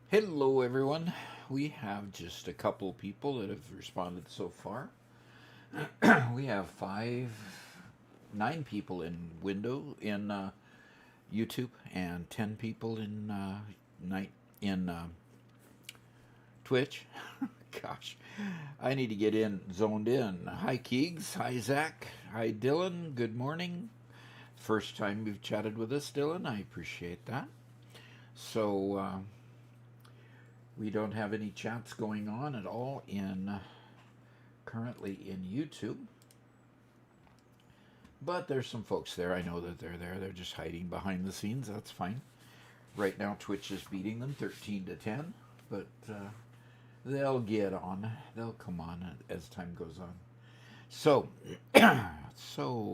Hello everyone. We have just a couple people that have responded so far. We have 9 people in YouTube and 10 people in Twitch. Gosh, I need to get zoned in. Hi Keegs, hi Zach, hi Dylan, good morning. First time you've chatted with us, Dylan, I appreciate that. So, we don't have any chats going on at all currently in YouTube. But there's some folks there. I know that they're there. They're just hiding behind the scenes. That's fine. Right now Twitch is beating them 13-10. But they'll get on. They'll come on as time goes on. So,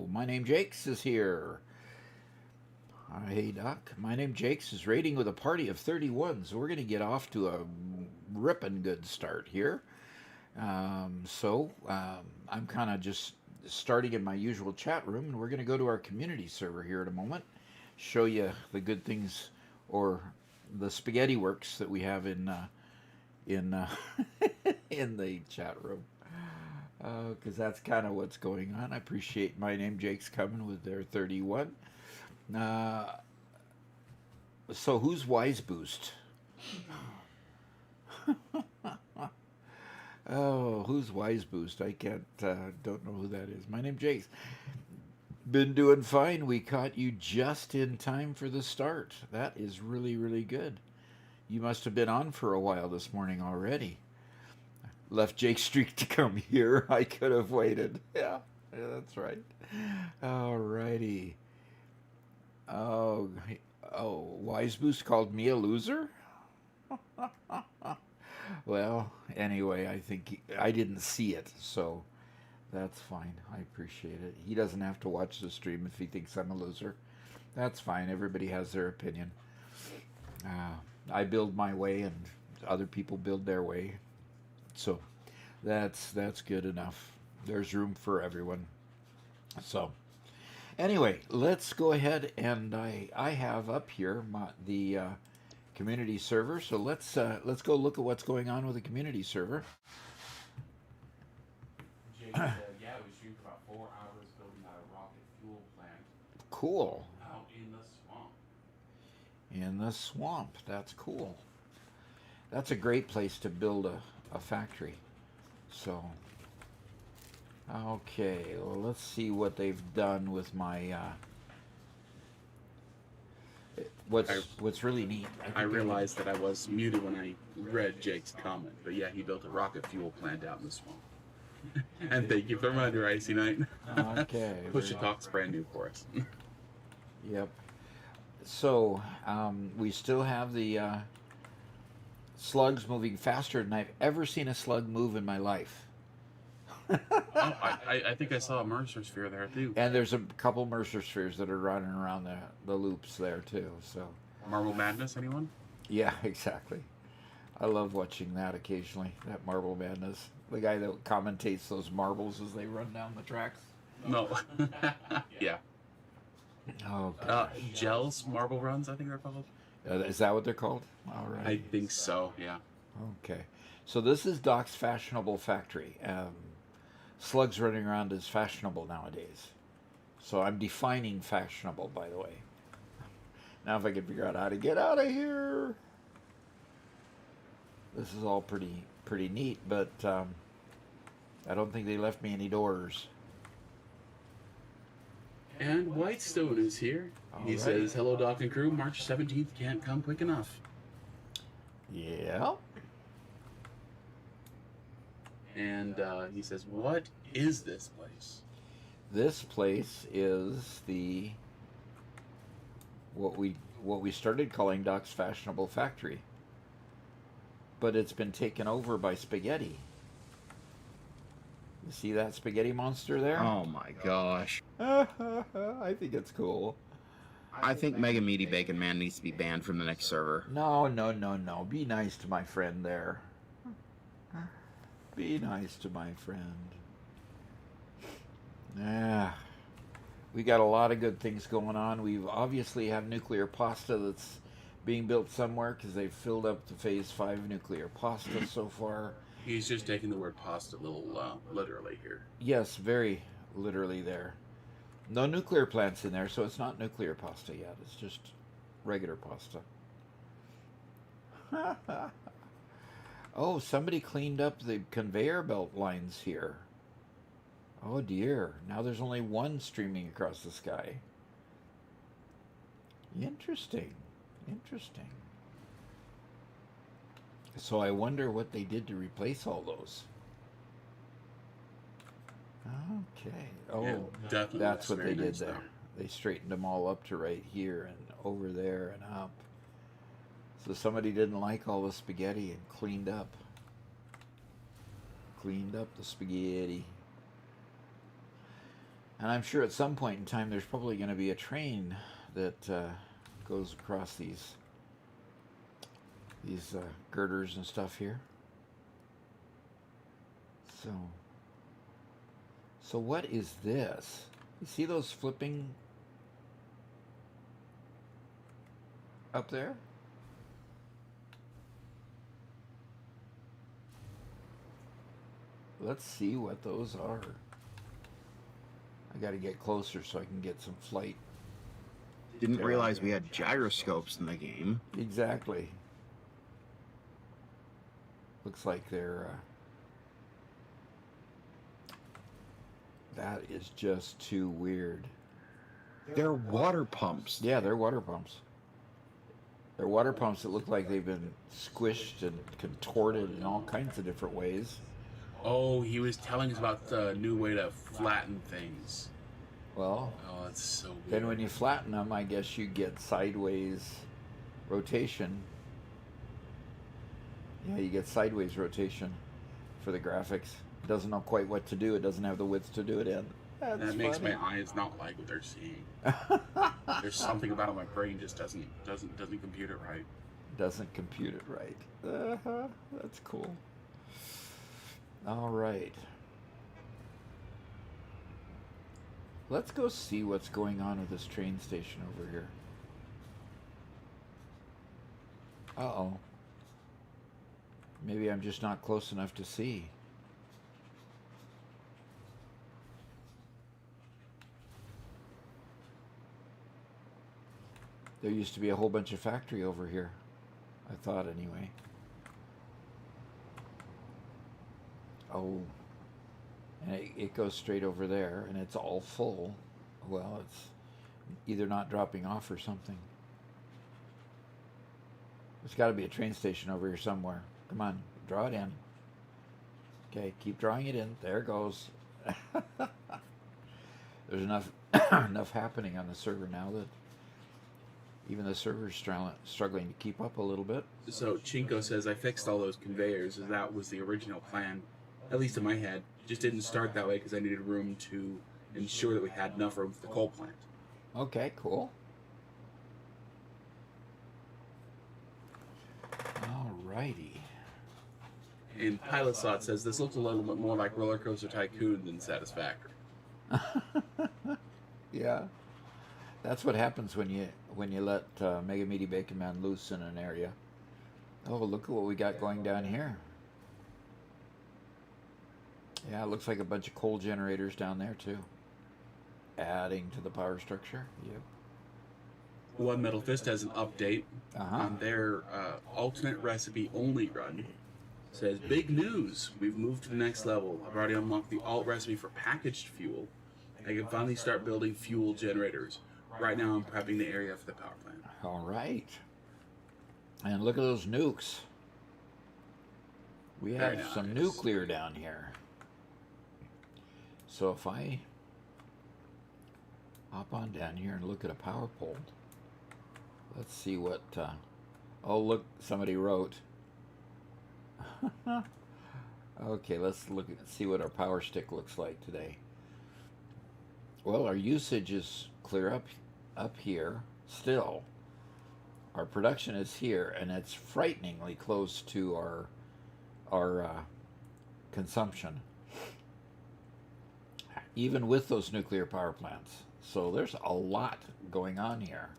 my name Jakes is here. Hey Doc, my name Jakes is raiding with a party of 31, so we're going to get off to a ripping good start here. I'm kind of just starting in my usual chat room, and we're going to go to our community server here in a moment, show you the good things or the spaghetti works that we have in in the chat room, because that's kind of what's going on. I appreciate my name Jakes coming with their 31. So who's Wise Boost? Oh, who's Wise Boost? I don't know who that is. My name Jakes. Been doing fine. We caught you just in time for the start. That is really, really good. You must have been on for a while this morning already. Left Jake Streak to come here. I could have waited. Yeah, that's right. All righty. Oh, Wise Boost called me a loser? Well, anyway, I think I didn't see it, so that's fine. I appreciate it. He doesn't have to watch the stream if he thinks I'm a loser. That's fine. Everybody has their opinion. I build my way, and other people build their way. So that's good enough. There's room for everyone. So anyway, let's go ahead, and I have up here the community server. So let's go look at what's going on with the community server. Jake said, yeah, we streamed for about 4 hours building out a rocket fuel plant. Cool. Out in the swamp. In the swamp. That's cool. That's a great place to build a factory. So, okay, well, let's see what they've done with my what's really neat. I realized that I was muted when I read Jake's comment, but yeah, he built a rocket fuel plant out in the swamp. And thank you for reminder, Icy Knight. Okay. Push to Talk's brand new for us. Yep. So we still have the slugs moving faster than I've ever seen a slug move in my life. I think I saw a Mercer sphere there too. And there's a couple Mercer spheres that are running around the loops there too. So Marble Madness, anyone? Yeah, exactly. I love watching that occasionally. That Marble Madness. The guy that commentates those marbles as they run down the tracks. No. Yeah. Oh. Gels Marble Runs, I think they're called. Is that what they're called? All right. I think so. Yeah. Okay. So this is Doc's fashionable factory. Slugs running around is fashionable nowadays. So I'm defining fashionable, by the way. Now if I can figure out how to get out of here. This is all pretty neat, but I don't think they left me any doors. And Whitestone is here. He says, hello, Doc and crew. March 17th can't come quick enough. Yeah. And he says, what is this place? This place is what we started calling Doc's Fashionable Factory. But it's been taken over by spaghetti. You see that spaghetti monster there? Oh my gosh. I think it's cool. I think Mega Meaty Bacon Man needs to be banned from the next server. No. Be nice to my friend there. Be nice to my friend. We got a lot of good things going on. We obviously have nuclear pasta that's being built somewhere because they've filled up the phase 5 nuclear pasta so far. He's just taking the word pasta a little literally here. Yes, very literally there. No nuclear plants in there, so it's not nuclear pasta yet. It's just regular pasta. Oh, somebody cleaned up the conveyor belt lines here. Oh dear, now there's only one streaming across the sky. Interesting. So I wonder what they did to replace all those. Okay. Oh, Yeah, definitely that's what very they did nice there. though. They straightened them all up to right here and over there and up. So somebody didn't like all the spaghetti and cleaned up the spaghetti. And I'm sure at some point in time there's probably going to be a train that goes across these girders and stuff here. So what is this? You see those flipping up there? Let's see what those are. I got to get closer so I can get some flight. Didn't realize we had gyroscopes in the game. Exactly. Looks like they're... that is just too weird. They're water pumps. Yeah, they're water pumps. They're water pumps that look like they've been squished and contorted in all kinds of different ways. Oh, he was telling us about the new way to flatten things. Well, Oh, that's so weird. then when you flatten them, I guess you get sideways rotation. Yeah, you get sideways rotation for the graphics. It doesn't know quite what to do. It doesn't have the width to do it in. That's That makes funny. my eyes not like what they're seeing. There's something about it, my brain just doesn't compute it right. Doesn't compute it right. That's cool. All right. Let's go see what's going on with this train station over here. Uh-oh. Maybe I'm just not close enough to see. There used to be a whole bunch of factory over here. I thought anyway. Oh. And it goes straight over there, and it's all full. Well, it's either not dropping off or something. There's got to be a train station over here somewhere. Come on, draw it in. Okay, keep drawing it in. There it goes. There's enough enough happening on the server now that even the server's struggling to keep up a little bit. So Chinko says, I fixed all those conveyors, and that was the original plan, at least in my head. Just didn't start that way because I needed room to ensure that we had enough room for the coal plant. Okay, cool. Alrighty. And Pilot Slot says, this looks a little bit more like Roller Coaster Tycoon than Satisfactory. Yeah. That's what happens when you let Mega Meaty Bacon Man loose in an area. Oh, look at what we got going down here. Yeah, it looks like a bunch of coal generators down there too. Adding to the power structure. Yep. One Metal Fist has an update on their alternate recipe only run. Says, big news, we've moved to the next level. I've already unlocked the alt recipe for packaged fuel. I can finally start building fuel generators. Right now I'm prepping the area for the power plant. All right. And look at those nukes. We have Very some nice. nuclear down here. So if I hop on down here and look at a power pole, let's see what, oh look, somebody wrote. Okay, let's look at see what our power stick looks like today. Well, our usage is clear up here still. Our production is here, and it's frighteningly close to our consumption, even with those nuclear power plants. So there's a lot going on here,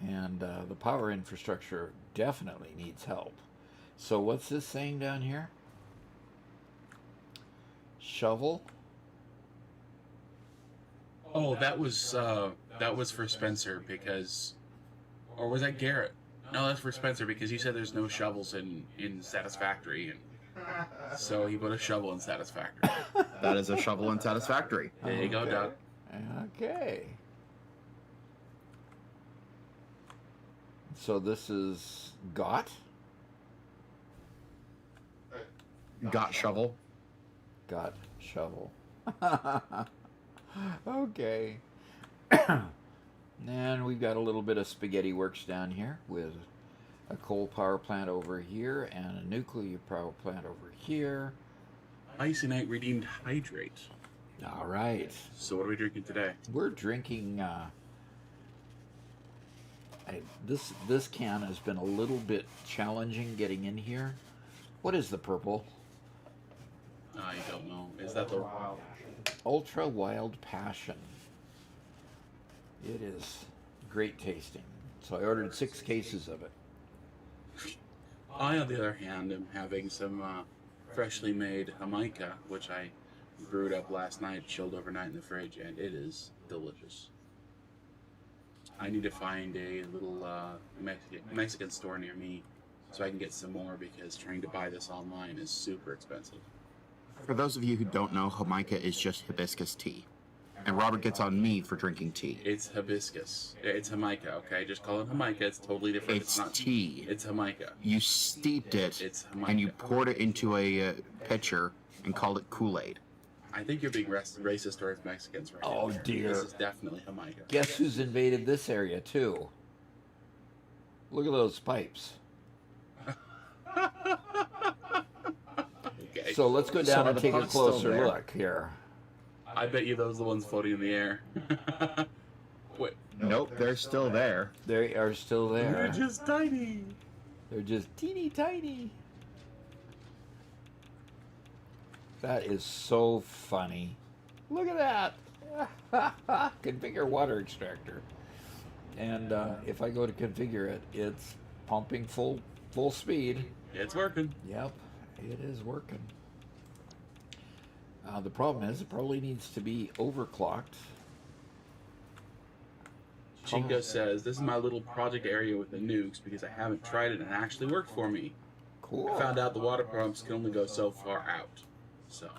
and the power infrastructure definitely needs help. So what's this saying down here? Shovel? Oh, that was for Spencer because, or was that Garrett? No, that's for Spencer because you said there's no shovels in Satisfactory, and so he put a shovel in Satisfactory. That is a shovel in Satisfactory. There you go, Doug. Okay. So this is got? Got shovel. Got shovel. Okay. And we've got a little bit of spaghetti works down here with a coal power plant over here and a nuclear power plant over here. Icy Night Redeemed Hydrate. All right. So what are we drinking today? We're drinking, this can has been a little bit challenging getting in here. What is the purple? I don't know. Is that the Ultra Wild Passion. It is great tasting. So I ordered 6 cases of it. I, on the other hand, am having some freshly made Jamaica, which I brewed up last night, chilled overnight in the fridge, and it is delicious. I need to find a little Mexican store near me so I can get some more because trying to buy this online is super expensive. For those of you who don't know, Jamaica is just hibiscus tea. And Robert gets on me for drinking tea. It's hibiscus. It's Jamaica, okay? Just call it Jamaica. It's totally different. It's not tea. It's Jamaica. You steeped it, It's Jamaica. and you poured it into a pitcher and called it Kool-Aid. I think you're being racist towards Mexicans right now. Oh, dear. This is definitely Jamaica. Guess who's invaded this area too? Look at those pipes. Okay. So let's go down So and the take a pump's still closer there? look here. I bet you those are the ones floating in the air. Wait. Nope, they're still there. They are still They're there. just tiny. They're just teeny tiny. That is so funny. Look at that. Configure water extractor. And if I go to configure it, it's pumping full speed. It's working. Yep, it is working. The problem is it probably needs to be overclocked. Chico says, this is my little project area with the nukes because I haven't tried it and it actually worked for me. Cool. I found out the water pumps can only go so far out. So,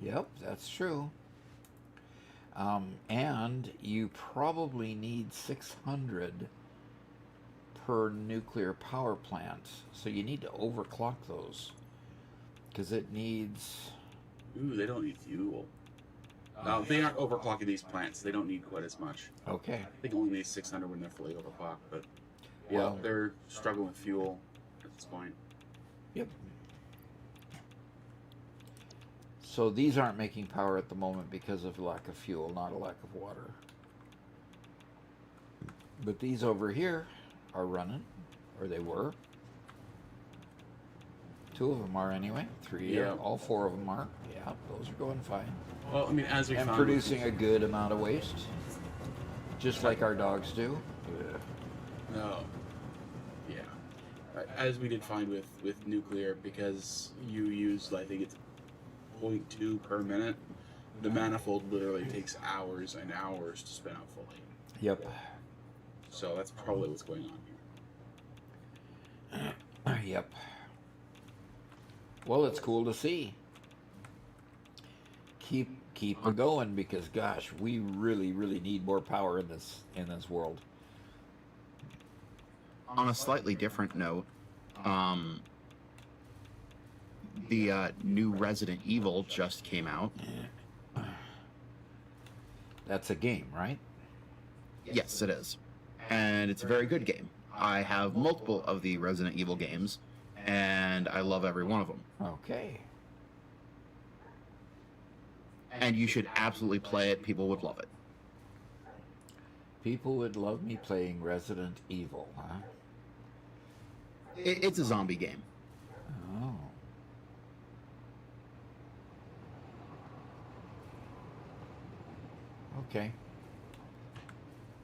Yep, that's true. And you probably need 600 per nuclear power plant. So you need to overclock those. Because it needs... ooh, they don't need fuel. No, they aren't overclocking these plants. They don't need quite as much. Okay. I think only need 600 when they're fully overclocked, but yeah, Well- they're struggling with fuel at this point. Yep. So these aren't making power at the moment because of lack of fuel, not a lack of water. But these over here are running, or they were. 2 of them are anyway. 3, Yeah. all 4 of them are. Yeah, those are going fine. Well, I mean, as we And found, producing a good amount of waste, just like our dogs do. no, yeah, as we did find with nuclear, because you use, I think it's 0.2 per minute. The manifold literally takes hours and hours to spin out fully. Yep. So that's probably what's going on here. Yep. Well, it's cool to see. Keep it going, because gosh, we really need more power in this world. On a slightly different note, the new Resident Evil just came out. That's a game, right? Yes, it is. And it's a very good game. I have multiple of the Resident Evil games, and I love every one of them. Okay. And you should absolutely play it. People would love it. People would love me playing Resident Evil, huh? It's a zombie game. Oh. Okay.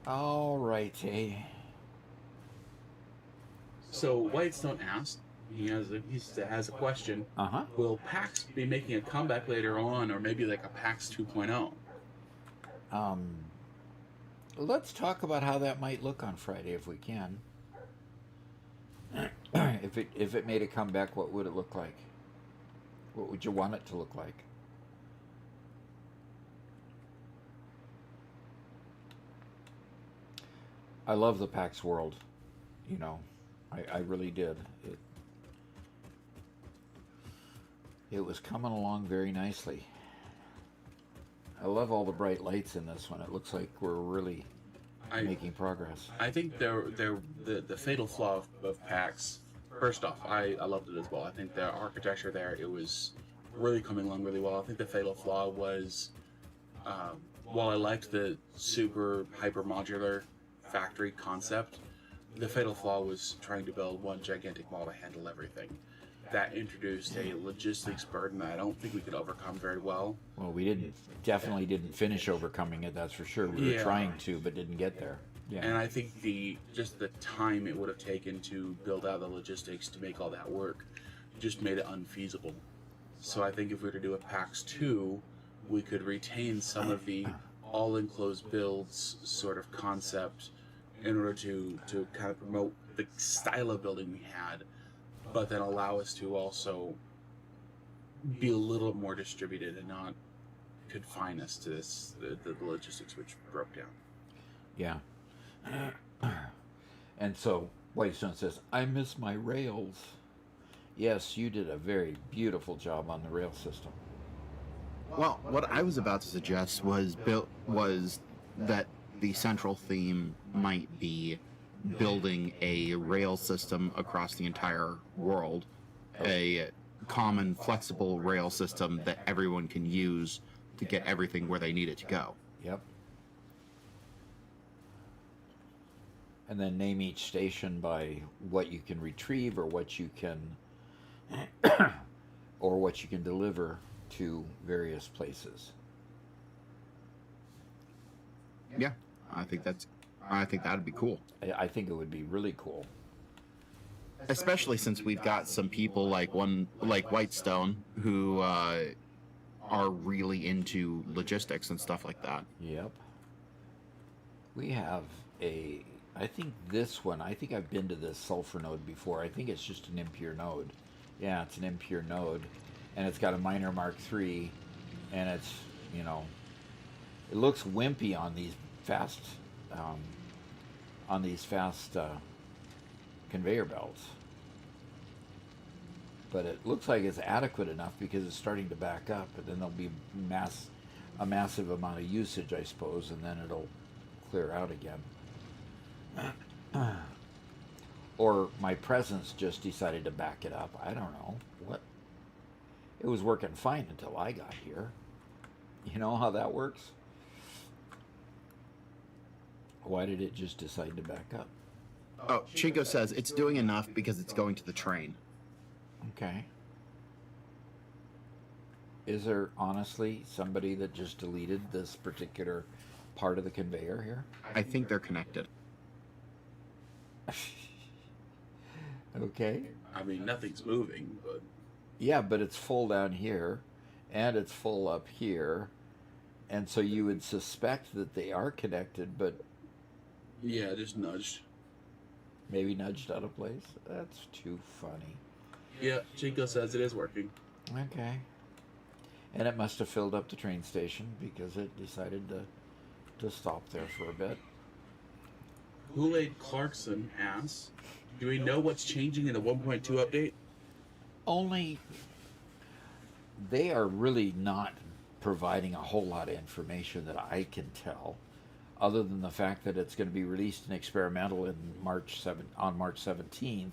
All right, hey. So Whitestone asked, he has a question. Uh-huh. Will PAX be making a comeback later on, or maybe like a PAX 2.0? Let's talk about how that might look on Friday if we can. If it made a comeback, what would it look like? What would you want it to look like? I love the PAX world. You know, I really did. It was coming along very nicely. I love all the bright lights in this one. It looks like we're really making progress. I think the fatal flaw of PAX. First off, I loved it as well. I think the architecture there, it was really coming along really well. I think the fatal flaw was, while I liked the super hyper modular factory concept, the fatal flaw was trying to build one gigantic mall to handle everything. That introduced a logistics burden that I don't think we could overcome very well. Well, we definitely didn't finish overcoming it, that's for sure. We were trying to, but didn't get there. Yeah. And I think just the time it would have taken to build out the logistics to make all that work just made it unfeasible. So I think if we were to do a PAX 2, we could retain some of the all-enclosed builds sort of concept in order to kind of promote the style of building we had, but then allow us to also be a little more distributed and not confine us to the logistics which broke down. Yeah. And so Whitestone says, I miss my rails. Yes, you did a very beautiful job on the rail system. Well, what I was about to suggest was that the central theme might be building a rail system across the entire world, a common flexible rail system that everyone can use to get everything where they need it to go. Yep. And then name each station by what you can retrieve or what you can or what you can deliver to various places. Yeah, I think that'd be cool. I think it would be really cool. Especially since we've got some people like Whitestone who are really into logistics and stuff like that. Yep. We have I think I've been to this sulfur node before. I think it's just an impure node. Yeah, it's an impure node. And it's got a minor Mark III. And it's, it looks wimpy on these fast, conveyor belts. But it looks like it's adequate enough because it's starting to back up. And then there'll be a massive amount of usage, I suppose, and then it'll clear out again. Or my presence just decided to back it up. I don't know. What? It was working fine until I got here. You know how that works? Why did it just decide to back up? Oh, Chico says it's doing enough because it's going to the train. Okay. Is there honestly somebody that just deleted this particular part of the conveyor here? I think they're connected. Okay. I mean, nothing's moving, but... Yeah, but it's full down here, and it's full up here, and so you would suspect that they are connected, but Yeah, just nudged. Maybe nudged out of place. That's too funny. Yeah, Chico says it is working. Okay. And it must have filled up the train station because it decided to stop there for a bit. Kool-Aid Clarkson asks, do we know what's changing in the 1.2 update? Only they are really not providing a whole lot of information that I can tell, other than the fact that it's going to be released in experimental on March 17th.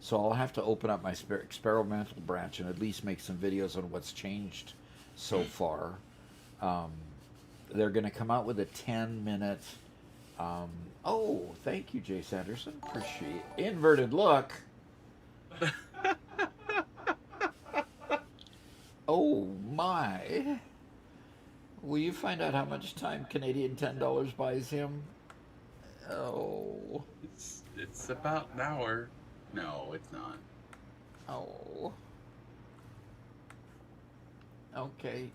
So I'll have to open up my experimental branch and at least make some videos on what's changed so far. They're going to come out with a 10-minute. Oh, thank you, Jay Sanderson. Appreciate inverted look. Oh my! Will you find out how much time Canadian $10 buys him? Oh. It's about an hour. No, it's not. Oh. Okay.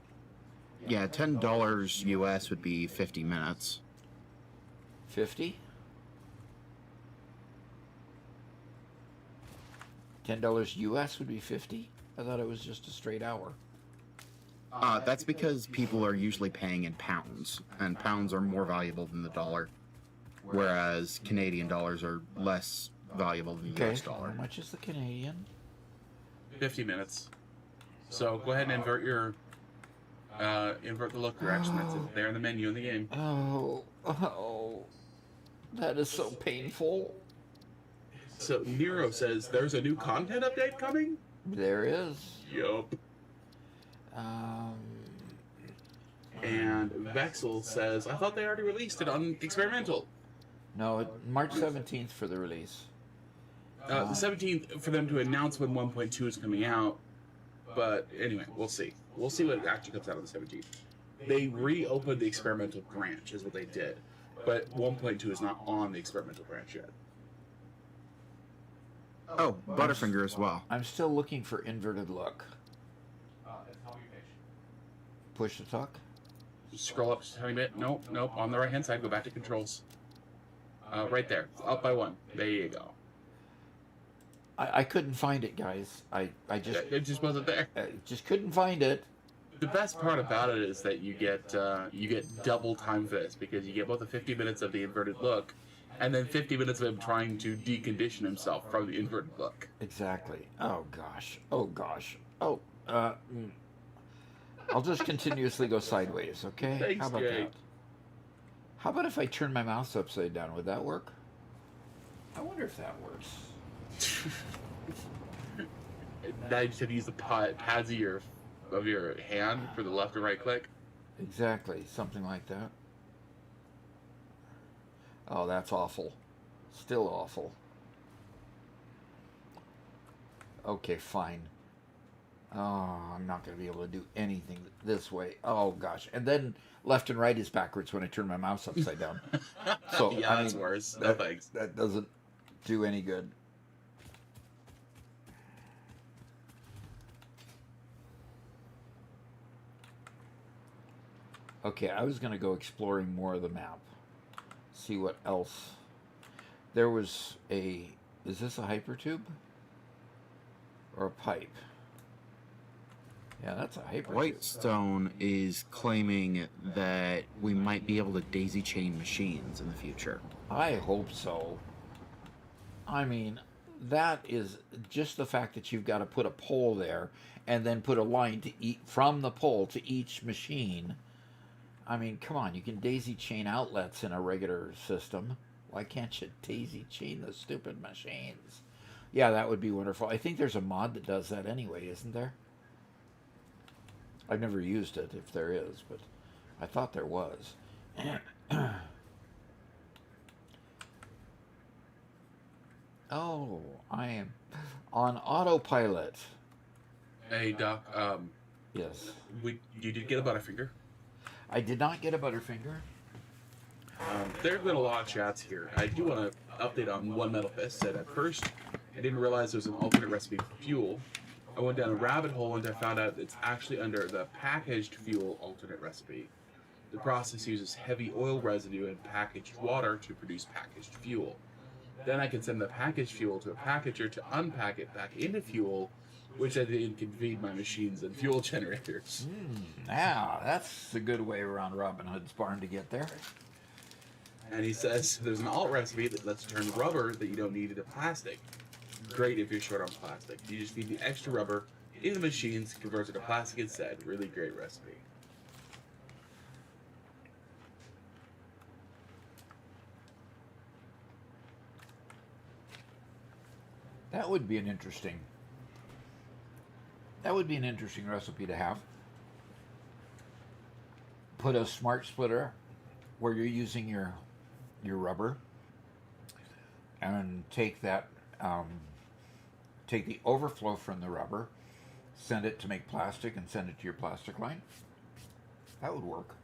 Yeah, $10 US would be 50 minutes. 50? $10 US would be 50? I thought it was just a straight hour. That's because people are usually paying in pounds, and pounds are more valuable than the dollar, whereas Canadian dollars are less valuable than the US How dollar. much is the Canadian? 50 minutes. So go ahead and invert the look direction. That's it. There in the menu in the game. Oh, that is so painful. So Nero says there's a new content update coming. There is. Yup. And Vexel says, I thought they already released it on experimental. No, March 17th for the release. The 17th for them to announce when 1.2 is coming out. But anyway, we'll see. We'll see what actually comes out on the 17th. They reopened the experimental branch, is what they did. But 1.2 is not on the experimental branch yet. Oh, Butterfinger as well. I'm still looking for inverted look. Push to talk. Scroll up just a tiny bit. Nope. On the right-hand side, go back to controls. Right there. Up by one. There you go. I couldn't find it, guys. I It just wasn't there. just couldn't find it. The best part about it is that you get double time for this, because you get both the 50 minutes of the inverted look and then 50 minutes of him trying to decondition himself from the inverted look. Exactly. Oh gosh. I'll just continuously go sideways, okay? Thanks, How about Jay. that? How about if I turn my mouse upside down? Would that work? I wonder if that works. Now you just have to use the pads of your hand for the left and right click. Exactly. Something like that. Oh, that's awful. Still awful. Okay, fine. Oh, I'm not going to be able to do anything this way. Oh, gosh. And then left and right is backwards when I turn my mouse upside down. So Yeah, I that's mean, worse. No thanks. That doesn't do any good. Okay, I was going to go exploring more of the map. See what else. There was a... Is this a hypertube? Or a pipe? Yeah, that's a hypertube. Whitestone is claiming that we might be able to daisy chain machines in the future. I hope so. I mean, that is just the fact that you've got to put a pole there and then put a line to from the pole to each machine. I mean, come on, you can daisy chain outlets in a regular system. Why can't you daisy chain the stupid machines? Yeah, that would be wonderful. I think there's a mod that does that anyway, isn't there? I've never used it, if there is, but I thought there was. Oh, I am on autopilot. Hey, Doc. Yes. You did get a Butterfinger. I did not get a Butterfinger. There have been a lot of chats here. I do want to update on One Metal Fist. Said at first, I didn't realize there was an alternate recipe for fuel. I went down a rabbit hole and I found out it's actually under the packaged fuel alternate recipe. The process uses heavy oil residue and packaged water to produce packaged fuel. Then I can send the packaged fuel to a packager to unpack it back into fuel, which I then can feed my machines and fuel generators. Now, that's a good way around Robin Hood's barn to get there. And he says there's an alt recipe that lets turn rubber that you don't need into plastic. Great if you're short on plastic. You just feed the extra rubber in the machines, converts it to plastic instead. Really great recipe. That would be an interesting recipe to have. Put a smart splitter where you're using your rubber, and take that take the overflow from the rubber, send it to make plastic, and send it to your plastic line. That would work.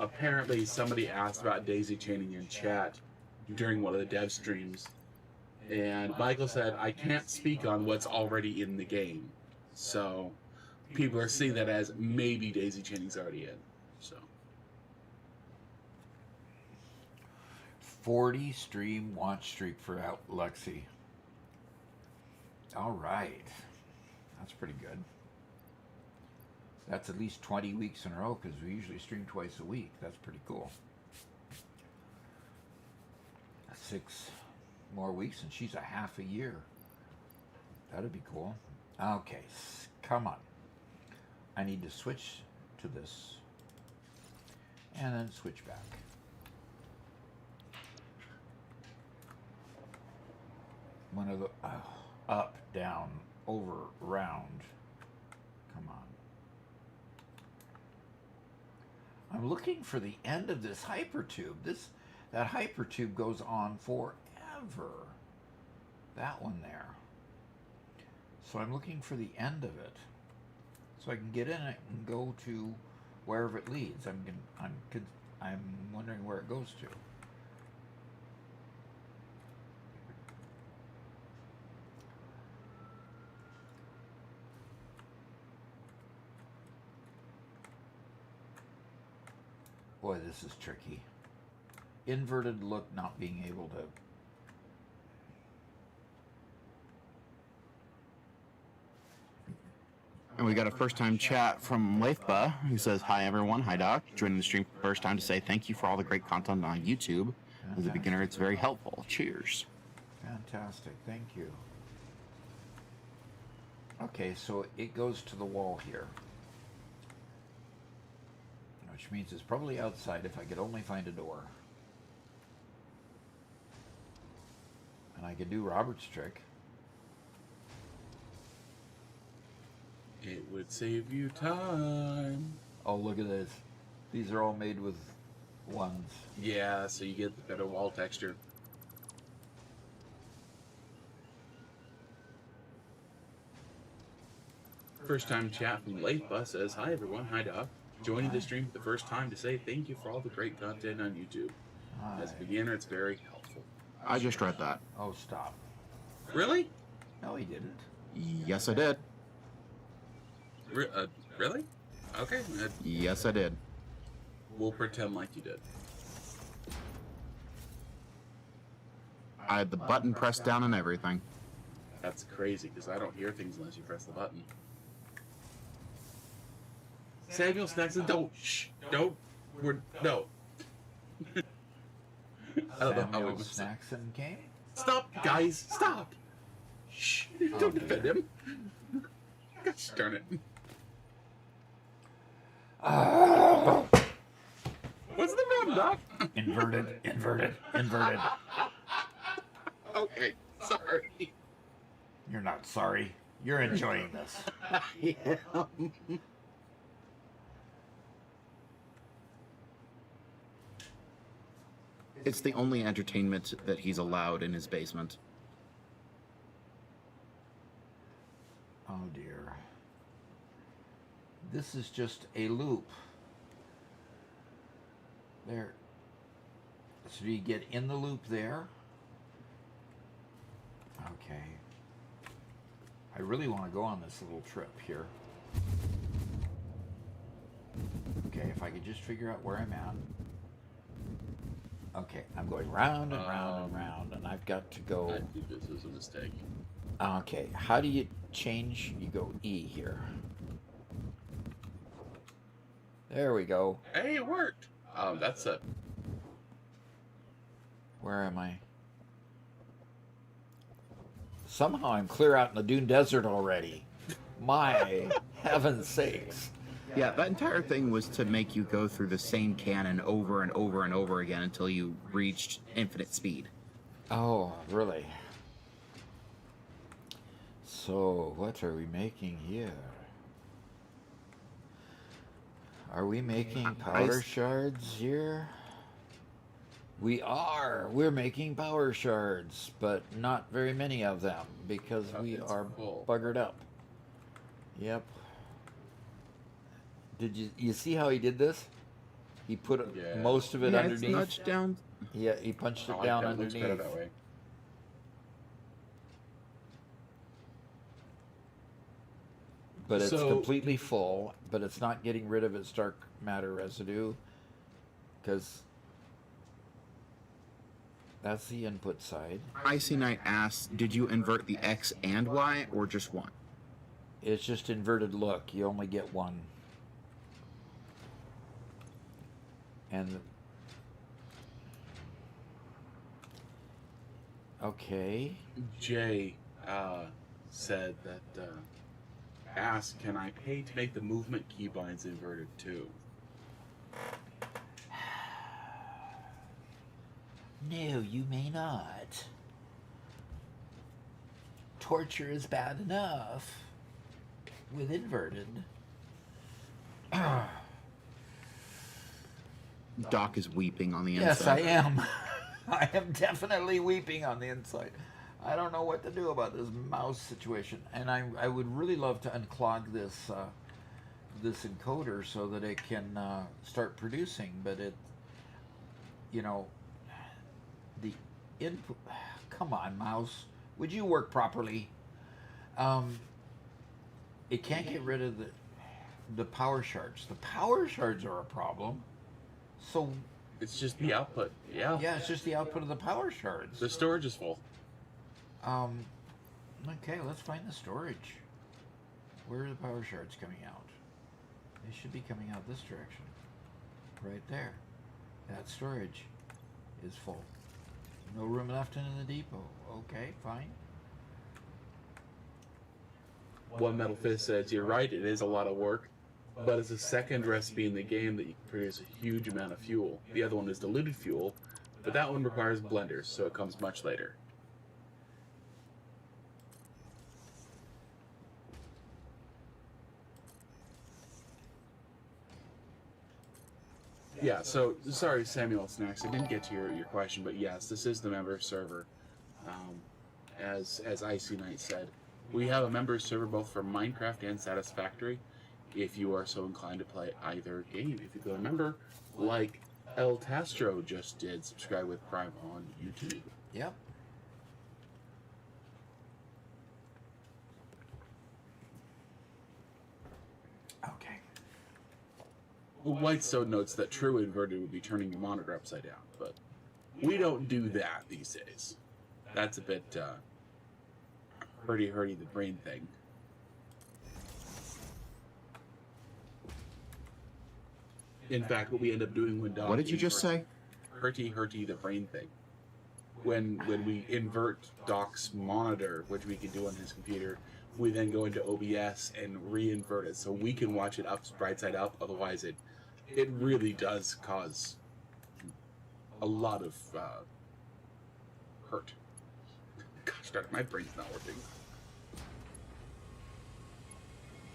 Apparently, somebody asked about daisy chaining in chat during one of the dev streams, and Michael said, I can't speak on what's already in the game. So, people are seeing that as maybe daisy chaining's already in. So, 40 stream watch streak for Lexi. All right. That's pretty good. That's at least 20 weeks in a row, because we usually stream twice a week. That's pretty cool. 6 more weeks, and she's a half a year. That'd be cool. Okay, come on. I need to switch to this, and then switch back. One of the up, down, over, round. Come on. I'm looking for the end of this hypertube. That hypertube goes on forever. That one there. So I'm looking for the end of it, so I can get in it and go to wherever it leads. I'm wondering where it goes to. Boy, this is tricky. Inverted look, not being able to. And we got a first-time chat from Leifba, who says, hi, everyone. Hi, Doc. Joining the stream for the first time to say thank you for all the great content on YouTube. As a beginner, it's very helpful. Cheers. Fantastic. Thank you. Okay, so it goes to the wall here, which means it's probably outside if I could only find a door. And I could do Robert's trick. it would save you time. Oh, look at this. These are all made with ones. Yeah, so you get the better wall texture. First time chat from Leifba says, hi everyone, hi Doc. Joining the stream for the first time to say thank you for all the great content on YouTube. Hi. As a beginner, it's very helpful. I just read that. Oh, stop. Really? No, he didn't. Yes, I did. Really? Okay, Yes, I did. we'll pretend like you did. I had the button pressed down and everything. That's crazy, because I don't hear things unless you press the button. Samuel Snackson, no. I don't know how Samuel it was. Snackson came? Stop, guys, stop. Shh, don't defend him. Gosh darn it. What's the problem, Doc? Inverted. Okay, sorry. You're not sorry. You're enjoying this. Yeah. It's the only entertainment that he's allowed in his basement. Oh dear. This is just a loop. There. So you get in the loop there. Okay. I really want to go on this little trip here. Okay, if I could just figure out where I'm at. Okay, I'm going round and round and round, and I've got to go. I think this is a mistake. Okay, how do you change? You go E here. There we go. Hey, it worked. That's a. Where am I? Somehow I'm clear out in the Dune Desert already. My heaven's sakes. Yeah, that entire thing was to make you go through the same cannon over and over and over again until you reached infinite speed. Oh, really? So, what are we making here? Are we making powder shards here? We are. We're making power shards, but not very many of them because we are full. buggered up. Yep. Did you see how he did this? He put most of it underneath. It's nudged down. Yeah, he punched it I like down that. Looks better underneath. that way. But it's So- completely full, but it's not getting rid of its dark matter residue because that's the input side. Icy Knight asks, did you invert the X and Y or just one? It's just inverted look. You only get one. And okay. Jay said that asked, can I pay to make the movement keybinds inverted too? No, you may not. Torture is bad enough with inverted. Doc is weeping on the Yes, I inside. am. I am definitely weeping on the inside. I don't know what to do about this mouse situation, and I would really love to unclog this this encoder so that it can start producing, but it, you know, the input. Come on, mouse. Would you work properly? It can't get rid of the power shards. The power shards are a problem. So It's just the output. Yeah. yeah, it's just the output of the power shards. The storage is full. Okay, let's find the storage. Where are the power shards coming out? They should be coming out this direction. Right there. That storage is full. No room left in the depot. Okay, fine. One Metal Fist says, you're right, it is a lot of work, but it's a second recipe in the game that you can produce a huge amount of fuel. The other one is diluted fuel, but that one requires blenders, so it comes much later. Yeah, so, sorry Samuel Snacks, I didn't get to your question, but yes, this is the member server. As Icy Knight said, we have a member server both for Minecraft and Satisfactory, if you are so inclined to play either game. If you go a member, like El Tastro just did, subscribe with Prime on YouTube. Yep. Okay. Whitestone notes that true inverted would be turning your monitor upside down, but we don't do that these days. That's a bit hurty the brain thing. In fact, what we end up doing when What did you just say? Hurty the brain thing. When we invert Doc's monitor, which we can do on his computer, we then go into OBS and re-invert it so we can watch it up right side up. Otherwise, it really does cause a lot of hurt. Gosh darn, my brain's not working.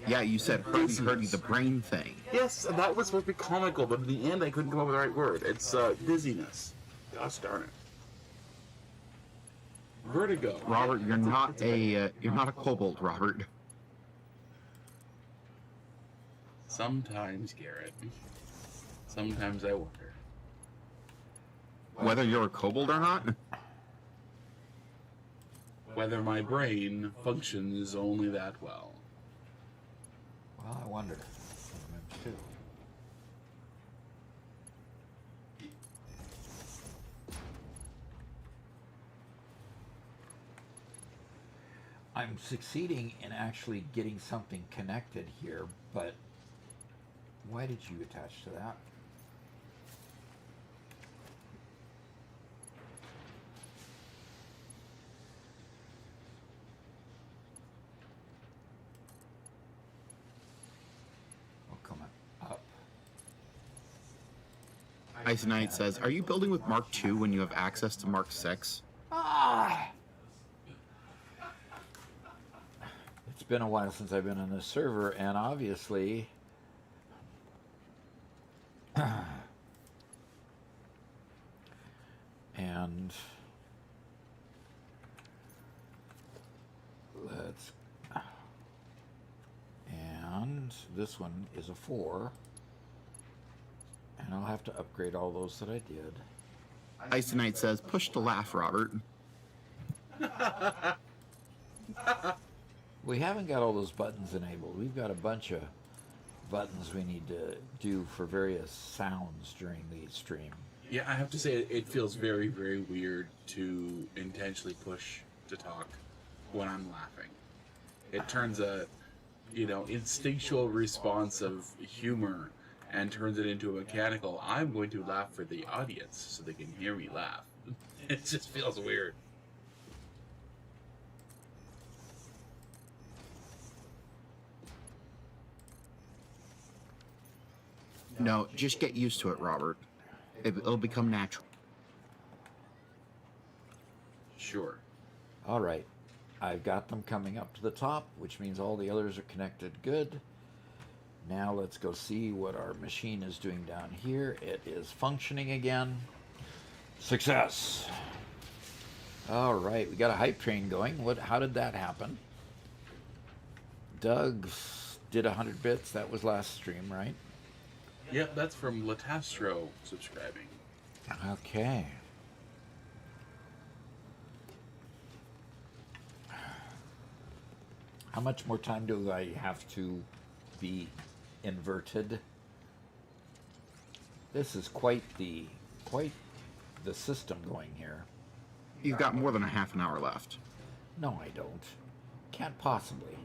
Yeah, you said hurty the brain thing. Yes, and that was supposed to be comical, but in the end, I couldn't come up with the right word. It's dizziness. Gosh darn it. Vertigo. Robert, you're not a kobold, Robert. Sometimes, Garrett. Sometimes I wonder. Whether you're a kobold or not? Whether my brain functions only that well. Well, I wonder. Sometimes too. I'm succeeding in actually getting something connected here, but why did you attach to that? Oh, come on. Up. Ice Knight says, are you building with Mark II when you have access to Mark VI? Ah! It's been a while since I've been on this server, and obviously and let's and this one is a 4, and I'll have to upgrade all those that I did. Ice Knight says, push to laugh, Robert. We haven't got all those buttons enabled. We've got a bunch of buttons we need to do for various sounds during the stream. Yeah, I have to say it feels very, very weird to intentionally push to talk when I'm laughing. It turns a, instinctual response of humor and turns it into a mechanical, I'm going to laugh for the audience so they can hear me laugh. It just feels weird. No, just get used to it, Robert. It'll become natural. Sure. All right. I've got them coming up to the top, which means all the others are connected good. Now let's go see what our machine is doing down here. It is functioning again. Success. All right, we got a hype train going. How did that happen? Doug did 100 bits. That was last stream, right? Yep, that's from Latastro subscribing. Okay. How much more time do I have to be inverted? This is quite the system going here. You've got more than a half an hour left. No, I don't. Can't possibly.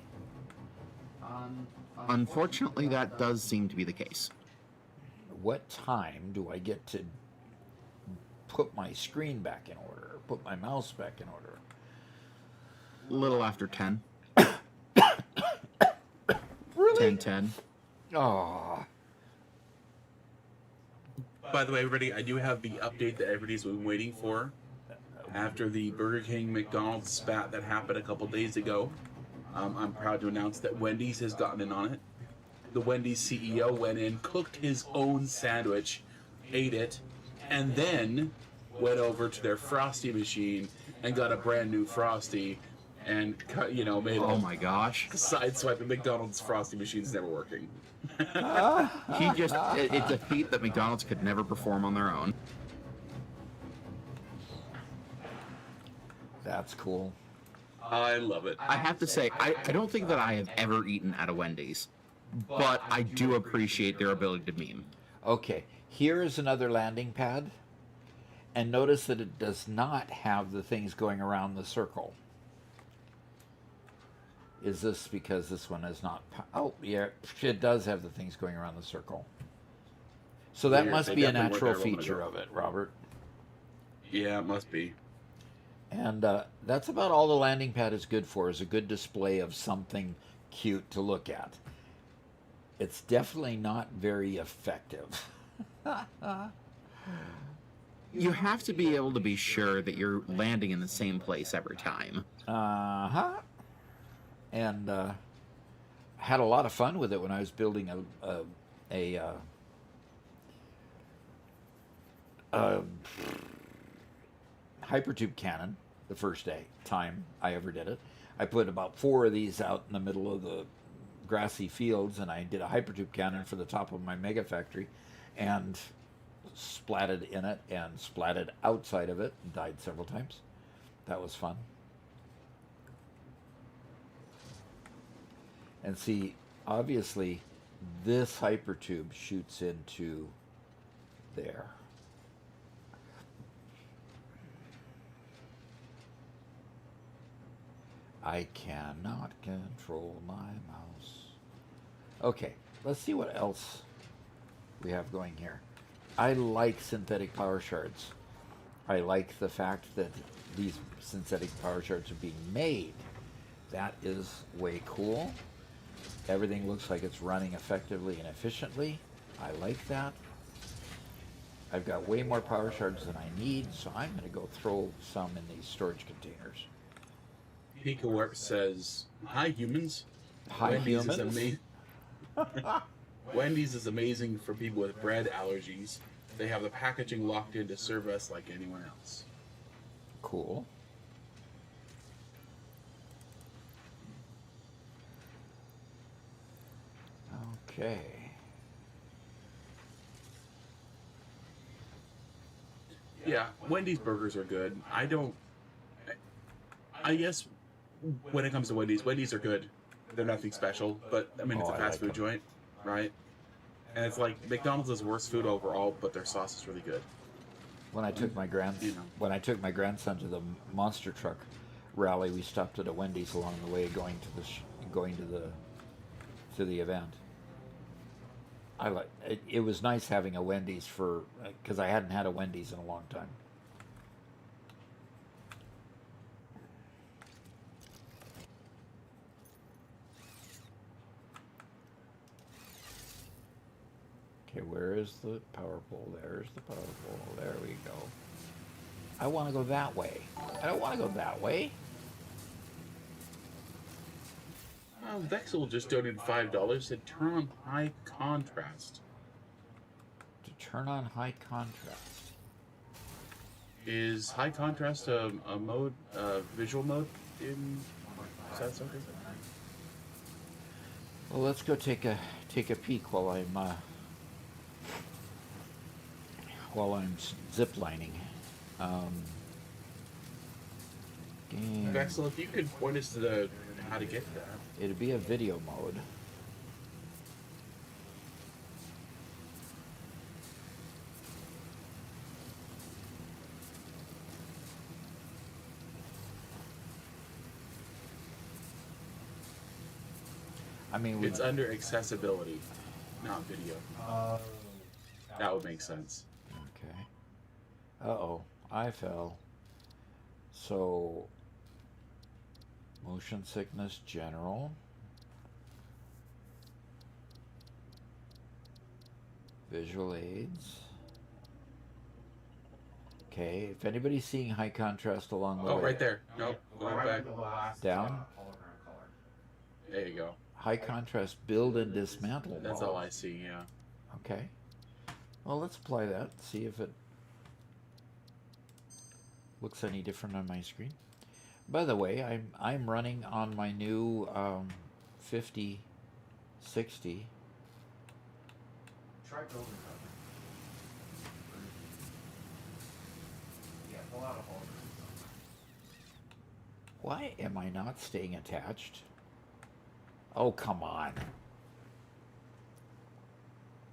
Unfortunately, that does seem to be the case. What time do I get to put my screen back in order, put my mouse back in order? A little after 10. Really? 10:10. Oh. By the way, everybody, I do have the update that everybody's been waiting for. After the Burger King McDonald's spat that happened a couple days ago, I'm proud to announce that Wendy's has gotten in on it. The Wendy's CEO went in, cooked his own sandwich, ate it, and then went over to their Frosty machine and got a brand new Frosty and, made Oh my gosh. sideswiping McDonald's Frosty machines never working. It's a feat that McDonald's could never perform on their own. That's cool. I love it. I have to say, I don't think that I have ever eaten at a Wendy's, but I do appreciate their ability to meme. Okay, here is another landing pad, and notice that it does not have the things going around the circle. Is this because this one is not... Oh, yeah, it does have the things going around the circle. So that Weird. must They be a definitely weren't natural there a moment feature ago. of it, Robert. Yeah, it must be. And that's about all the landing pad is good for, is a good display of something cute to look at. It's definitely not very effective. You have to be able to be sure that you're landing in the same place every time. Uh-huh. And had a lot of fun with it when I was building a hypertube cannon the first time I ever did it. I put about 4 of these out in the middle of the grassy fields, and I did a hypertube cannon for the top of my mega factory, and splatted in it and splatted outside of it and died several times. That was fun. And see, obviously, this hypertube shoots into there. I cannot control my mouse. Okay, let's see what else we have going here. I like synthetic power shards. I like the fact that these synthetic power shards are being made. That is way cool. Everything looks like it's running effectively and efficiently. I like that. I've got way more power shards than I need, so I'm going to go throw some in these storage containers. Pika Warp says, "Hi humans. Hi Wendy's humans. Is Wendy's is amazing for people with bread allergies. They have the packaging locked in to serve us like anyone else." Cool. Okay. Yeah, Wendy's burgers are good. I guess when it comes to Wendy's, Wendy's are good. They're nothing special, but I mean, it's Oh, a I fast like food them. joint, right? And it's like McDonald's is worst food overall, but their sauce is really good. When I took my when I took my grandson to the monster truck rally, we stopped at a Wendy's along the way, going to the event. I like it. It was nice having a Wendy's because I hadn't had a Wendy's in a long time. Okay, where is the power pole? There's the power pole. There we go. I want to go that way. I don't want to go that way. Vexel just donated $5. Said turn on high contrast. To turn on high contrast. Is high contrast a mode, visual mode in Satisfactory? Well, let's go take a peek while I'm zip lining. Game. Vexel, if you could point us to how to get that. It'd be a video mode. I mean, It's under accessibility, not video. That would make sense. Okay. Uh-oh, I fell. So, motion sickness general. Visual aids. Okay, if anybody's seeing high contrast along the Oh, way. right there. Nope. Going back. Down. There you go. High contrast build and dismantle That's mode. all I see, yeah. Okay. Well, let's apply that. See if it looks any different on my screen. By the way, I'm running on my new 5060. Try building cover. Yeah, pull out a holder. Why am I not staying attached? Oh, come on.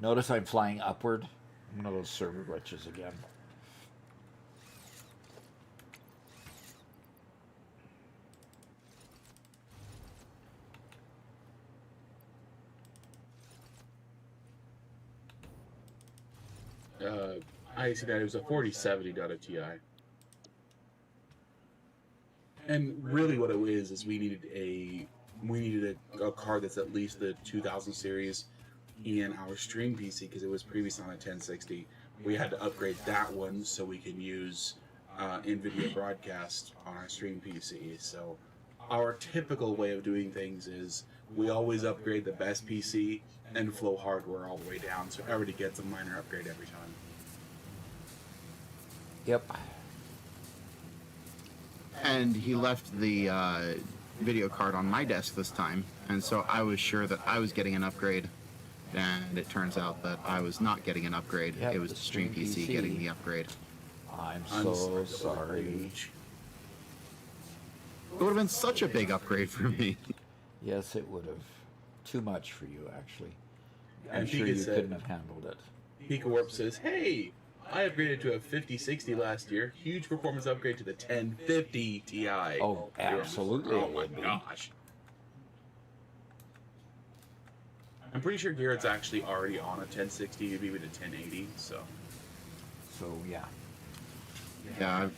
Notice I'm flying upward. One of those server glitches again. I see that it was a 4070 Ti. And really what it is we needed a card that's at least the 2000 series in our stream PC because it was previously on a 1060. We had to upgrade that one so we can use NVIDIA Broadcast on our stream PC. So our typical way of doing things is we always upgrade the best PC and flow hardware all the way down so everybody gets a minor upgrade every time. Yep. And he left the video card on my desk this time, and so I was sure that I was getting an upgrade, and it turns out that I was not getting an upgrade. Yep, It was the the Stream Stream PC PC. getting the upgrade. I'm I'm so sorry. sorry. It would have been such a big upgrade for me. Yes, it would have. Too much for you, actually. I'm And sure Pika you said- couldn't have handled it. Pika Warp says, "Hey, I upgraded to a 5060 last year. Huge performance upgrade to the 1050 Ti." Oh, absolutely Oh it my would be. gosh. I'm pretty sure Garrett's actually already on a 1060, maybe even a 1080. So So, yeah. Yeah,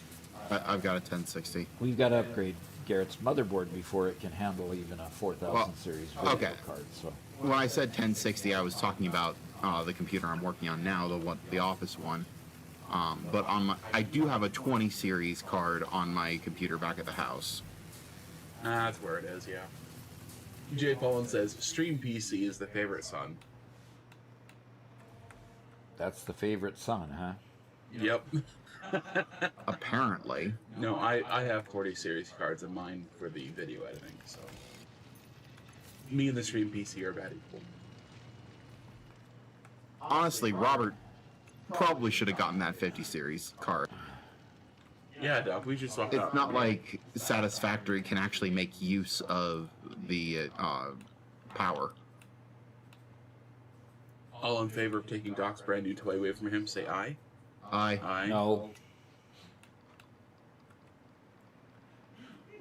I've got a 1060. We've got to upgrade Garrett's motherboard before it can handle even a 4000 Well, series video okay. card. So, When I said 1060, I was talking about the computer I'm working on now, the office one. But I do have a 20 series card on my computer back at the house. that's where it is. Yeah. Jay Pollen says, "Stream PC is the favorite son." that's the favorite son, huh? Yep. Apparently. No, I have 40 series cards of mine for the video editing. So me and the Stream PC are about equal. Honestly, Robert probably should have gotten that 50 series card. Yeah, Doc, we just swapped out. It's not like Satisfactory can actually make use of the power. All in favor of taking Doc's brand new toy away from him, say aye. Aye. No.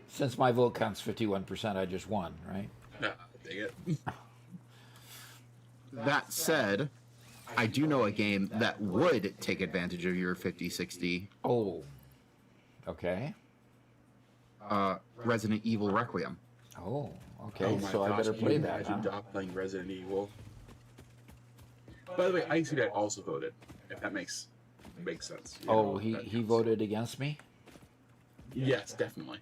Since my vote counts 51%, I just won, right? Yeah, dang it. That said, I do know a game that would take advantage of your 5060, Oh. Okay. Resident Evil Requiem. Oh, okay. Oh my So I gosh, better can you play that, imagine huh? Doc playing Resident Evil. By the way, Icy Dad also voted, if that makes sense. You Oh, know, he that counts. voted against me? Yes, definitely.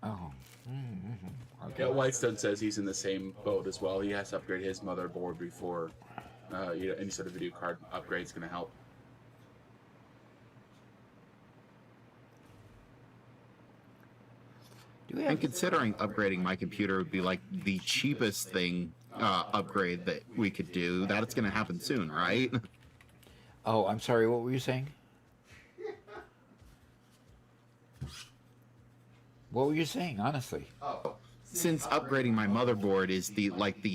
Oh. Mm-hmm. Yeah, Okay. Whitestone says he's in the same boat as well. He has to upgrade his motherboard before any sort of video card upgrade is going to help. Do we And have... considering upgrading my computer would be like the cheapest thing upgrade that we could do, that's going to happen soon, right? Oh, I'm sorry. What were you saying? What were you saying, honestly? Since upgrading my motherboard is the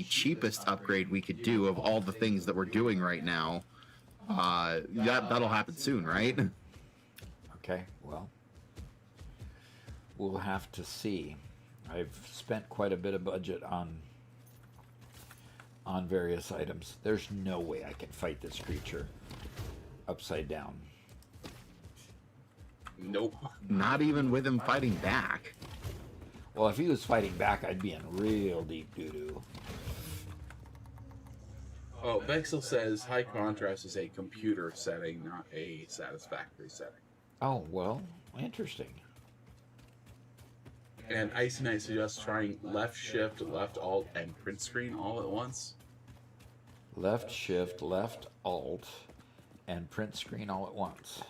cheapest upgrade we could do of all the things that we're doing right now, that'll happen soon, right? Okay, well, we'll have to see. I've spent quite a bit of budget on various items. There's no way I can fight this creature upside down. Nope. Not even with him fighting back. Well, if he was fighting back, I'd be in real deep doo-doo. Oh, Vexel says high contrast is a computer setting, not a satisfactory setting. Oh, well, interesting. And Icy Knight suggests trying left shift, left alt, and print screen all at once. Left shift, left alt, and print screen all at once.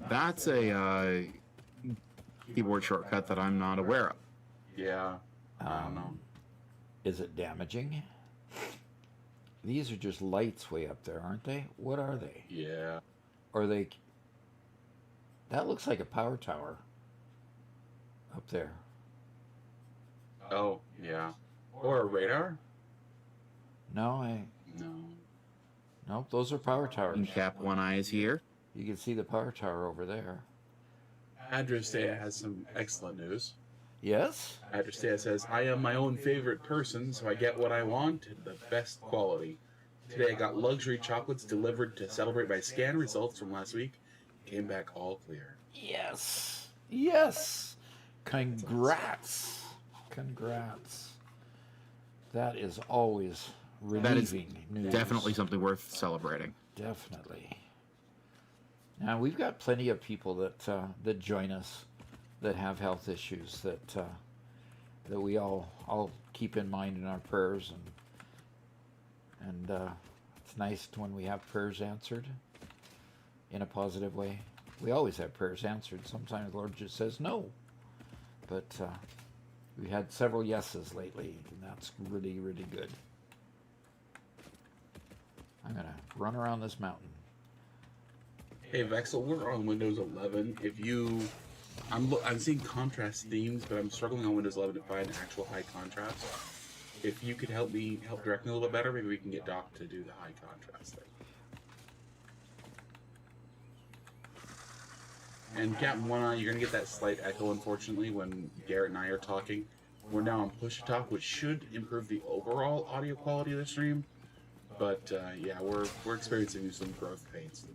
That's a keyboard shortcut that I'm not aware of. Yeah. I don't know. Is it damaging? These are just lights way up there, aren't they? What are they? Yeah. Are they... That looks like a power tower up there. Oh, yeah. Or a radar? No, No. nope, those are power towers. Cap One Eye is here. You can see the power tower over there. Adrestea has some excellent news. Yes? Adrestea says, I am my own favorite person, so I get what I want, the best quality. Today I got luxury chocolates delivered to celebrate my scan results from last week. Came back all clear. Yes. Yes. Congrats. Congrats. That is always That is relieving news. definitely something worth celebrating. Definitely. Now we've got plenty of people that join us that have health issues that we all keep in mind in our prayers, and it's nice when we have prayers answered in a positive way. We always have prayers answered. Sometimes the Lord just says no, but We had several yeses lately, and that's really, really good. I'm gonna run around this mountain. Hey Vexel, we're on Windows 11. If you, I'm seeing contrast themes, but I'm struggling on Windows 11 to find actual high contrast. If you could help direct me a little bit better, maybe we can get Doc to do the high contrast thing. And Captain One Eye, you're gonna get that slight echo, unfortunately, when Garrett and I are talking. We're now on push to talk, which should improve the overall audio quality of the stream. But yeah, we're experiencing some growth pains.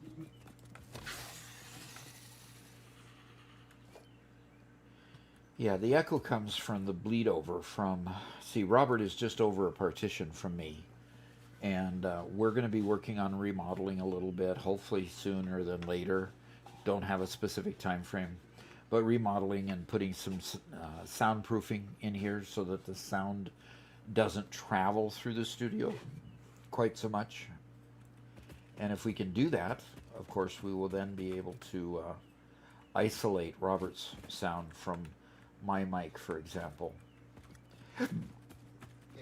Yeah, the echo comes from the bleed over from... See, Robert is just over a partition from me. And we're going to be working on remodeling a little bit, hopefully sooner than later. Don't have a specific time frame. But remodeling and putting some soundproofing in here so that the sound doesn't travel through the studio quite so much. And if we can do that, of course, we will then be able to isolate Robert's sound from my mic, for example.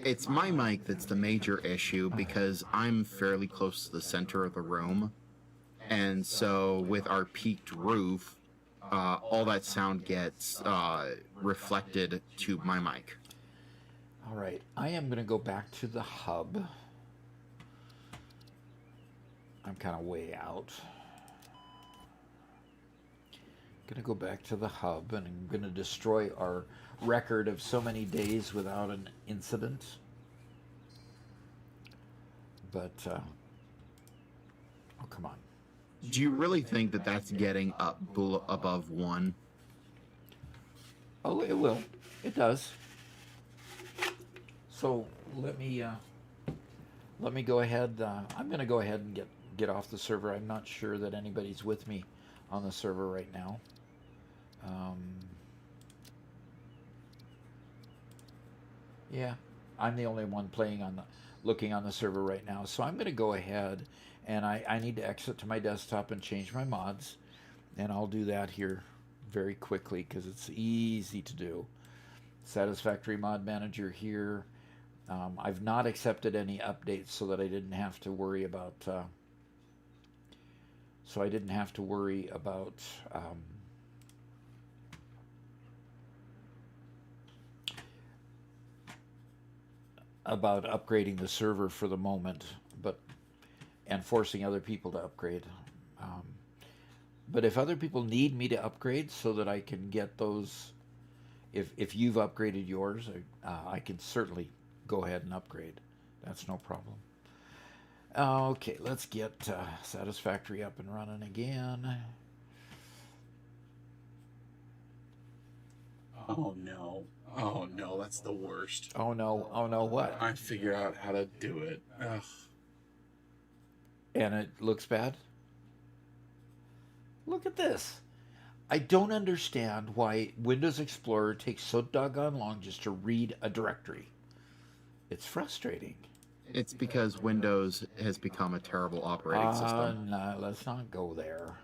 It's my mic that's the major issue because I'm fairly close to the center of the room. And so with our peaked roof, all that sound gets reflected to my mic. All right, I am going to go back to the hub. I'm kind of way out. Going to go back to the hub, and I'm going to destroy our record of so many days without an incident. But, oh, come on. Do you really think that that's getting up above 1? Oh, it will. It does. So let me go ahead. I'm going to go ahead and get off the server. I'm not sure that anybody's with me on the server right now. Yeah, I'm the only one playing looking on the server right now. So I'm going to go ahead, and I need to exit to my desktop and change my mods, and I'll do that here very quickly because it's easy to do. Satisfactory mod manager here. I've not accepted any updates so that I didn't have to worry about. About upgrading the server for the moment, and forcing other people to upgrade. But if other people need me to upgrade so that I can get those, if you've upgraded yours, I can certainly go ahead and upgrade. That's no problem. Okay, let's get Satisfactory up and running again. Oh no. Oh no, that's the worst. Oh no, what? I figured out how to do it. Ugh. And it looks bad? Look at this. I don't understand why Windows Explorer takes so doggone long just to read a directory. It's frustrating. It's because Windows has become a terrible operating system. No, let's not go there.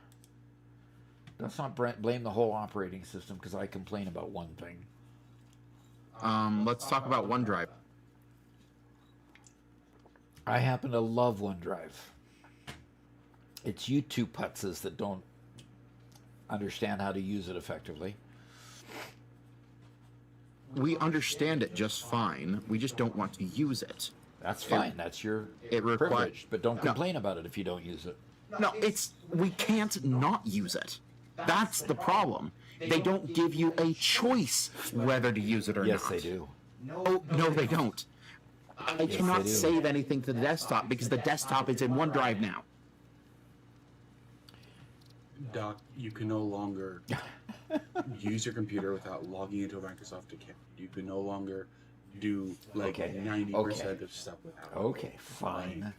Let's not blame the whole operating system because I complain about one thing. Let's talk about OneDrive. I happen to love OneDrive. It's you two putzes that don't understand how to use it effectively. We understand it just fine. We just don't want to use it. That's fine. That's your requires privilege. But don't complain about it if you don't use it. No, we can't not use it. That's the problem. They don't give you a choice whether to use it or not. Yes, they do. No, they don't. I cannot save anything to the desktop because the desktop is in OneDrive now. Doc, you can no longer use your computer without logging into a Microsoft account. You can no longer do 90% of stuff without. Okay, fine.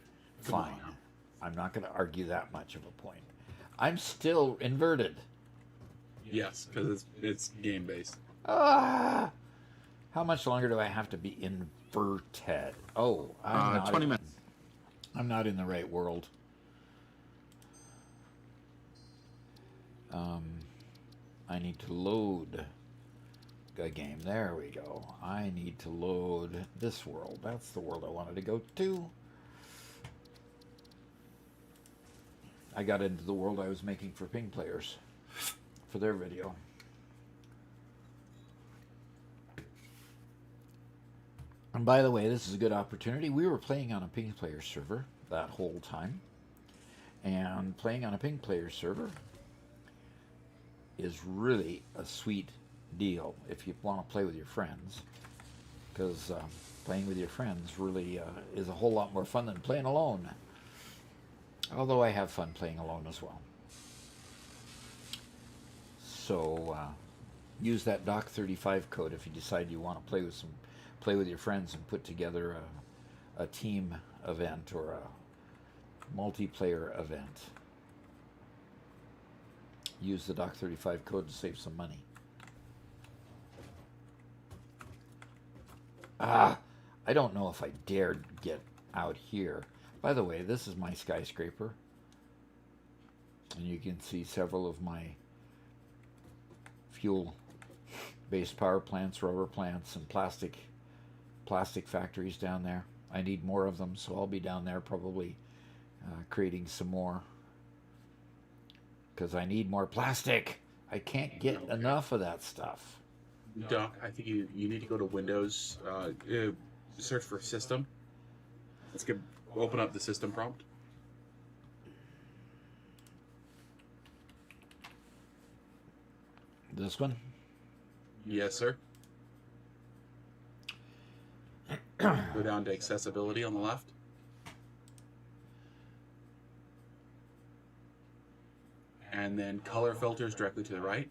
I'm not going to argue that much of a point. I'm still inverted. Yes, because it's game based. How much longer do I have to be inverted? Oh, 20 minutes. I'm not in the right world. I need to load a game. There we go. I need to load this world. That's the world I wanted to go to. I got into the world I was making for ping players for their video. And by the way, this is a good opportunity. We were playing on a ping player server that whole time. And playing on a ping player server is really a sweet deal if you want to play with your friends. Because playing with your friends really is a whole lot more fun than playing alone. Although I have fun playing alone as well. So use that Doc35 code if you decide you want to play with your friends and put together a team event or a multiplayer event. Use the Doc35 code to save some money. I don't know if I dared get out here. By the way, this is my skyscraper. And you can see several of my fuel-based power plants, rubber plants, and plastic factories down there. I need more of them, so I'll be down there probably creating some more. Because I need more plastic. I can't get enough of that stuff. Doc, I think you need to go to Windows, search for System. Open up the System prompt. This one? Yes, sir. Go down to Accessibility on the left. And then Color Filters directly to the right.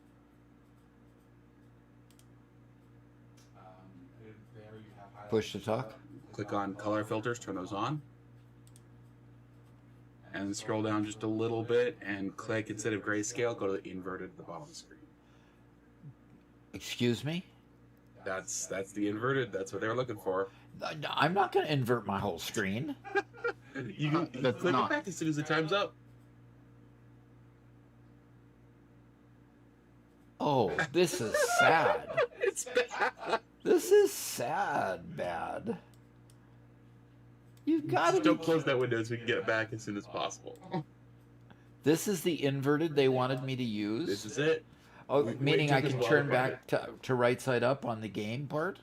Push to talk. Click on Color Filters, turn those on. And scroll down just a little bit and click, instead of grayscale, go to the inverted at the bottom of the screen. Excuse me? That's the inverted. That's what they were looking for. I'm not going to invert my whole screen. You can That's click not. it back as soon as the time's up. Oh, this is sad. It's bad. This is sad, bad. You've got to Don't close that window so we can get it back as soon as possible. This is the inverted they wanted me to use? This is it. Oh, Wait meaning till I this can is turn all back to right side up on the game part?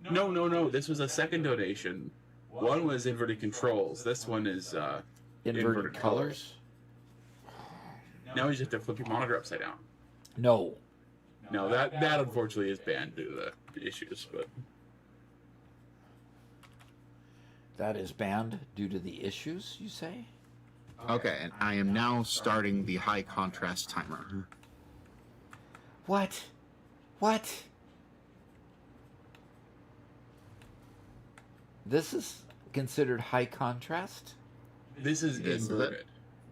No. This was a second donation. One was inverted controls. This one is Inverted colors? Now you just have to flip your monitor upside down. No. No, that unfortunately is banned due to the issues, but That is banned due to the issues, you say? Okay, and I am now starting the high contrast timer. What? What? This is considered high contrast? this is This is it. inverted.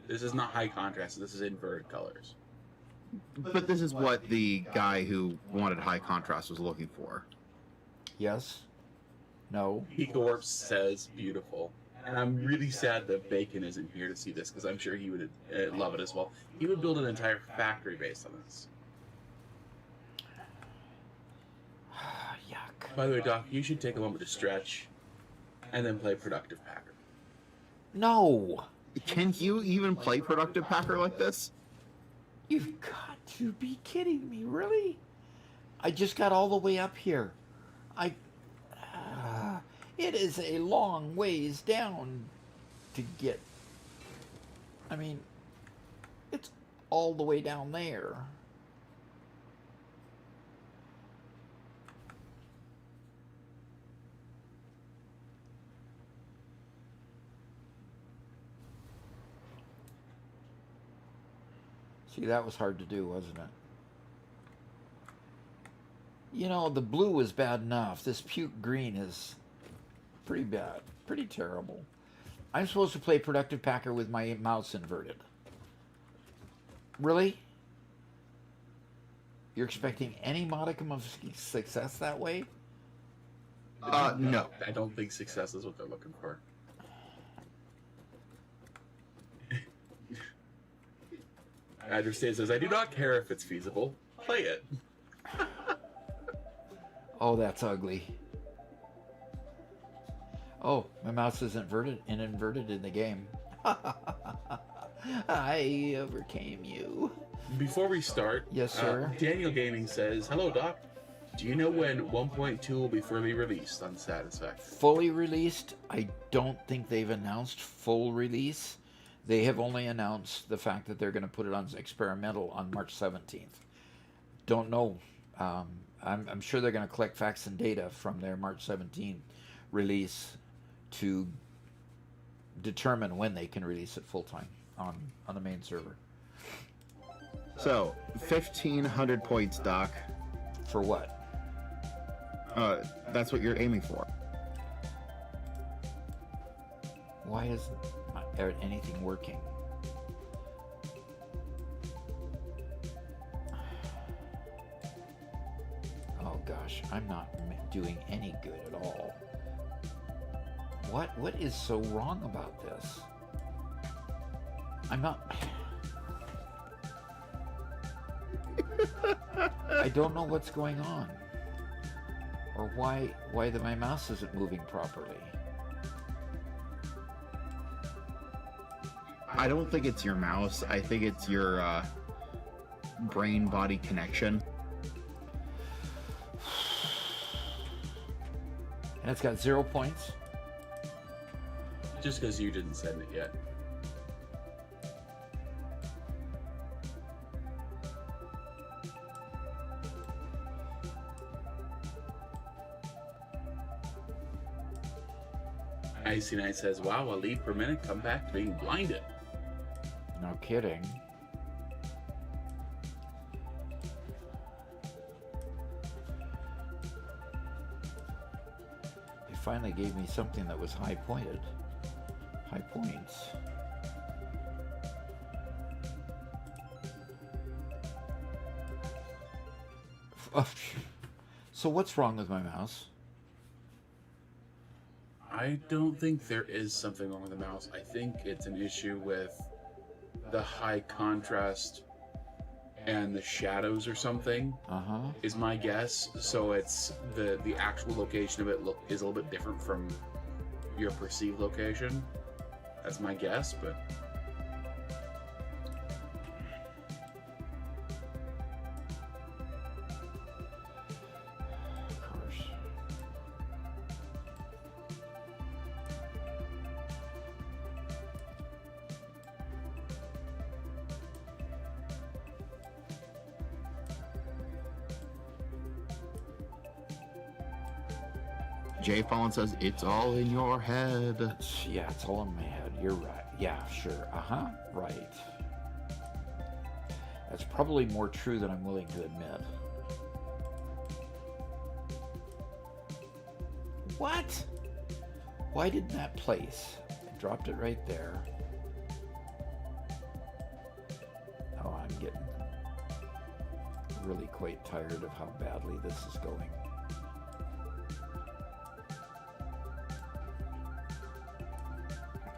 This is not high contrast. This is inverted colors. But this is what the guy who wanted high contrast was looking for. Yes? No? Ecowarp says beautiful. And I'm really sad that Bacon isn't here to see this, because I'm sure he would love it as well. He would build an entire factory based on this. Yuck. By the way, Doc, you should take a moment to stretch and then play Productive Packer. No! Can you even play Productive Packer like this? You've got to be kidding me, really? I just got all the way up here. It is a long ways down to get. I mean, it's all the way down there. See, that was hard to do, wasn't it? You know, the blue is bad enough. This puke green is pretty bad. Pretty terrible. I'm supposed to play Productive Packer with my mouse inverted. Really? You're expecting any modicum of success that way? No. I don't think success is what they're looking for. Adder says, I do not care if it's feasible. Play it. Oh, that's ugly. Oh, my mouse is inverted in the game. I overcame you. Before we start, Yes, sir. Daniel Gaming says, "Hello, Doc. Do you know when 1.2 will be fully released on Satisfactory?" Fully released, I don't think they've announced full release. They have only announced the fact that they're going to put it on experimental on March 17th. Don't know. I'm sure they're going to collect facts and data from their March 17th release to determine when they can release it full time on the main server. So, 1,500 points, Doc. For what? That's what you're aiming for. Why isn't anything working? Oh gosh, I'm not doing any good at all. What is so wrong about this? I'm not... I don't know what's going on. Or why my mouse isn't moving properly. I don't think it's your mouse. I think it's your brain-body connection. And it's got 0 points. Just because you didn't send it yet. Icy Knight says, "Wow, a lead per minute, come back to being blinded." No kidding. It finally gave me something that was high pointed. High points. So what's wrong with my mouse? I don't think there is something wrong with the mouse. I think it's an issue with the high contrast and the shadows or something. Is my guess. So it's the actual location of it is a little bit different from your perceived location. That's my guess, but Of course. Jay Fallon says, it's all in your head. Yeah, it's all in my head. You're right. Yeah, sure. Right. That's probably more true than I'm willing to admit. What? Why didn't that place? I dropped it right there. Oh, I'm getting really quite tired of how badly this is going.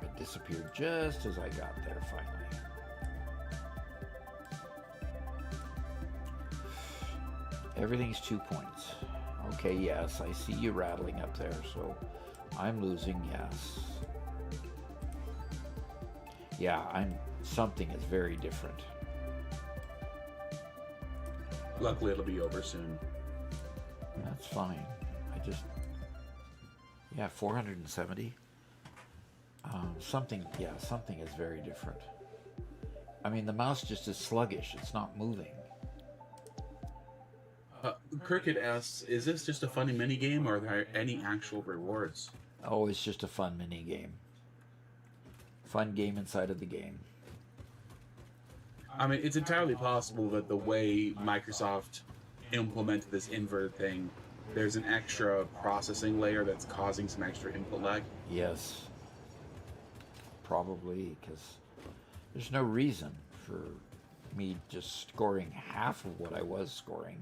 It disappeared just as I got there finally. Everything's 2 points. Okay, yes, I see you rattling up there, so I'm losing, yes. Yeah, something is very different. luckily it'll be over soon. That's fine. Yeah, 470. Something is very different. I mean, the mouse just is sluggish. It's not moving. Cricket asks, is this just a funny mini game, or are there any actual rewards? Oh, it's just a fun mini game. Fun game inside of the game. I mean, it's entirely possible that the way Microsoft implemented this inverted thing, there's an extra processing layer that's causing some extra input lag. Yes. Probably, because there's no reason for me just scoring half of what I was scoring.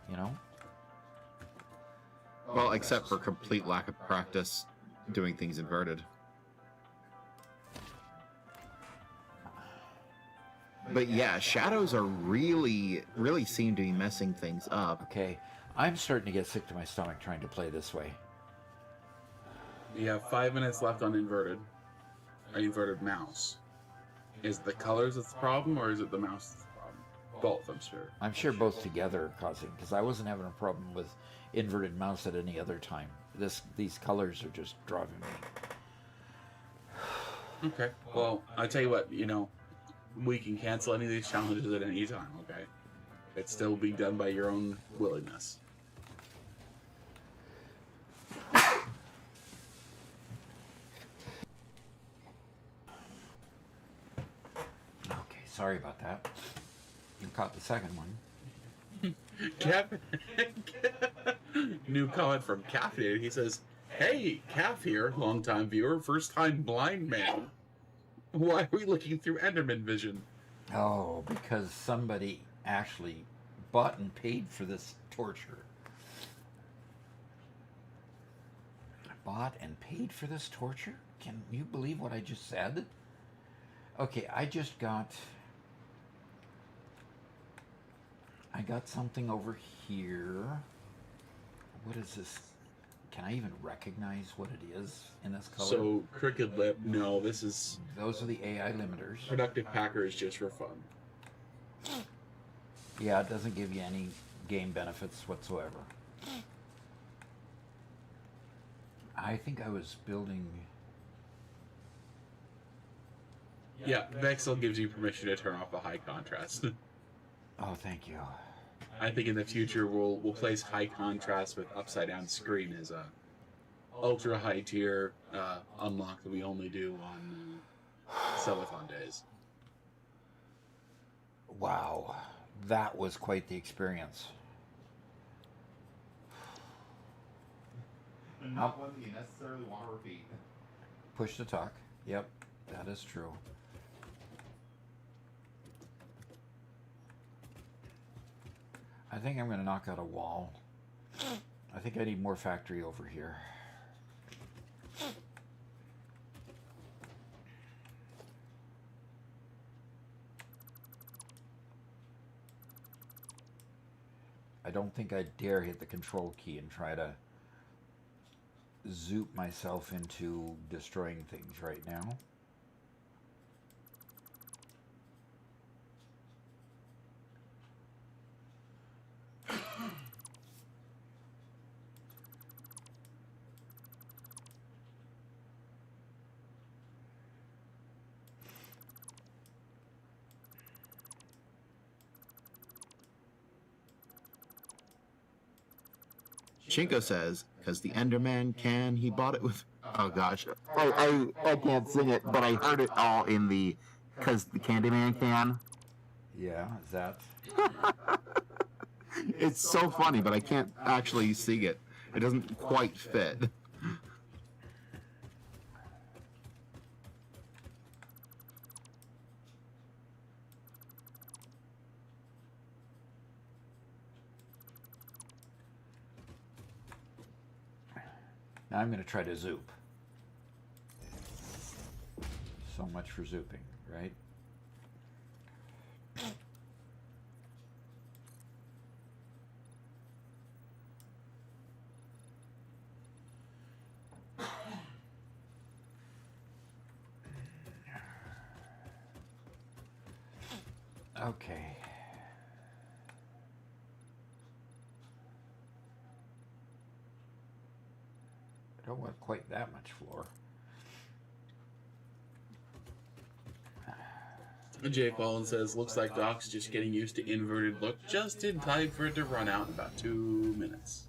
You know? Well, except for complete lack of practice doing things inverted. But yeah, shadows are really seem to be messing things up. Okay, I'm starting to get sick to my stomach trying to play this way. You have 5 minutes left on inverted mouse. Is it the colors that's the problem, or is it the mouse that's the problem? Both, I'm sure. I'm sure both together are causing, because I wasn't having a problem with inverted mouse at any other time. These colors are just driving me. Okay. Well, I'll tell you what, we can cancel any of these challenges at any time, okay? It's still being done by your own willingness. Okay, sorry about that. You caught the second one. New comment from Calf here. He says, "Hey, Calf here, long-time viewer, first-time blind man. Why are we looking through Enderman vision?" Oh, because somebody actually bought and paid for this torture. Bought and paid for this torture? Can you believe what I just said? Okay, I got something over here. What is this? Can I even recognize what it is in this color? So, Crooked Lip, no, this is... Those are the AI limiters. Productive Packer is just for fun. Yeah, it doesn't give you any game benefits whatsoever. I think I was building... Yeah, Vexel gives you permission to turn off the high contrast. Oh, thank you. I think in the future we'll place high contrast with upside down screen as a ultra high tier unlock that we only do on subathon days. Wow, that was quite the experience. Not one that you necessarily want to repeat. Push to talk. Yep, that is true. I think I'm going to knock out a wall. I think I need more factory over here. I don't think I dare hit the control key and try to zoop myself into destroying things right now. Chinko says, because the Enderman can, he bought it with... Oh, gosh. I can't sing it, but I heard it all in the... Because the Candyman can. Yeah, is that... It's so funny, but I can't actually sing it. It doesn't quite fit. Now I'm going to try to zoop. So much for zooping, right? Okay. I don't want quite that much floor. Jay Fallen says, looks like Doc's just getting used to inverted look just in time for it to run out in about 2 minutes.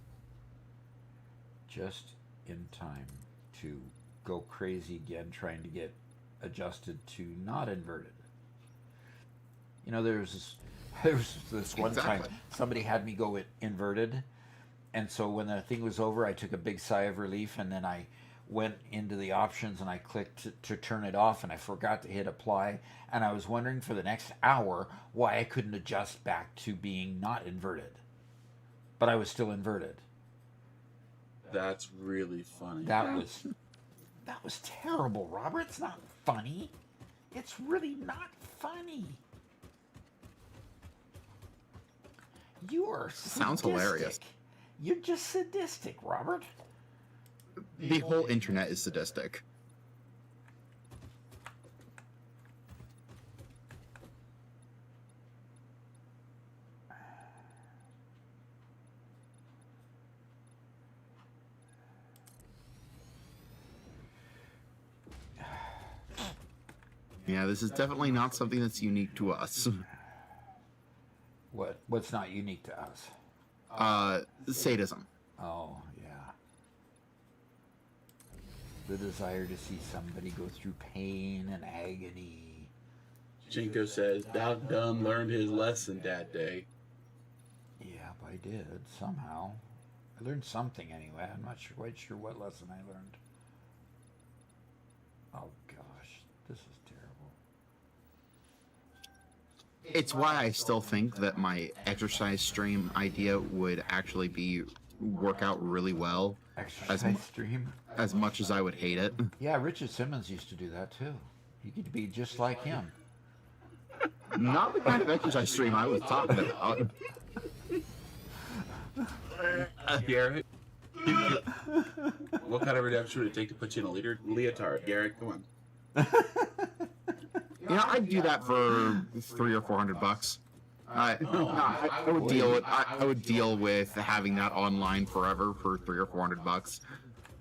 Just in time to go crazy again trying to get adjusted to not inverted. You know, there was this one time somebody had me go inverted, and so when the thing was over, I took a big sigh of relief, and then I went into the options and I clicked to turn it off, and I forgot to hit apply, and I was wondering for the next hour why I couldn't adjust back to being not inverted, but I was still inverted. That's really funny. That was terrible, Robert. It's not funny. It's really not funny. You are Sounds sadistic. hilarious. You're just sadistic, Robert. The whole internet is sadistic. Yeah, this is definitely not something that's unique to us. What's not unique to us? Sadism. Oh, yeah. The desire to see somebody go through pain and agony. Jinko says, Doc Dunn learned his lesson that day. Yeah, I did, somehow. I learned something anyway. I'm not quite sure what lesson I learned. Oh, gosh. This is terrible. It's why I still think that my exercise stream idea would actually work out really well. Exercise stream? As much as I would hate it. Yeah, Richard Simmons used to do that, too. You could be just like him. Not the kind of exercise stream I was talking about. Garrett, what kind of redemption would it take to put you in a leotard? Garrett, come on. You know, I'd do that for $300 or $400. I would deal with I would deal with having that online forever for $300 or $400.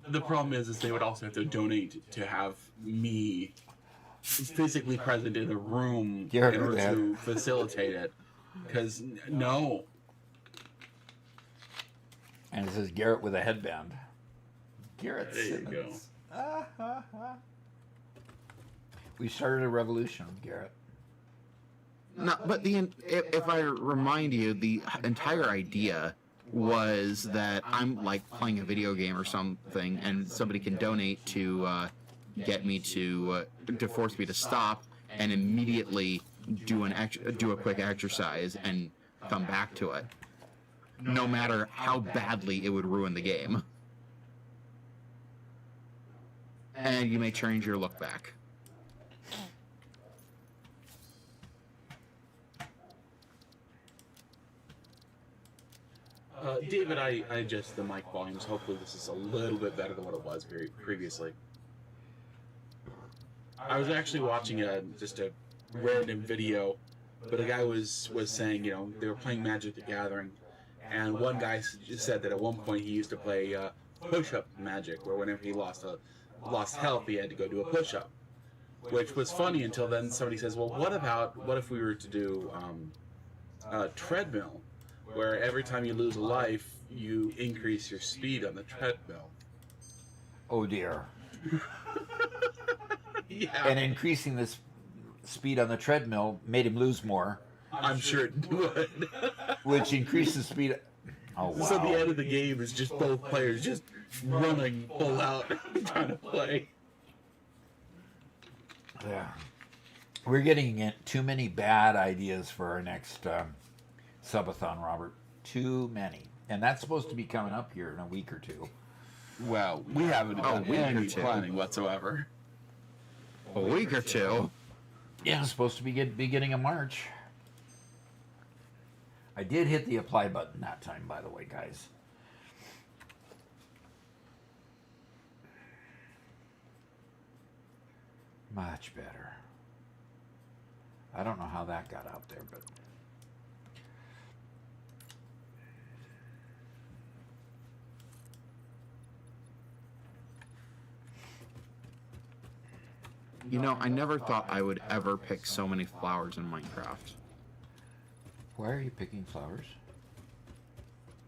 The problem is they would also have to donate to have me physically present in a room in order to facilitate it. Because no. And it says Garrett with a headband. Garrett There you Simmons. We started a revolution, Garrett. No, but if I remind you, the entire idea was that I'm like playing a video game or something, and somebody can donate to get me to force me to stop and immediately do a quick exercise and come back to it, no matter how badly it would ruin the game. And you may change your look back. David, I adjust the mic volumes. Hopefully this is a little bit better than what it was previously. I was actually watching just a random video, but a guy was saying, you know, they were playing Magic the Gathering, and one guy said that at one point he used to play push-up Magic, where whenever he lost health, he had to go do a push-up, which was funny until then somebody says, well, what if we were to do treadmill, where every time you lose a life, you increase your speed on the treadmill. Oh dear. Yeah. And increasing this speed on the treadmill made him lose more. I'm sure it would. Which increases speed. Oh wow. So the end of the game is just both players just running full out trying to play. Yeah. We're getting too many bad ideas for our next subathon, Robert. Too many. And that's supposed to be coming up here in a week or two. Well, we haven't done any planning whatsoever. A week or two? Yeah, it's supposed to be beginning of March. I did hit the apply button that time, by the way, guys. Much better. I don't know how that got out there, but... You know, I never thought I would ever pick so many flowers in Minecraft. Why are you picking flowers?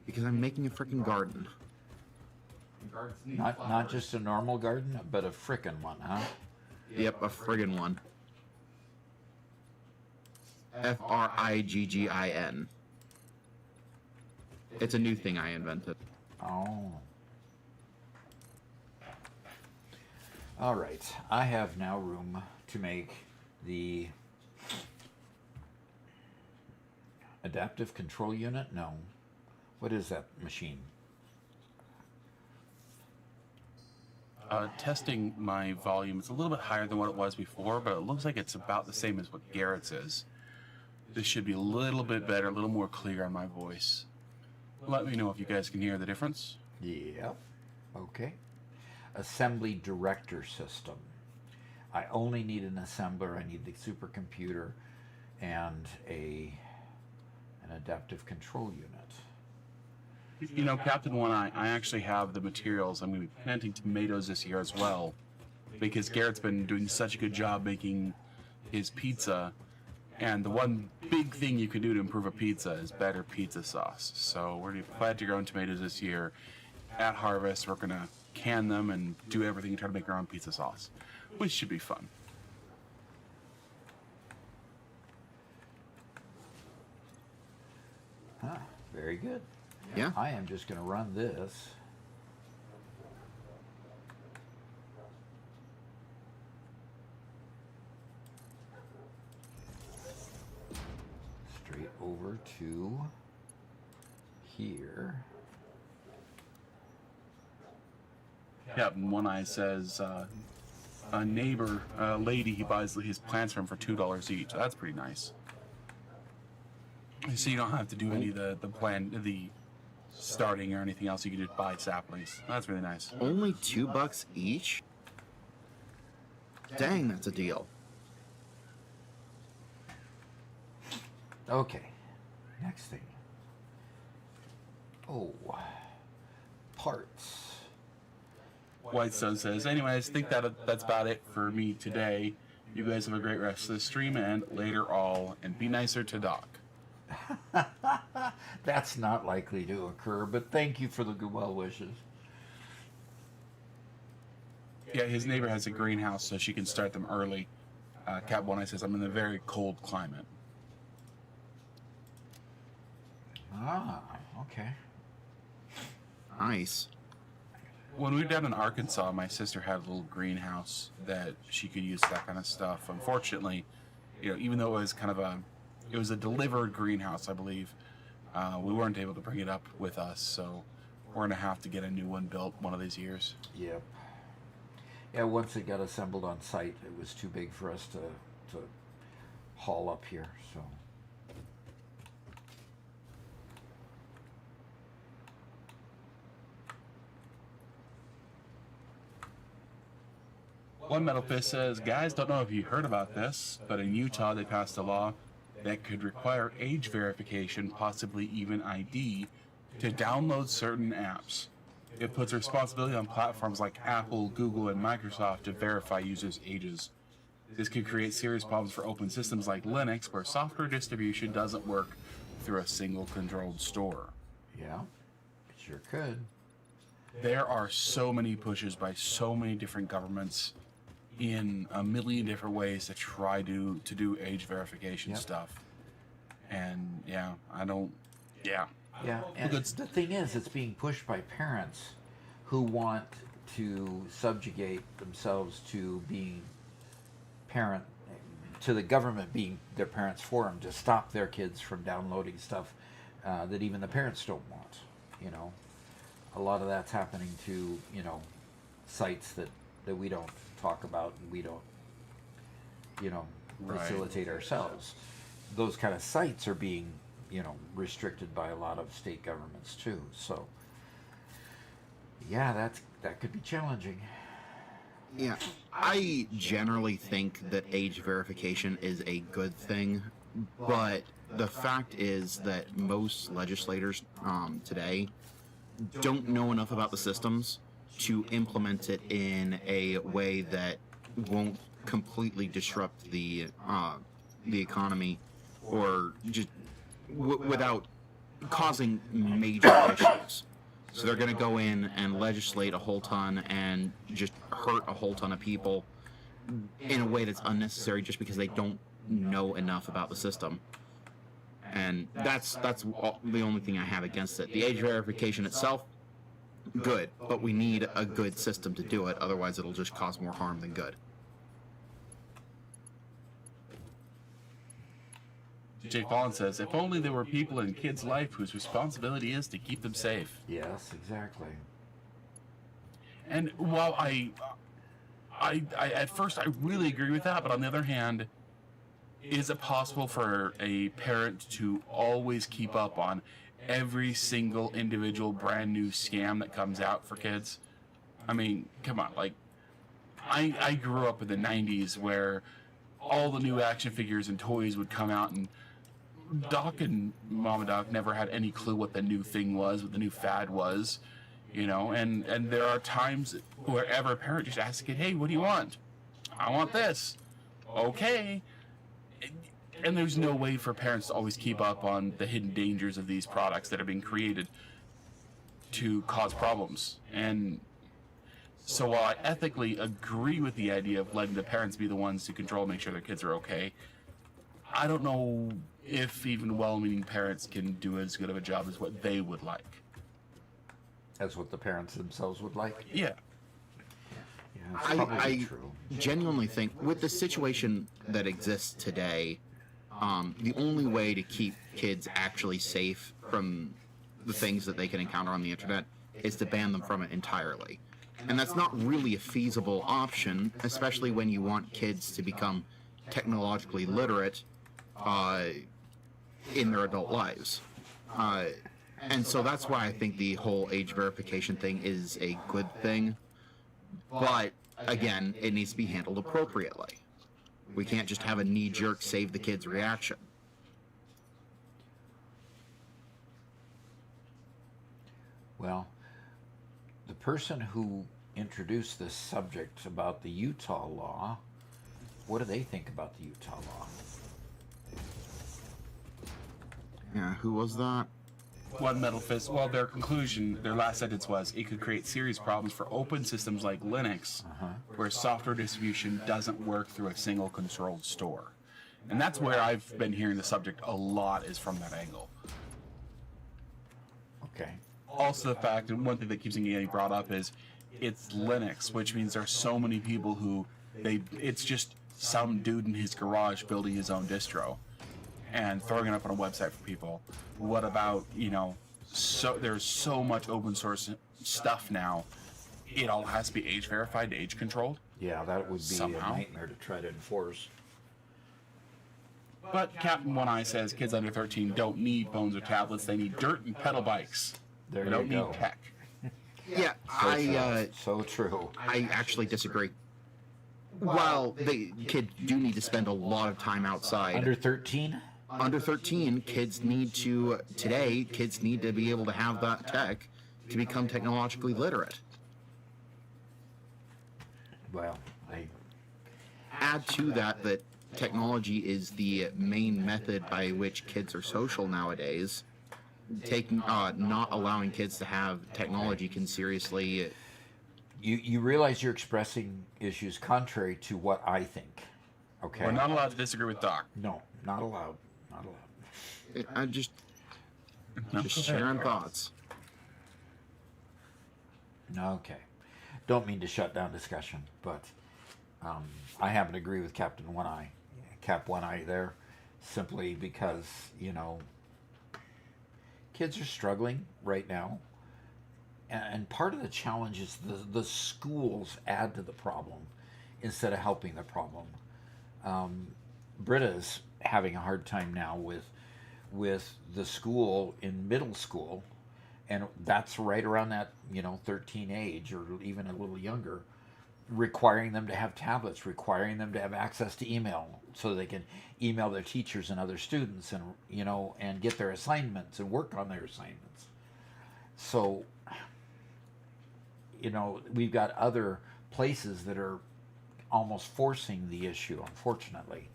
Because I'm making a freaking garden. Not just a normal garden, but a frickin' one, huh? Yep, a friggin' one. Friggin. It's a new thing I invented. Oh. All right. I have now room to make the adaptive control unit? No. What is that machine? Testing my volume. It's a little bit higher than what it was before, but it looks like it's about the same as what Garrett's is. This should be a little bit better, a little more clear on my voice. Let me know if you guys can hear the difference. Yep. Okay. Assembly director system. I only need an assembler. I need the supercomputer and an adaptive control unit. You know, Captain One Eye, I actually have the materials. I'm going to be planting tomatoes this year as well, because Garrett's been doing such a good job making his pizza, and the one big thing you can do to improve a pizza is better pizza sauce. So we're going to plant your own tomatoes this year. At harvest, we're going to can them and do everything to try to make our own pizza sauce, which should be fun. Huh, very good. Yeah. I am just going to run this. Straight over to here. Captain One Eye says a neighbor, a lady, he buys his plants from for $2 each. That's pretty nice. So you don't have to do any of the starting or anything else. You can just buy saplings. That's really nice. Only $2 each? Dang, that's a deal. Okay, next thing. Oh, parts. Whitestone says, anyways, I think that's about it for me today. You guys have a great rest of the stream and later all, and be nicer to Doc. That's not likely to occur, but thank you for the good well wishes. Yeah, his neighbor has a greenhouse, so she can start them early. Cap One Eye says, I'm in a very cold climate. Ah, okay. Nice. When we were down in Arkansas, my sister had a little greenhouse that she could use for that kind of stuff. Unfortunately, you know, even though it was kind of it was a delivered greenhouse, I believe, we weren't able to bring it up with us, so we're gonna have to get a new one built one of these years. Yep. Yeah, once it got assembled on site, it was too big for us to haul up here, so. One Metal Fist says, guys, don't know if you heard about this, but in Utah they passed a law that could require age verification, possibly even ID, to download certain apps. It puts responsibility on platforms like Apple, Google, and Microsoft to verify users' ages. This could create serious problems for open systems like Linux, where software distribution doesn't work through a single controlled store. Yeah, it sure could. There are so many pushes by so many different governments in a million different ways to try to do age verification Yep. stuff. And yeah, Yeah, and the thing is, it's being pushed by parents who want to subjugate themselves to being to the government being their parents for them, to stop their kids from downloading stuff that even the parents don't want. You know, a lot of that's happening to, you know, sites that we don't talk about and we don't, you know, facilitate ourselves. Those kind of sites are being, you know, restricted by a lot of state governments too. So yeah, that could be challenging. Yeah, I generally think that age verification is a good thing, but the fact is that most legislators today don't know enough about the systems to implement it in a way that won't completely disrupt the economy, or just without causing major issues. So they're going to go in and legislate a whole ton and just hurt a whole ton of people in a way that's unnecessary just because they don't know enough about the system. And that's the only thing I have against it. The age verification itself, good, but we need a good system to do it, otherwise it'll just cause more harm than good. Jay Fallon says, if only there were people in kids' life whose responsibility is to keep them safe. Yes, exactly. And while I at first I really agree with that, but on the other hand, is it possible for a parent to always keep up on every single individual brand new scam that comes out for kids. I mean, come on, like, I grew up in the 90s where all the new action figures and toys would come out, and Doc and Mama Doc never had any clue what the new thing was, what the new fad was, you know, and there are times wherever a parent just asks a kid, hey, what do you want? I want this. Okay. And there's no way for parents to always keep up on the hidden dangers of these products that are being created to cause problems. And so while I ethically agree with the idea of letting the parents be the ones to control, make sure their kids are okay, I don't know if even well-meaning parents can do as good of a job as what they would like. That's what the parents themselves would like. Yeah. Yeah, it's probably I true. genuinely think with the situation that exists today, the only way to keep kids actually safe from the things that they can encounter on the internet is to ban them from it entirely. And that's not really a feasible option, especially when you want kids to become technologically literate in their adult lives. And so that's why I think the whole age verification thing is a good thing. But, again, it needs to be handled appropriately. We can't just have a knee-jerk save the kid's reaction. Well, the person who introduced this subject about the Utah law, what do they think about the Utah law? Yeah, who was that? One Metal Fist, well, their conclusion, their last sentence was, it could create serious problems for open systems like Linux, where software distribution doesn't work through a single controlled store. And that's where I've been hearing the subject a lot, is from that angle. Okay. Also the fact, and one thing that keeps getting brought up is, it's Linux, which means there are so many people who, it's just some dude in his garage building his own distro and throwing it up on a website for people. What about, you know, so there's so much open source stuff now, it all has to be age verified, age controlled. Yeah, that would be Somehow. a nightmare to try to enforce. But Captain One Eye says kids under 13 don't need phones or tablets, they need dirt and pedal bikes. There They you don't go. need tech. Yeah, So true. I actually disagree. While the kids do need to spend a lot of time outside, Under 13? under 13, kids need to be able to have that tech to become technologically literate. Well, I Add to that technology is the main method by which kids are social nowadays. Not allowing kids to have technology can seriously... you realize you're expressing issues contrary to what I think. Okay? We're not allowed to disagree with Doc. No, not allowed. Not allowed. I'm just sharing thoughts. Okay. Don't mean to shut down discussion, but I happen to agree with Captain One Eye, Cap One Eye there, simply because, you know, kids are struggling right now. And part of the challenge is the schools add to the problem instead of helping the problem. Britta's having a hard time now with the school in middle school, and that's right around that, 13 age or even a little younger, requiring them to have tablets, requiring them to have access to email so they can email their teachers and other students and, and get their assignments and work on their assignments. So, we've got other places that are almost forcing the issue, unfortunately.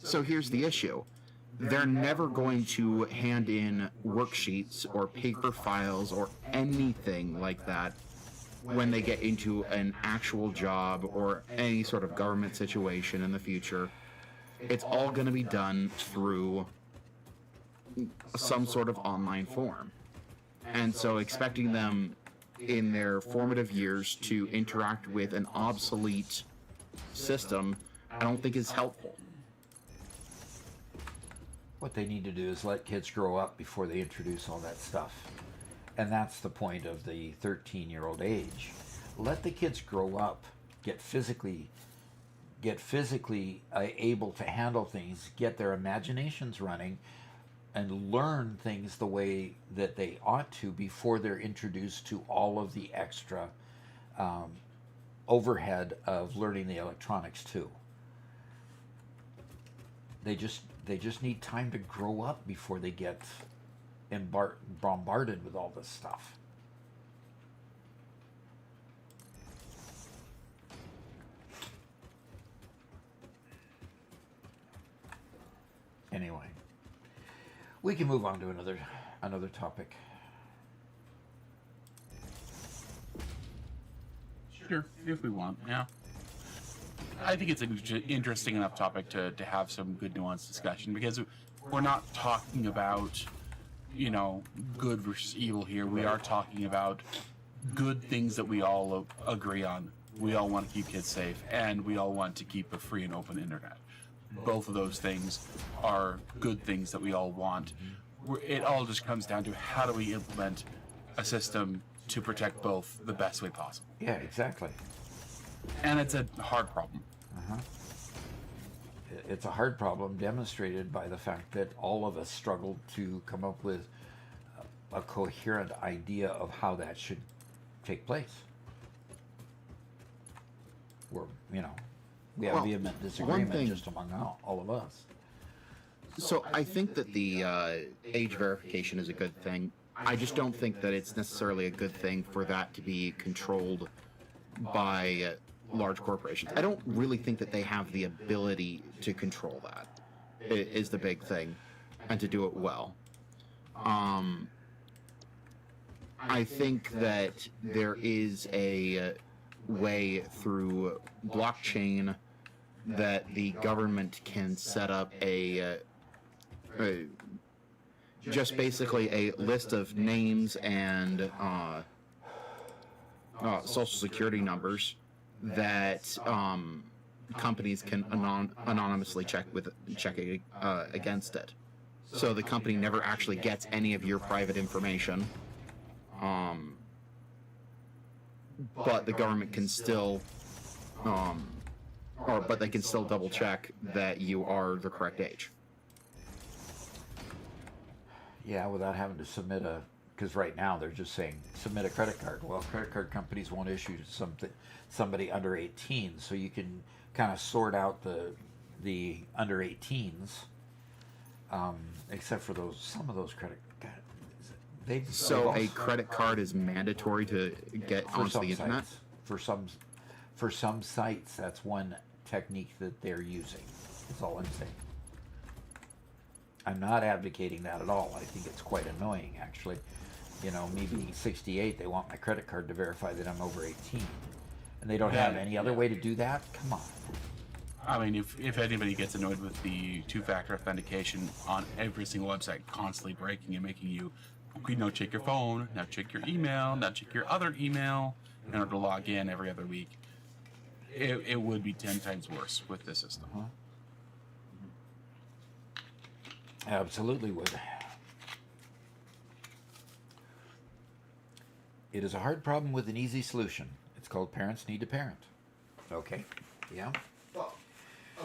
So here's the issue. They're never going to hand in worksheets or paper files or anything like that when they get into an actual job or any sort of government situation in the future. It's all going to be done through some sort of online form. And so expecting them in their formative years to interact with an obsolete system, I don't think is helpful. What they need to do is let kids grow up before they introduce all that stuff. And that's the point of the 13-year-old age. Let the kids grow up, get physically able to handle things, get their imaginations running, and learn things the way that they ought to before they're introduced to all of the extra um, overhead of learning the electronics too. They just need time to grow up before they get bombarded with all this stuff. Anyway, we can move on to another topic. Sure, if we want, yeah. I think it's an interesting enough topic to have some good nuanced discussion, because we're not talking about, you know, good versus evil here. We are talking about good things that we all agree on. We all want to keep kids safe, and we all want to keep a free and open internet. Both of those things are good things that we all want. It all just comes down to how do we implement a system to protect both the best way possible. Yeah, exactly. And it's a hard problem. Uh-huh. It's a hard problem demonstrated by the fact that all of us struggled to come up with a coherent idea of how that should take place. We're, you know, we have vehement disagreement just among all of us. So I think that the age verification is a good thing. I just don't think that it's necessarily a good thing for that to be controlled by large corporations. I don't really think that they have the ability to control that, is the big thing, and to do it well. I think that there is a way through blockchain that the government can set up just basically a list of names and social security numbers that companies can anonymously check against it. So the company never actually gets any of your private information, but the government can still, but they can still double check that you are the correct age. Yeah, without having to submit because right now they're just saying submit a credit card. Well, credit card companies won't issue somebody under 18, so you can kind of sort out the under 18s, except for some of those credit. So a credit card is mandatory to get onto the internet? Sites. For some sites, that's one technique that they're using. That's all I'm saying. I'm not advocating that at all. I think it's quite annoying, actually. You know, me being 68, they want my credit card to verify that I'm over 18. And they don't have any other way to do that? Come on. I mean, if anybody gets annoyed with the two-factor authentication on every single website constantly breaking and making you, check your phone, now check your email, now check your other email in order to log in every other week, it would be 10 times worse with this system. Uh-huh. Absolutely would. It is a hard problem with an easy solution. It's called parents need to parent. Okay. Yeah.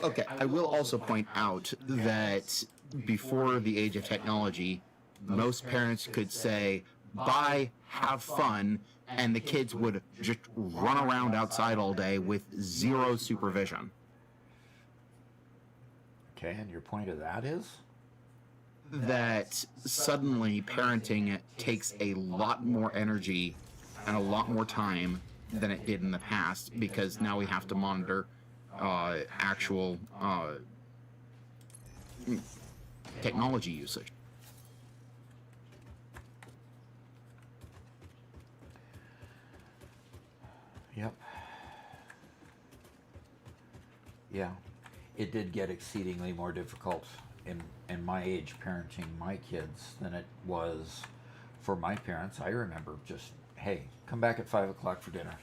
Okay, I will also point out that before the age of technology, most parents could say, bye, have fun, and the kids would just run around outside all day with zero supervision. Okay, and your point of that is? That suddenly parenting takes a lot more energy and a lot more time than it did in the past, because now we have to monitor actual technology usage. Yep. Yeah. It did get exceedingly more difficult in my age parenting my kids than it was for my parents. I remember just, hey, come back at 5 o'clock for dinner.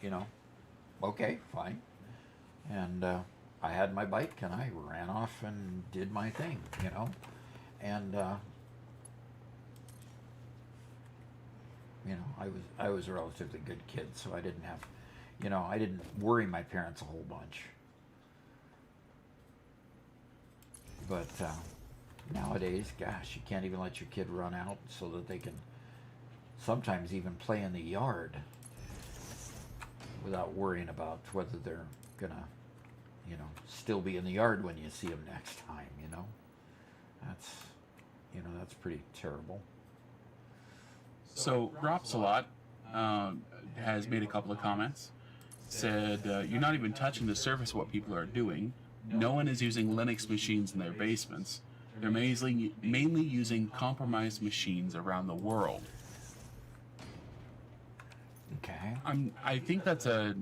You know, okay, fine. And I had my bike and I ran off and did my thing, you know. And you know, I was a relatively good kid, so I didn't have, you know, I didn't worry my parents a whole bunch. But Nowadays, gosh, you can't even let your kid run out so that they can sometimes even play in the yard without worrying about whether they're gonna, still be in the yard when you see them next time. That's, that's pretty terrible. So Ropsalot has made a couple of comments. Said, you're not even touching the surface of what people are doing. No one is using Linux machines in their basements. They're mainly using compromised machines around the world. Okay. I think that's a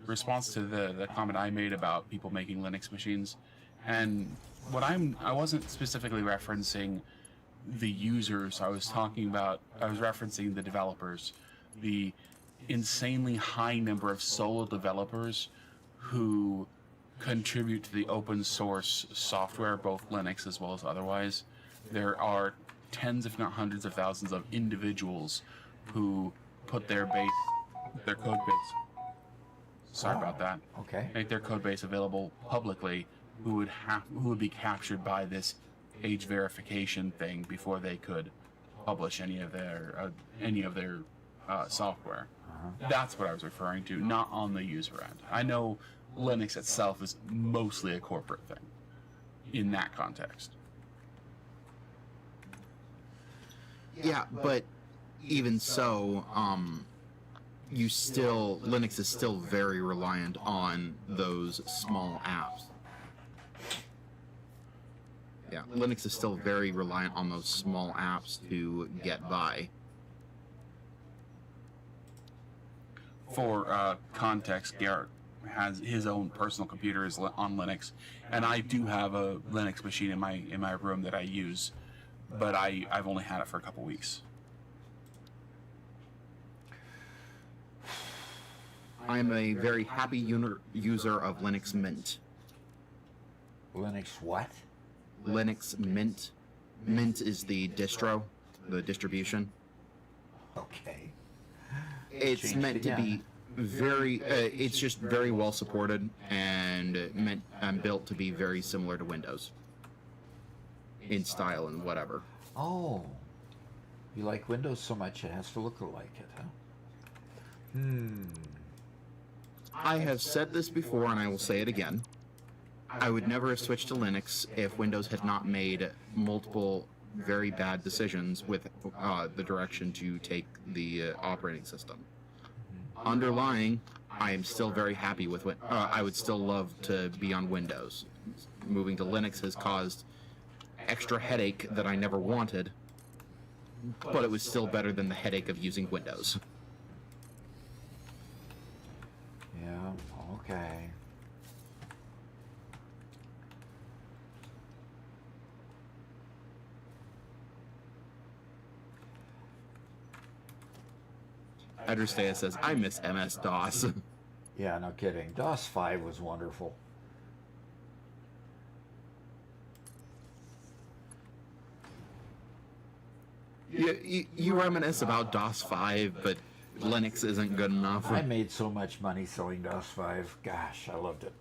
response to the comment I made about people making Linux machines. And I wasn't specifically referencing the users. I was referencing the developers, the insanely high number of solo developers who contribute to the open source software, both Linux as well as otherwise. There are tens, if not hundreds of thousands of individuals who put their code base. Sorry about that. Okay. Make their code base available publicly, who would be captured by this age verification thing before they could publish any of their software. That's what I was referring to, not on the user end. I know Linux itself is mostly a corporate thing in that context. Yeah, but even so, Linux is still very reliant on those small apps. Yeah, Linux is still very reliant on those small apps to get by. For context, Garrett has his own personal computer is on Linux, and I do have a Linux machine in my room that I use, but I've only had it for a couple weeks. I'm a very happy user of Linux Mint. Linux what? Linux Mint. Mint is the distro, the distribution. Okay. It's Changed meant to again. be very, it's just very well supported and built to be very similar to Windows in style and whatever. Oh. You like Windows so much it has to look like it, huh? I have said this before and I will say it again. I would never have switched to Linux if Windows had not made multiple very bad decisions with the direction to take the operating system. Underlying, I am still very happy with it. I would still love to be on Windows. Moving to Linux has caused extra headache that I never wanted, but it was still better than the headache of using Windows. Yeah, okay. Edristea says, I miss MS-DOS. Yeah, no kidding. DOS 5 was wonderful. You reminisce about DOS 5, but Linux isn't good enough. I made so much money selling DOS 5. Gosh, I loved it.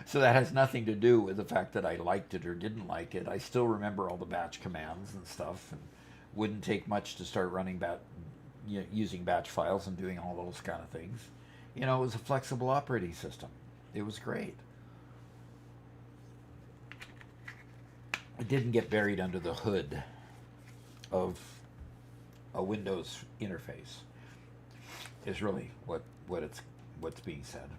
So that has nothing to do with the fact that I liked it or didn't like it. I still remember all the batch commands and stuff, and wouldn't take much to start running using batch files and doing all those kind of things. It was a flexible operating system. It was great. It didn't get buried under the hood of a Windows interface, is really what's being said.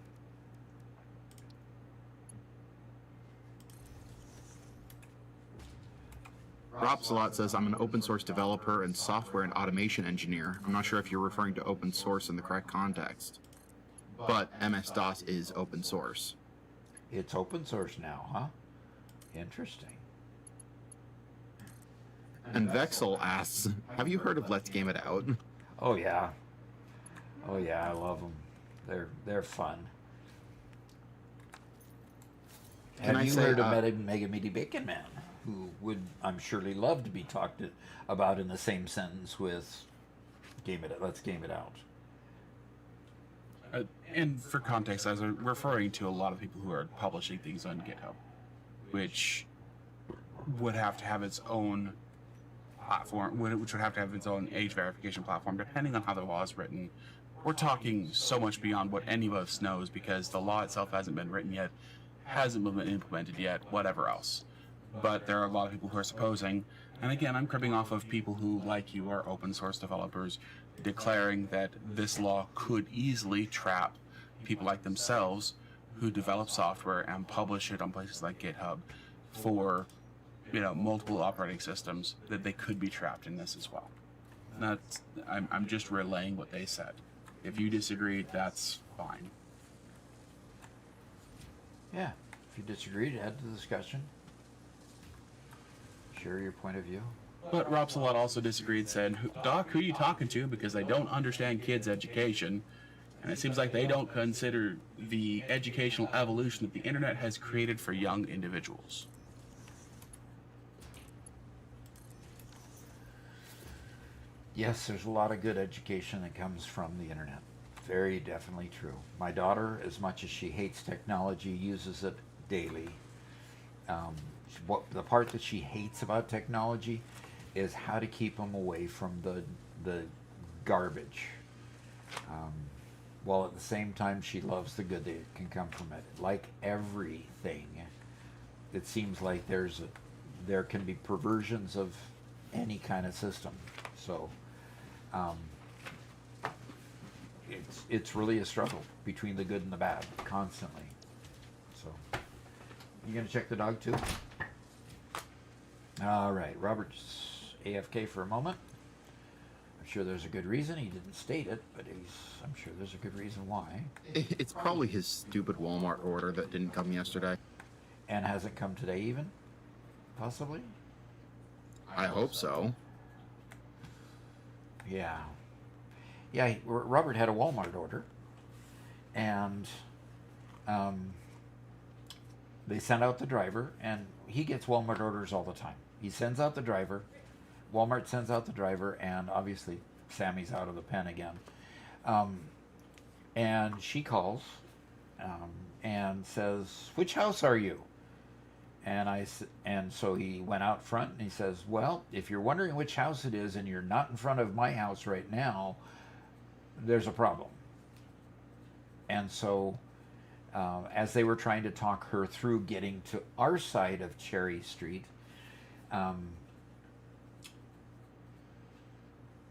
Ropsalot says, I'm an open source developer and software and automation engineer. I'm not sure if you're referring to open source in the correct context, but MS-DOS is open source. It's open source now, huh? Interesting. And Vexel asks, have you heard of Let's Game It Out? Oh yeah. Oh yeah, I love them. They're fun. Can Have I you say, heard of Mega Meaty Bacon Man, who would, I'm surely love to be talked about in the same sentence with Let's Game It Out. And for context, I was referring to a lot of people who are publishing things on GitHub, which would have to have its own platform, which would have to have its own age verification platform, depending on how the law is written. We're talking so much beyond what any of us knows because the law itself hasn't been written yet, hasn't been implemented yet, whatever else. But there are a lot of people who are supposing, and again, I'm cribbing off of people who, like you, are open source developers, declaring that this law could easily trap people like themselves who develop software and publish it on places like GitHub for, multiple operating systems, that they could be trapped in this as well. I'm just relaying what they said. If you disagree, that's fine. Yeah, if you disagreed, add to the discussion. Share your point of view. But Rob Salot also disagreed, said, Doc, who are you talking to? Because they don't understand kids' education. And it seems like they don't consider the educational evolution that the internet has created for young individuals. Yes, there's a lot of good education that comes from the internet. Very definitely true. My daughter, as much as she hates technology, uses it daily. The part that she hates about technology is how to keep them away from the garbage. While at the same time she loves the good that can come from it. Like everything, it seems like there can be perversions of any kind of system. So it's really a struggle between the good and the bad constantly. So you gonna check the dog too? All right, Robert's AFK for a moment. I'm sure there's a good reason. He didn't state it, but I'm sure there's a good reason why. It's probably his stupid Walmart order that didn't come yesterday. And hasn't come today even? Possibly? I hope so. Yeah. Yeah, Robert had a Walmart order, and they sent out the driver, and he gets Walmart orders all the time. He sends out the driver, Walmart sends out the driver, and obviously Sammy's out of the pen again. And she calls and says, "Which house are you?" And so he went out front and he says, "Well, if you're wondering which house it is and you're not in front of my house right now, there's a problem." And so as they were trying to talk her through getting to our side of Cherry Street,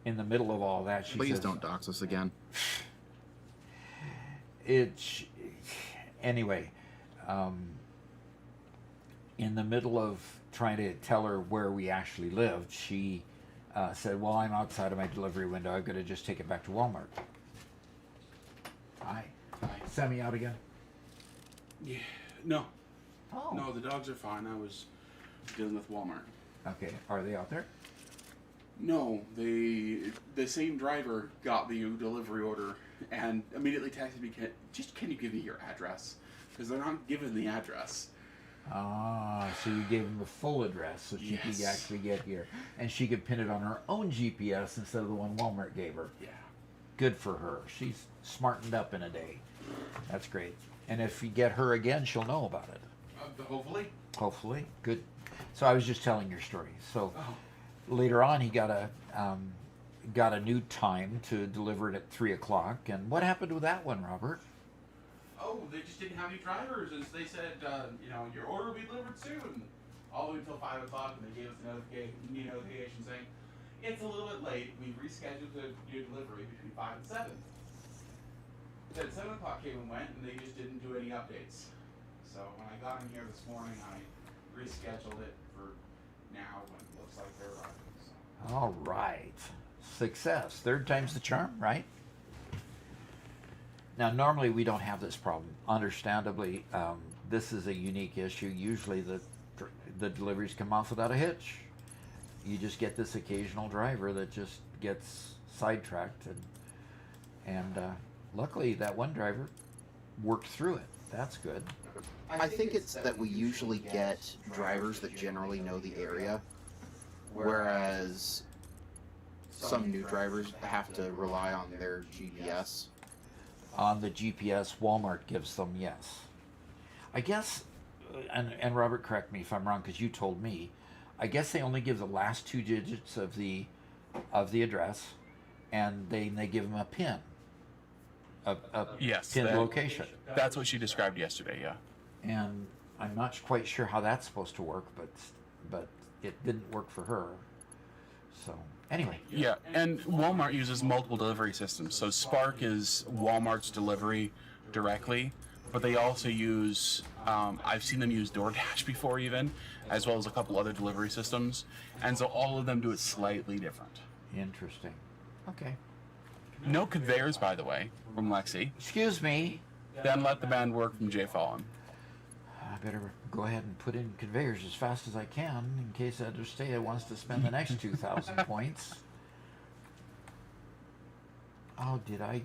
in the middle of all that, she Please says, don't dox us again. Anyway, in the middle of trying to tell her where we actually lived, she said, "Well, I'm outside of my delivery window. I've got to just take it back to Walmart." Hi. Sammy out again? Yeah, no. Oh. No, the dogs are fine. I was dealing with Walmart. Okay. Are they out there? No, the same driver got the delivery order and immediately texted me, can you give me your address? Because they're not given the address. Ah, so you gave them the full address so she could Yes. actually get here. And she could pin it on her own GPS instead of the one Walmart gave her. Yeah. Good for her. She's smartened up in a day. That's great. And if you get her again, she'll know about it. Hopefully. Hopefully. Good. So I was just telling your story. So Oh. later on, he got a new time to deliver it at 3:00. And what happened with that one, Robert? Oh, they just didn't have any drivers, and they said, your order will be delivered soon. All the way until 5 o'clock, and they gave us a notification saying, it's a little bit late. We rescheduled your delivery between 5 and 7. Then 7 o'clock came and went, and they just didn't do any updates. So when I got in here this morning, I rescheduled it for now when it looks like they're arriving. So. All right. Success. Third time's the charm, right? Now, normally we don't have this problem. Understandably, this is a unique issue. Usually the deliveries come off without a hitch. You just get this occasional driver that just gets sidetracked. And luckily, that one driver worked through it. That's good. I think it's that we usually get drivers that generally know the area, whereas some new drivers have to rely on their GPS. on the GPS Walmart gives them, yes. I guess, and Robert, correct me if I'm wrong, because you told me. I guess they only give the last 2 digits of the address, and they give them a pin, a Yes, pin location. That's what she described yesterday. Yeah. And I'm not quite sure how that's supposed to work, but it didn't work for her. So anyway, Yeah, and Walmart uses multiple delivery systems. So Spark is Walmart's delivery directly, but they also use, I've seen them use DoorDash before even, as well as a couple other delivery systems. And so all of them do it slightly different. interesting. Okay. No conveyors, by the way, from Lexi. Excuse me. Then let the band work from Jay Fallon. I better go ahead and put in conveyors as fast as I can in case Understay wants to spend the next 2,000 points. Oh, did I?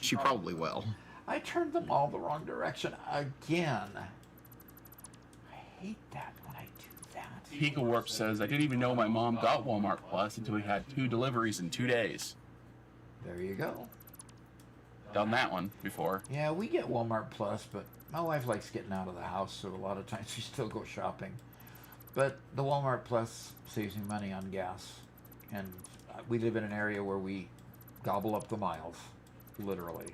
She probably will. I turned them all the wrong direction again. I hate that when I do that. Pika Warp says, I didn't even know my mom got Walmart Plus until we had 2 deliveries in 2 days. There you go. Done that one before. Yeah, we get Walmart Plus, but my wife likes getting out of the house, so a lot of times we still go shopping. But the Walmart Plus saves me money on gas. And we live in an area where we gobble up the miles, literally.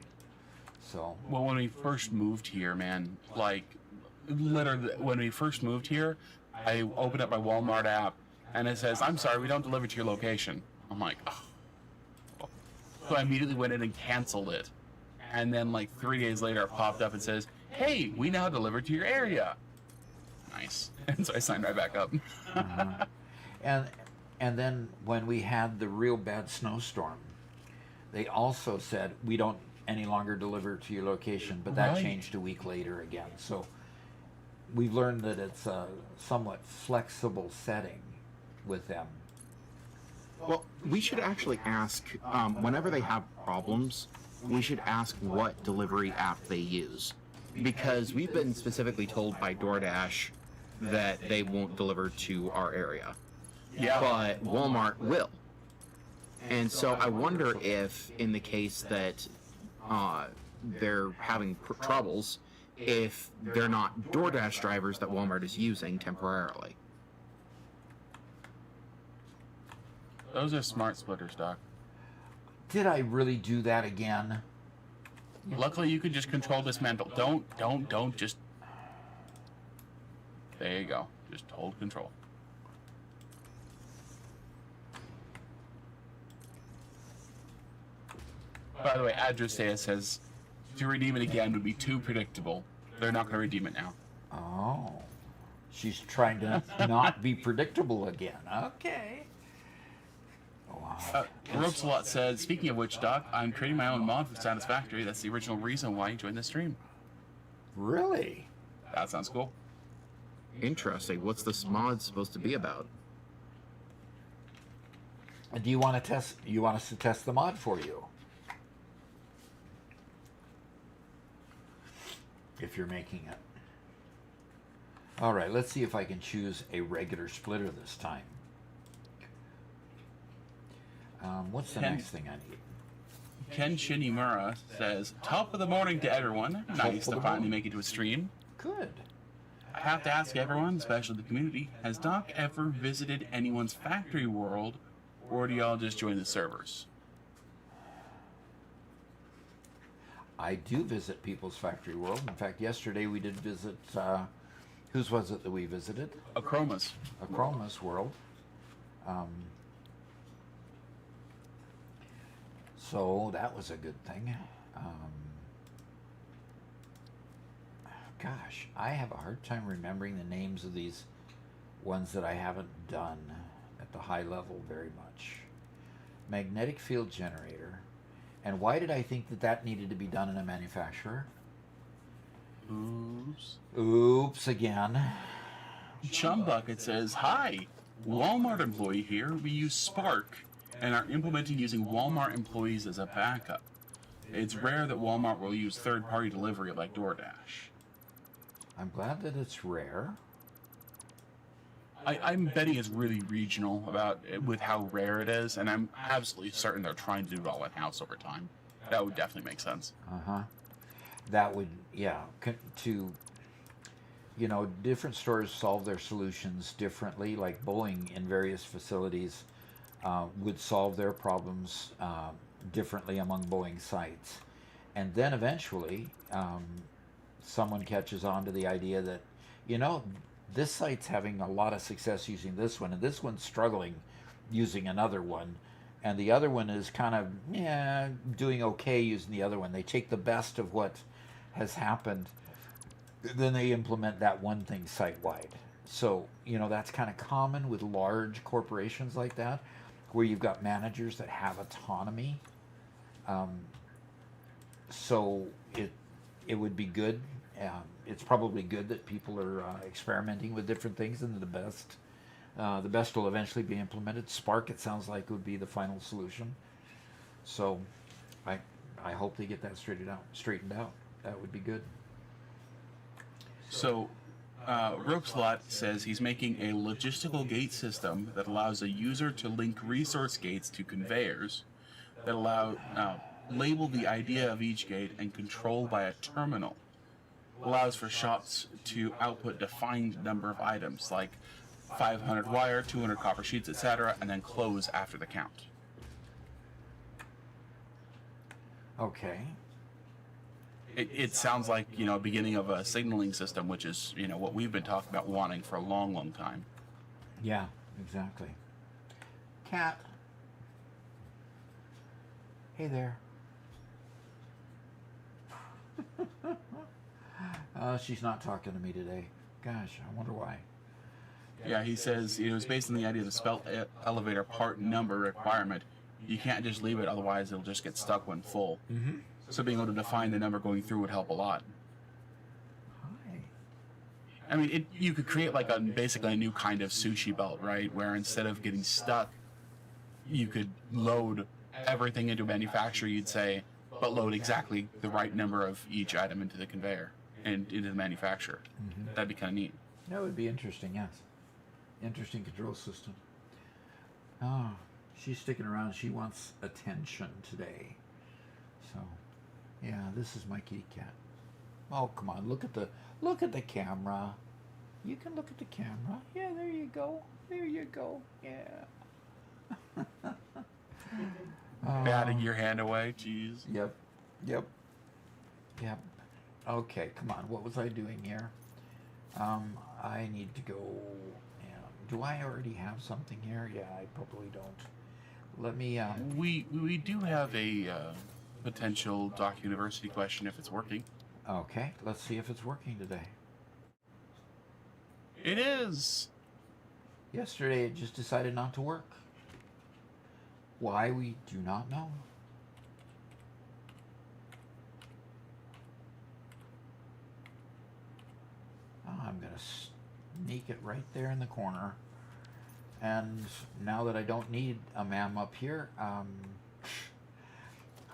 So, Well, when we first moved here, man, like, literally, when we first moved here, I opened up my Walmart app, and it says, I'm sorry, we don't deliver to your location. I'm like, oh. So I immediately went in and canceled it. And then, like, 3 days later, it popped up and says, hey, we now deliver to your area. Nice. And so I signed right back up. and then when we had the real bad snowstorm, they also said we don't any longer deliver to your location, but that Right. changed a week later again. So we've learned that it's a somewhat flexible setting with them. Well, we should actually ask, whenever they have problems, we should ask what delivery app they use. Because we've been specifically told by DoorDash that they won't deliver to our area. Yeah. But Walmart will. And so I wonder if, in the case that they're having troubles, if they're not DoorDash drivers that Walmart is using temporarily. Those are smart splitters, Doc. Did I really do that again? Luckily, you can just control dismantle. Don't just... There you go. Just hold control. By the way, Adressea says to redeem it again would be too predictable. They're not going to redeem it now. Oh, she's trying to not be predictable again. Okay. Wow. Ropesalot says, speaking of which, Doc, I'm creating my own mod for Satisfactory. That's the original reason why you joined the stream. Really? That sounds cool. Interesting. What's this mod supposed to be about? Do you want to test? You want us to test the mod for you? If you're making it. All right. Let's see if I can choose a regular splitter this time. What's the next thing I need? Ken Shinimura says, top of the morning to everyone. Nice to finally make it to a stream. Good. I have to ask everyone, especially the community, has Doc ever visited anyone's factory world, or do y'all just join the servers? I do visit people's factory world. In fact, yesterday we did visit, whose was it that we visited? Achromas. Achroma's world. So that was a good thing. Gosh, I have a hard time remembering the names of these ones that I haven't done at the high level very much. Magnetic field generator. And why did I think that that needed to be done in a manufacturer? Oops. Oops, again. Chum Bucket says, hi, Walmart employee here. We use Spark and are implementing using Walmart employees as a backup. It's rare that Walmart will use third-party delivery like DoorDash. I'm glad that it's rare. I'm betting it's really regional with how rare it is, and I'm absolutely certain they're trying to do it all in-house over time. That would definitely make sense. That would, yeah, different stores solve their solutions differently. Like Boeing in various facilities would solve their problems differently among Boeing sites. And then eventually, someone catches on to the idea that, this site's having a lot of success using this one, and this one's struggling using another one. And the other one is kind of, doing okay using the other one. They take the best of what has happened, then they implement that one thing site-wide. So, that's kind of common with large corporations like that, where you've got managers that have autonomy. So it would be good. It's probably good that people are experimenting with different things, and the best will eventually be implemented. Spark, it sounds like, would be the final solution. So I hope they get that straightened out. That would be good. So, Ropeslot says he's making a logistical gate system that allows a user to link resource gates to conveyors that allow label the idea of each gate and control by a terminal. Allows for shops to output defined number of items, like 500 wire, 200 copper sheets, etc., and then close after the count. Okay. It sounds like, a beginning of a signaling system, which is, what we've been talking about wanting for a long, long time. Yeah, exactly. Cat. Hey there. She's not talking to me today. Gosh, I wonder why. Yeah, he says it was based on the idea of the spell elevator part number requirement. You can't just leave it, otherwise it'll just get stuck when full. Mm-hmm. So being able to define the number going through would help a lot. Hi. I mean, you could create like basically a new kind of sushi belt, right? Where instead of getting stuck, you could load everything into a manufacturer, you'd say, but load exactly the right number of each item into the conveyor and into the manufacturer. Mm-hmm. That'd be kind of neat. That would be interesting, yes. Interesting control system. Oh, she's sticking around. She wants attention today. So, yeah, this is my kitty cat. Oh, come on, look at the camera. You can look at the camera. Yeah, there you go. There you go. Yeah. Batting your hand away, jeez. Yep. Okay, come on. What was I doing here? I need to go. Do I already have something here? Yeah, I probably don't. Let me. We do have a potential Doc University question if it's working. Okay, let's see if it's working today. It is. Yesterday it just decided not to work. Why, we do not know. Oh, I'm going to sneak it right there in the corner. And now that I don't need a ma'am up here,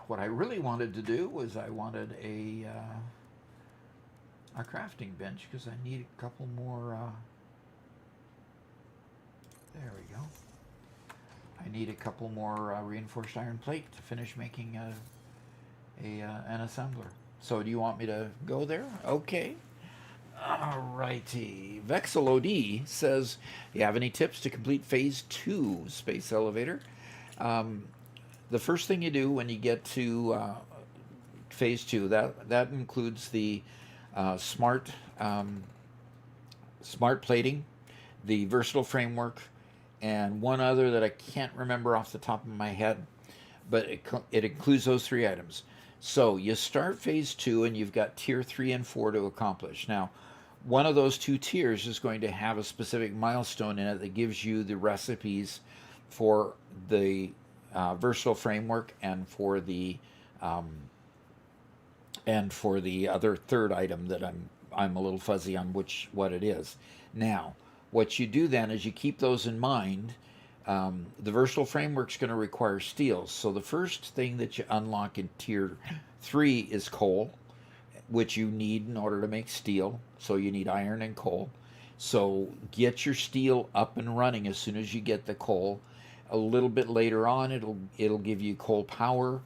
what I really wanted to do was I wanted a crafting bench, because I need a couple more. There we go. I need a couple more reinforced iron plate to finish making an assembler. So do you want me to go there? Okay. Alrighty. VexelOD says, you have any tips to complete Phase 2 space elevator? The first thing you do when you get to Phase 2, that includes the smart plating, the versatile framework, and one other that I can't remember off the top of my head, but it includes those 3 items. So you start Phase 2 and you've got Tier 3 and 4 to accomplish. Now, one of those 2 tiers is going to have a specific milestone in it that gives you the recipes for the versatile framework and for the other 3rd item that I'm a little fuzzy on what it is. Now, what you do then is you keep those in mind. The versatile framework is going to require steels. So the first thing that you unlock in Tier 3 is coal, which you need in order to make steel. So you need iron and coal. So get your steel up and running as soon as you get the coal. A little bit later on, it'll give you coal power,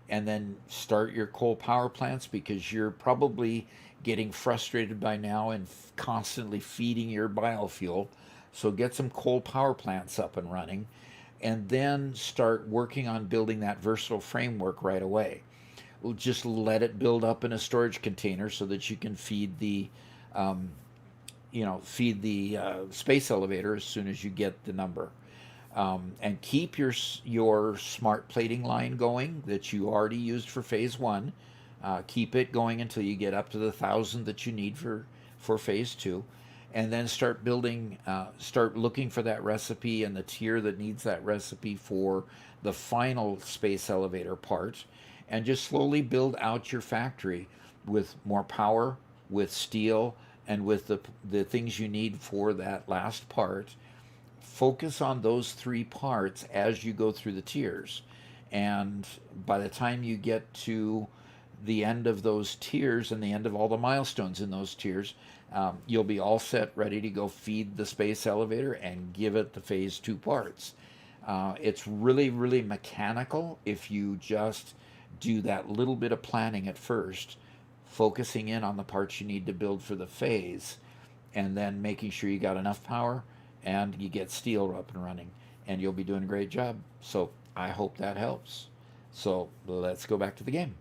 and then start your coal power plants, because you're probably getting frustrated by now and constantly feeding your biofuel. So get some coal power plants up and running, and then start working on building that versatile framework right away. Just let it build up in a storage container so that you can feed the space elevator as soon as you get the number. And keep your smart plating line going that you already used for phase one. Keep it going until you get up to the 1,000 that you need for phase two, and then start building. Start looking for that recipe and the tier that needs that recipe for the final space elevator part, and just slowly build out your factory with more power, with steel, and with the things you need for that last part. Focus on those three parts as you go through the tiers. And by the time you get to the end of those tiers and the end of all the milestones in those tiers, you'll be all set, ready to go feed the space elevator and give it the phase two parts. It's really, really mechanical if you just do that little bit of planning at first, focusing in on the parts you need to build for the phase, and then making sure you got enough power and you get steel up and running, and you'll be doing a great job. So I hope that helps. So let's go back to the game.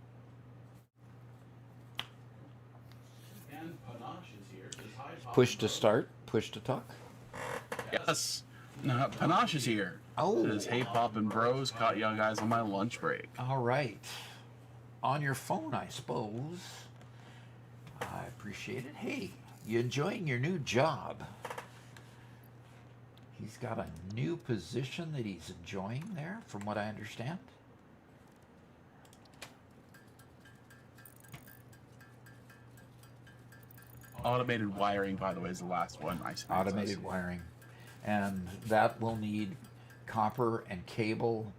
And Panache is here. Says, "Hi, Pop Push and to Bros." start, push to talk. Yes. Panache is here. Oh. Says, "Hey, Pop and Bros, caught y'all guys on my lunch break." All right. On your phone, I suppose. I appreciate it. Hey, you enjoying your new job? He's got a new position that he's enjoying there, from what I understand. Automated wiring, by the way, is the last one I sent. Automated wiring. And that will need copper and cable,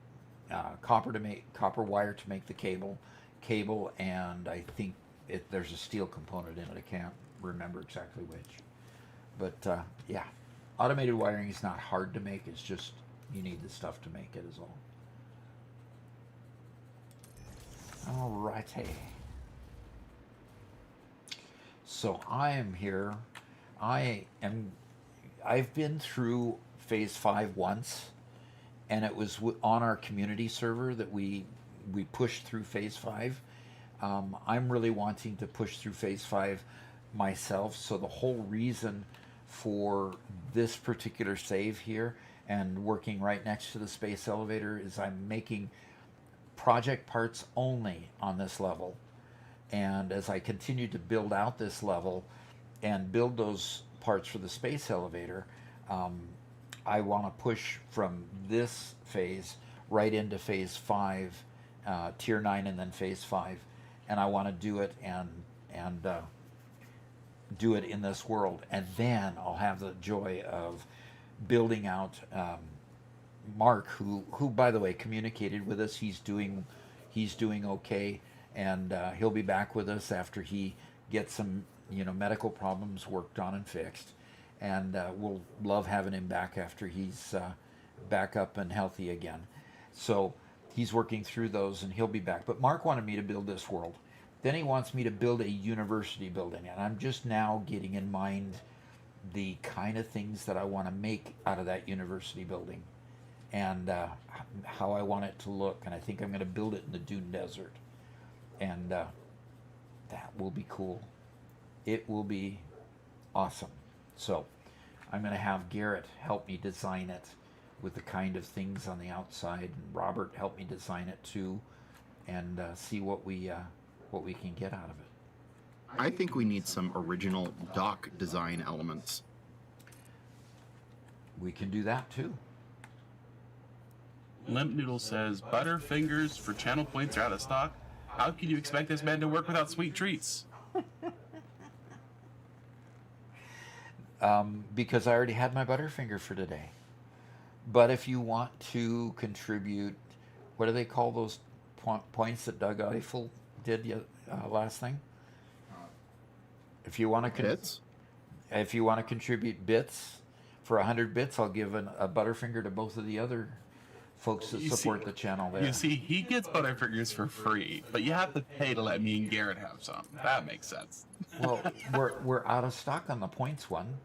copper wire to make the cable, and I think there's a steel component in it. I can't remember exactly which. But yeah, automated wiring is not hard to make. It's just you need the stuff to make it is all. All righty. So I am here. I've been through phase 5 once, and it was on our community server that we pushed through phase 5. I'm really wanting to push through phase 5 myself, so the whole reason for this particular save here and working right next to the space elevator is I'm making project parts only on this level. And as I continue to build out this level and build those parts for the space elevator, I want to push from this phase right into phase 5, tier 9, and then phase 5. And I want to do it and do it in this world. And then I'll have the joy of building out Mark, who by the way communicated with us. He's doing okay, and he'll be back with us after he gets some medical problems worked on and fixed, and we'll love having him back after he's back up and healthy again. So he's working through those, and he'll be back. But Mark wanted me to build this world. Then he wants me to build a university building, and I'm just now getting in mind the kind of things that I want to make out of that university building, and how I want it to look. And I think I'm going to build it in the Dune Desert, and that will be cool. It will be awesome. So I'm going to have Garrett help me design it with the kind of things on the outside, and Robert help me design it too, and see what we can get out of it. I think we need some original dock design elements. We can do that too. Limp Noodle says, "Butterfingers for channel points are out of stock. How can you expect this man to work without sweet treats?" Because I already had my Butterfinger for today. But if you want to contribute, what do they call those points that Doug Eiffel did last thing? If you want to Bits? If you want to contribute bits, for 100 bits, I'll give a Butterfinger to both of the other folks that You support see- the channel there. You see, he gets Butterfingers for free, but you have to pay to let me and Garrett have some. That makes sense. Well, we're out of stock on the points one.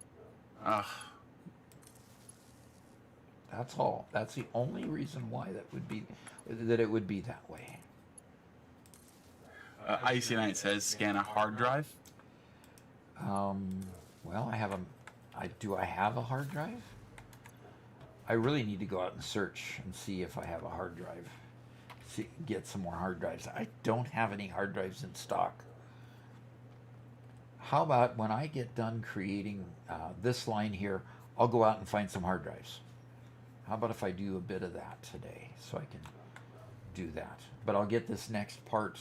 Ugh. That's all. That's the only reason why it would be that way. Icy Knight says scan a hard drive. Well, I have do I have a hard drive? I really need to go out and search and see if I have a hard drive. Get some more hard drives. I don't have any hard drives in stock. How about when I get done creating this line here, I'll go out and find some hard drives. How about if I do a bit of that today so I can do that? But I'll get this next part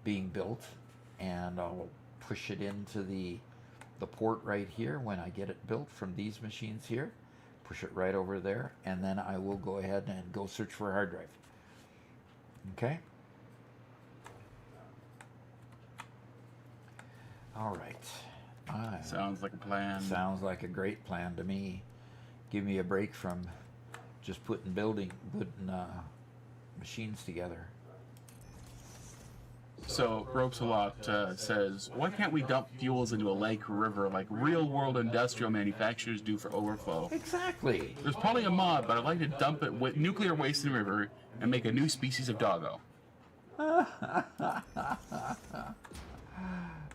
being built and I'll push it into the port right here when I get it built from these machines here. Push it right over there, and then I will go ahead and go search for a hard drive. Okay? All right. Sounds like a plan. Sounds like a great plan to me. Give me a break from just putting machines together. So Ropes a Lot says, why can't we dump fuels into a lake or river like real-world industrial manufacturers do for overflow? Exactly. There's probably a mod, but I'd like to dump it with nuclear waste in the river and make a new species of doggo.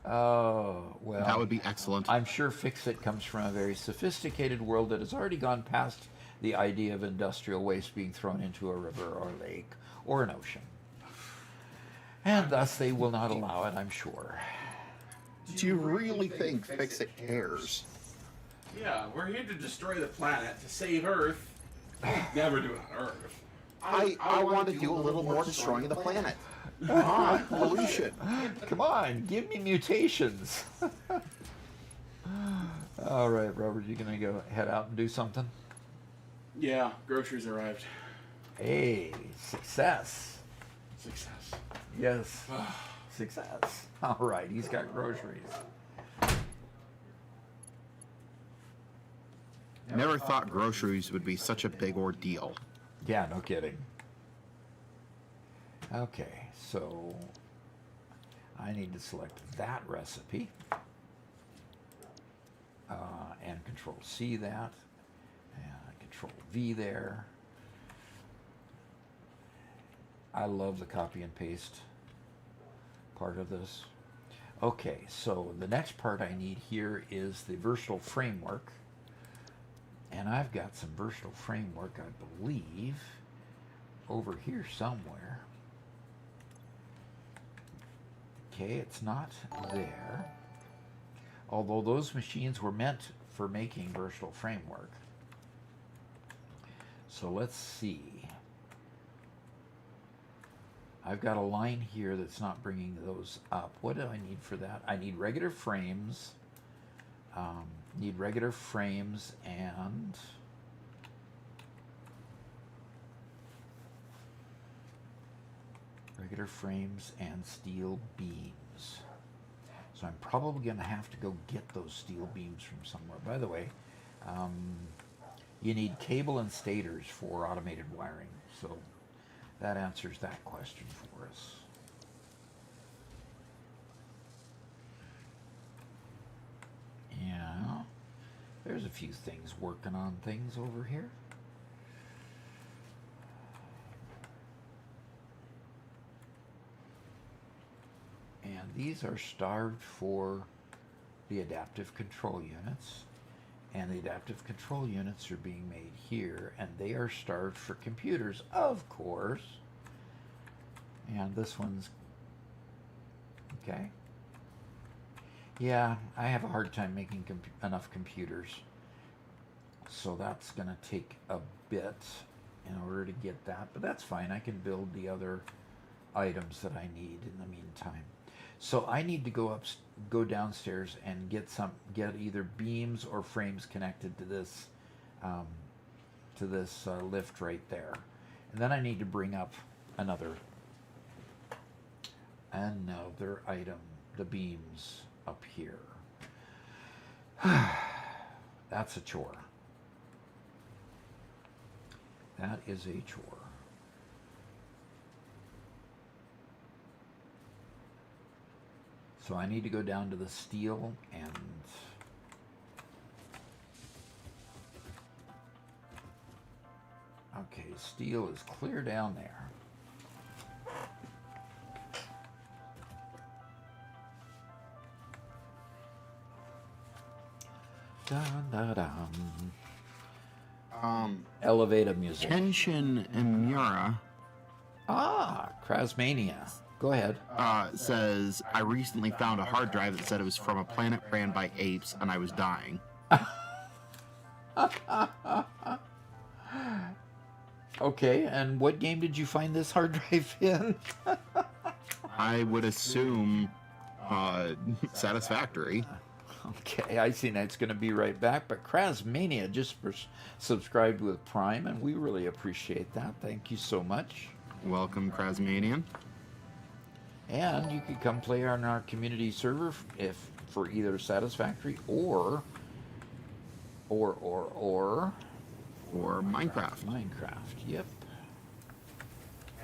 Oh, well. That would be excellent. I'm sure Fix-It comes from a very sophisticated world that has already gone past the idea of industrial waste being thrown into a river or lake or an ocean. And thus they will not allow it, I'm sure. Do you really think Fix-It cares? Yeah, we're here to destroy the planet, to save Earth. Never do it on Earth. I want to do a little more destroying the planet. Come on, pollution. Come on, give me mutations. All right, Robert, you gonna go head out and do something? Yeah, groceries arrived. Hey, success. Success. Yes, success. All right, he's got groceries. Never thought groceries would be such a big ordeal. Yeah, no kidding. Okay, so I need to select that recipe and Control C that and Control V there. I love the copy and paste part of this. Okay, so the next part I need here is the versatile framework. And I've got some versatile framework, I believe, over here somewhere. Okay, it's not there. Although those machines were meant for making versatile framework. So let's see. I've got a line here that's not bringing those up. What do I need for that? I need regular frames. Need regular frames and steel beams. So I'm probably going to have to go get those steel beams from somewhere. By the way, you need cable and stators for automated wiring. So that answers that question for us. Yeah, there's a few things working on things over here. And these are starved for the adaptive control units. And the adaptive control units are being made here, and they are starved for computers, of course. And this one's okay. Yeah, I have a hard time making enough computers. So that's going to take a bit in order to get that. But that's fine. I can build the other items that I need in the meantime. So I need to go downstairs and get either beams or frames connected to this lift right there. And then I need to bring up another item, the beams up here. That's a chore. That is a chore. So I need to go down to the steel and okay, steel is clear down there. Dun, dun, dun. Elevator music. Kenshin Imura Krasmania. Go ahead. says, I recently found a hard drive that said it was from a planet ran by apes, and I was dying. Okay, and what game did you find this hard drive in? I would assume Satisfactory. Okay, I see that's going to be right back. But Krasmania just subscribed with Prime, and we really appreciate that. Thank you so much. Welcome, Krasmanian. And you could come play on our community server if for either Satisfactory or Or Minecraft. Minecraft. Yep.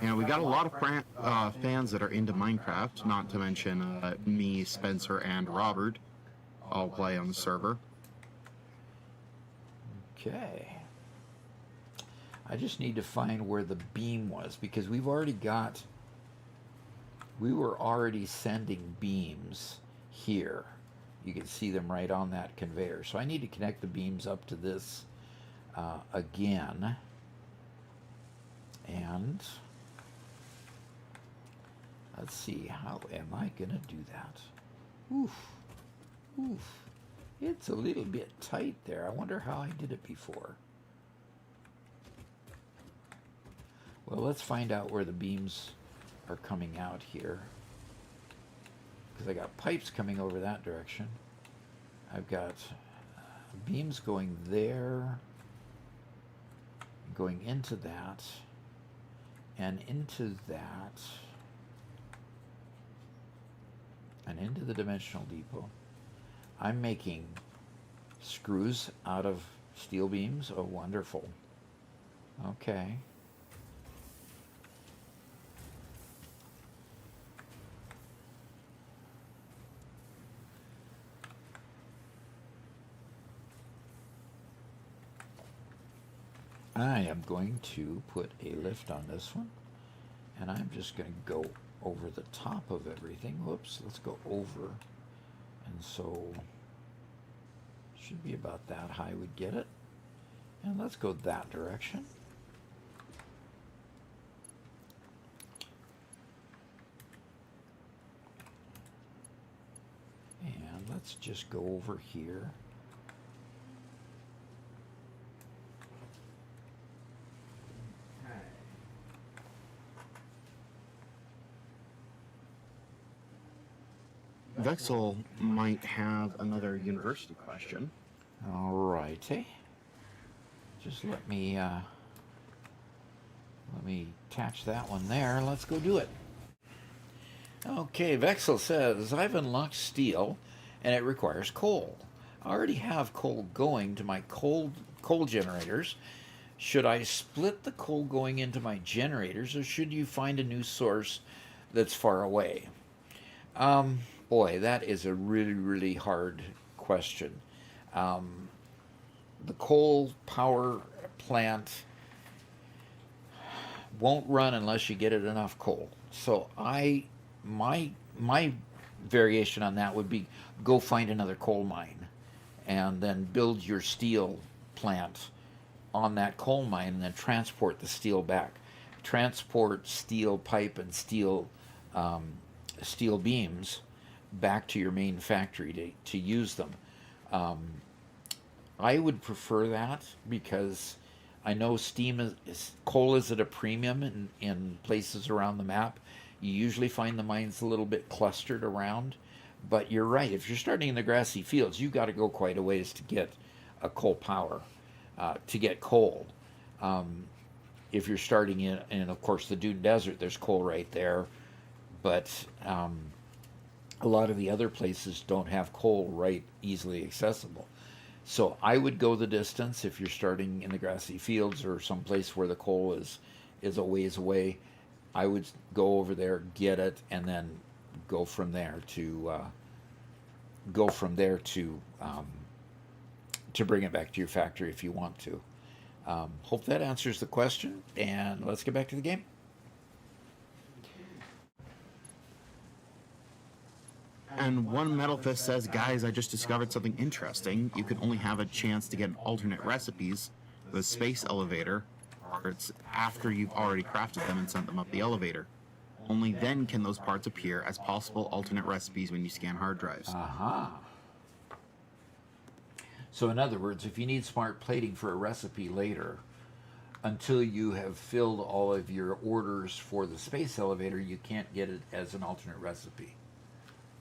And we got a lot of fans that are into Minecraft, not to mention me, Spencer, and Robert all play on the server. Okay. I just need to find where the beam was because we were already sending beams here. You can see them right on that conveyor. So I need to connect the beams up to this again. And let's see, how am I going to do that? Oof. It's a little bit tight there. I wonder how I did it before. Well, let's find out where the beams are coming out here. Because I got pipes coming over that direction. I've got beams going there, going into that, and into that, and into the dimensional depot. I'm making screws out of steel beams. Oh, wonderful. Okay. I am going to put a lift on this one, and I'm just going to go over the top of everything. Whoops, let's go over. And so, should be about that high would get it. And let's go that direction. And let's just go over here. Vexel might have another university question. All righty. Just let me attach that one there. Let's go do it. Okay, Vexel says, I've unlocked steel and it requires coal. I already have coal going to my coal generators. Should I split the coal going into my generators, or should you find a new source that's far away? Boy, that is a really, really hard question. The coal power plant won't run unless you get it enough coal. So my variation on that would be go find another coal mine and then build your steel plant on that coal mine and then transport the steel back. Transport steel pipe and steel beams back to your main factory to use them. I would prefer that because I know coal is at a premium in places around the map. You usually find the mines a little bit clustered around, but you're right. If you're starting in the grassy fields, you've got to go quite a ways to get a coal power, to get coal. If you're starting in, of course, the Dune Desert, there's coal right there, but a lot of the other places don't have coal right easily accessible. So I would go the distance if you're starting in the grassy fields or someplace where the coal is a ways away. I would go over there, get it, and then go from there to bring it back to your factory if you want to. Hope that answers the question, and let's get back to the game. And one Metal Fist says, guys, I just discovered something interesting. You can only have a chance to get alternate recipes with Space Elevator parts after you've already crafted them and sent them up the elevator. Only then can those parts appear as possible alternate recipes when you scan hard drives. Aha. So in other words, if you need smart plating for a recipe later, until you have filled all of your orders for the space elevator, you can't get it as an alternate recipe.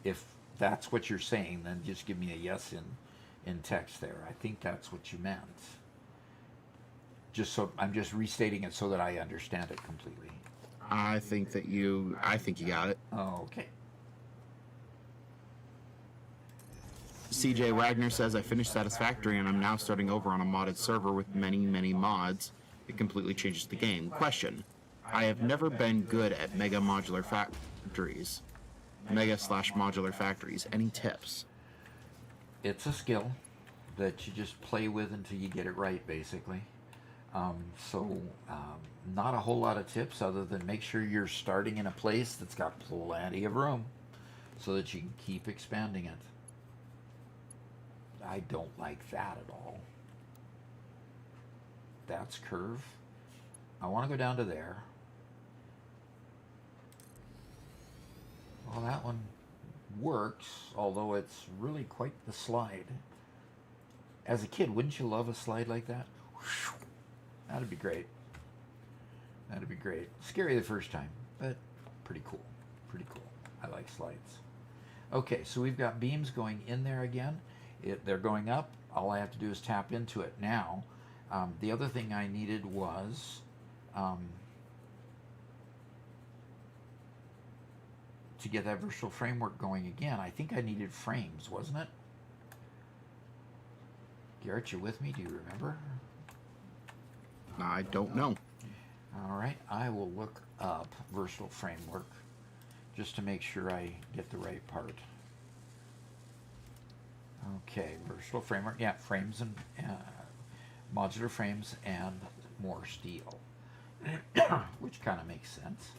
If that's what you're saying, then just give me a yes in text there. I think that's what you meant. Just so I'm just restating it so that I understand it completely. I think you got it. Okay. CJ Wagner says, I finished Satisfactory and I'm now starting over on a modded server with many, many mods. It completely changes the game. Question. I have never been good at mega modular factories. Mega/modular factories. Any tips? It's a skill that you just play with until you get it right, basically. Not a whole lot of tips other than make sure you're starting in a place that's got plenty of room so that you can keep expanding it. I don't like that at all. That's curve. I want to go down to there. Well, that one works, although it's really quite the slide. As a kid, wouldn't you love a slide like that? That'd be great. That'd be great. Scary the first time, but pretty cool. Pretty cool. I like slides. Okay, so we've got beams going in there again. They're going up. All I have to do is tap into it. Now, the other thing I needed was to get that virtual framework going again. I think I needed frames, wasn't it? Garrett, you with me? Do you remember? I don't know. All right, I will look up versatile framework just to make sure I get the right part. Okay, versatile framework. Yeah, frames and modular frames and more steel, which kind of makes sense.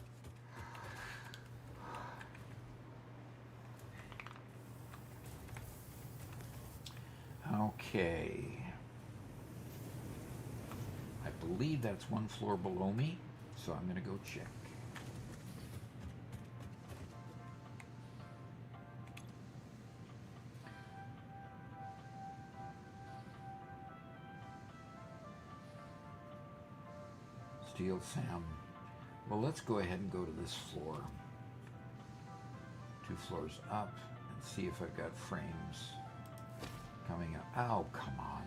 Okay. I believe that's one floor below me, so I'm going to go check. Steel Sam. Well, let's go ahead and go to this floor. 2 floors up and see if I've got frames coming up. Oh, come on.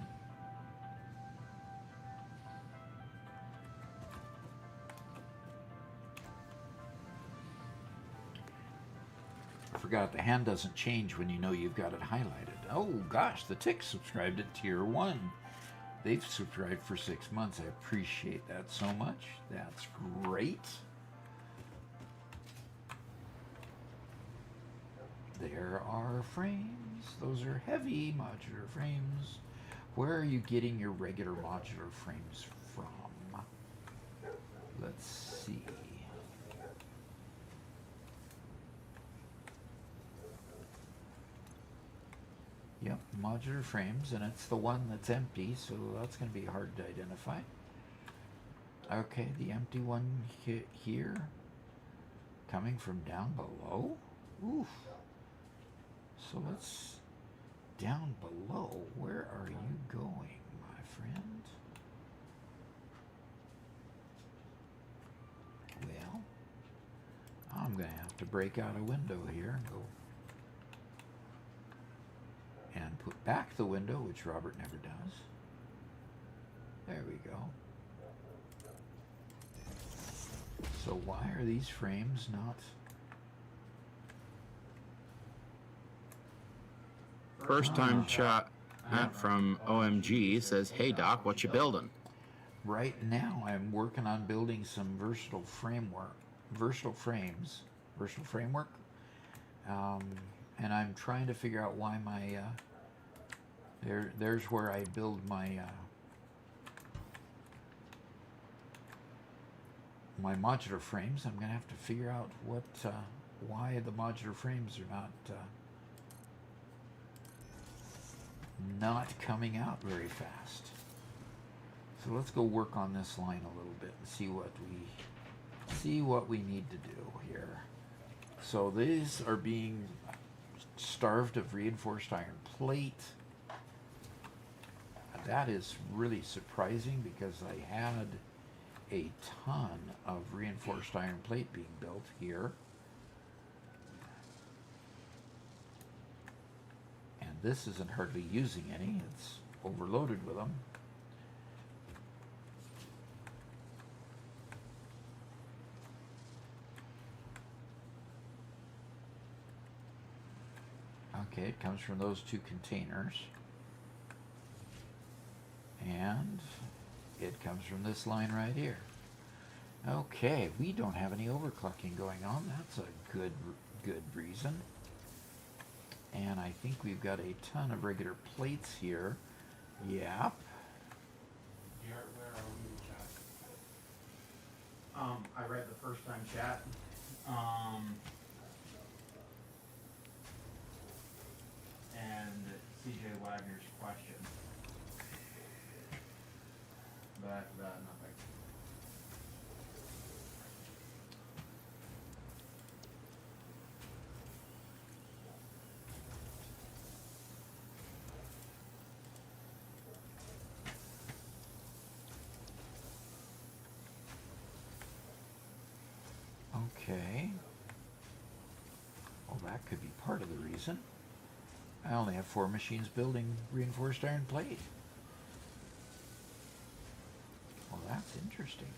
I forgot the hand doesn't change when you know you've got it highlighted. Oh gosh, the Tick subscribed at tier 1. They've subscribed for 6 months. I appreciate that so much. That's great. There are frames. Those are heavy modular frames. Where are you getting your regular modular frames from? Let's see. Yep, modular frames, and it's the one that's empty, so that's going to be hard to identify. Okay, the empty one here, coming from down below? Oof. So let's, down below, where are you going, my friend? Well, I'm going to have to break out a window here and go and put back the window, which Robert never does. There we go. So why are these frames not... First time chat from OMG says, hey Doc, what you building? Right now I'm working on building some versatile framework. And I'm trying to figure out why my there's where I build my my modular frames. I'm gonna have to figure out what why the modular frames are not coming out very fast. So let's go work on this line a little bit and see what we need to do here. So these are being starved of reinforced iron plate. That is really surprising because I had a ton of reinforced iron plate being built here. And this isn't hardly using any. It's overloaded with them. Okay, it comes from those two containers. And it comes from this line right here. Okay, we don't have any overclocking going on. That's a good reason. And I think we've got a ton of regular plates here. Yep. Garrett, where are we in chat? I read the first time chat. And CJ Wagner's question. But after that, nothing. Okay. Well, that could be part of the reason. I only have 4 machines building reinforced iron plate. Well, that's interesting.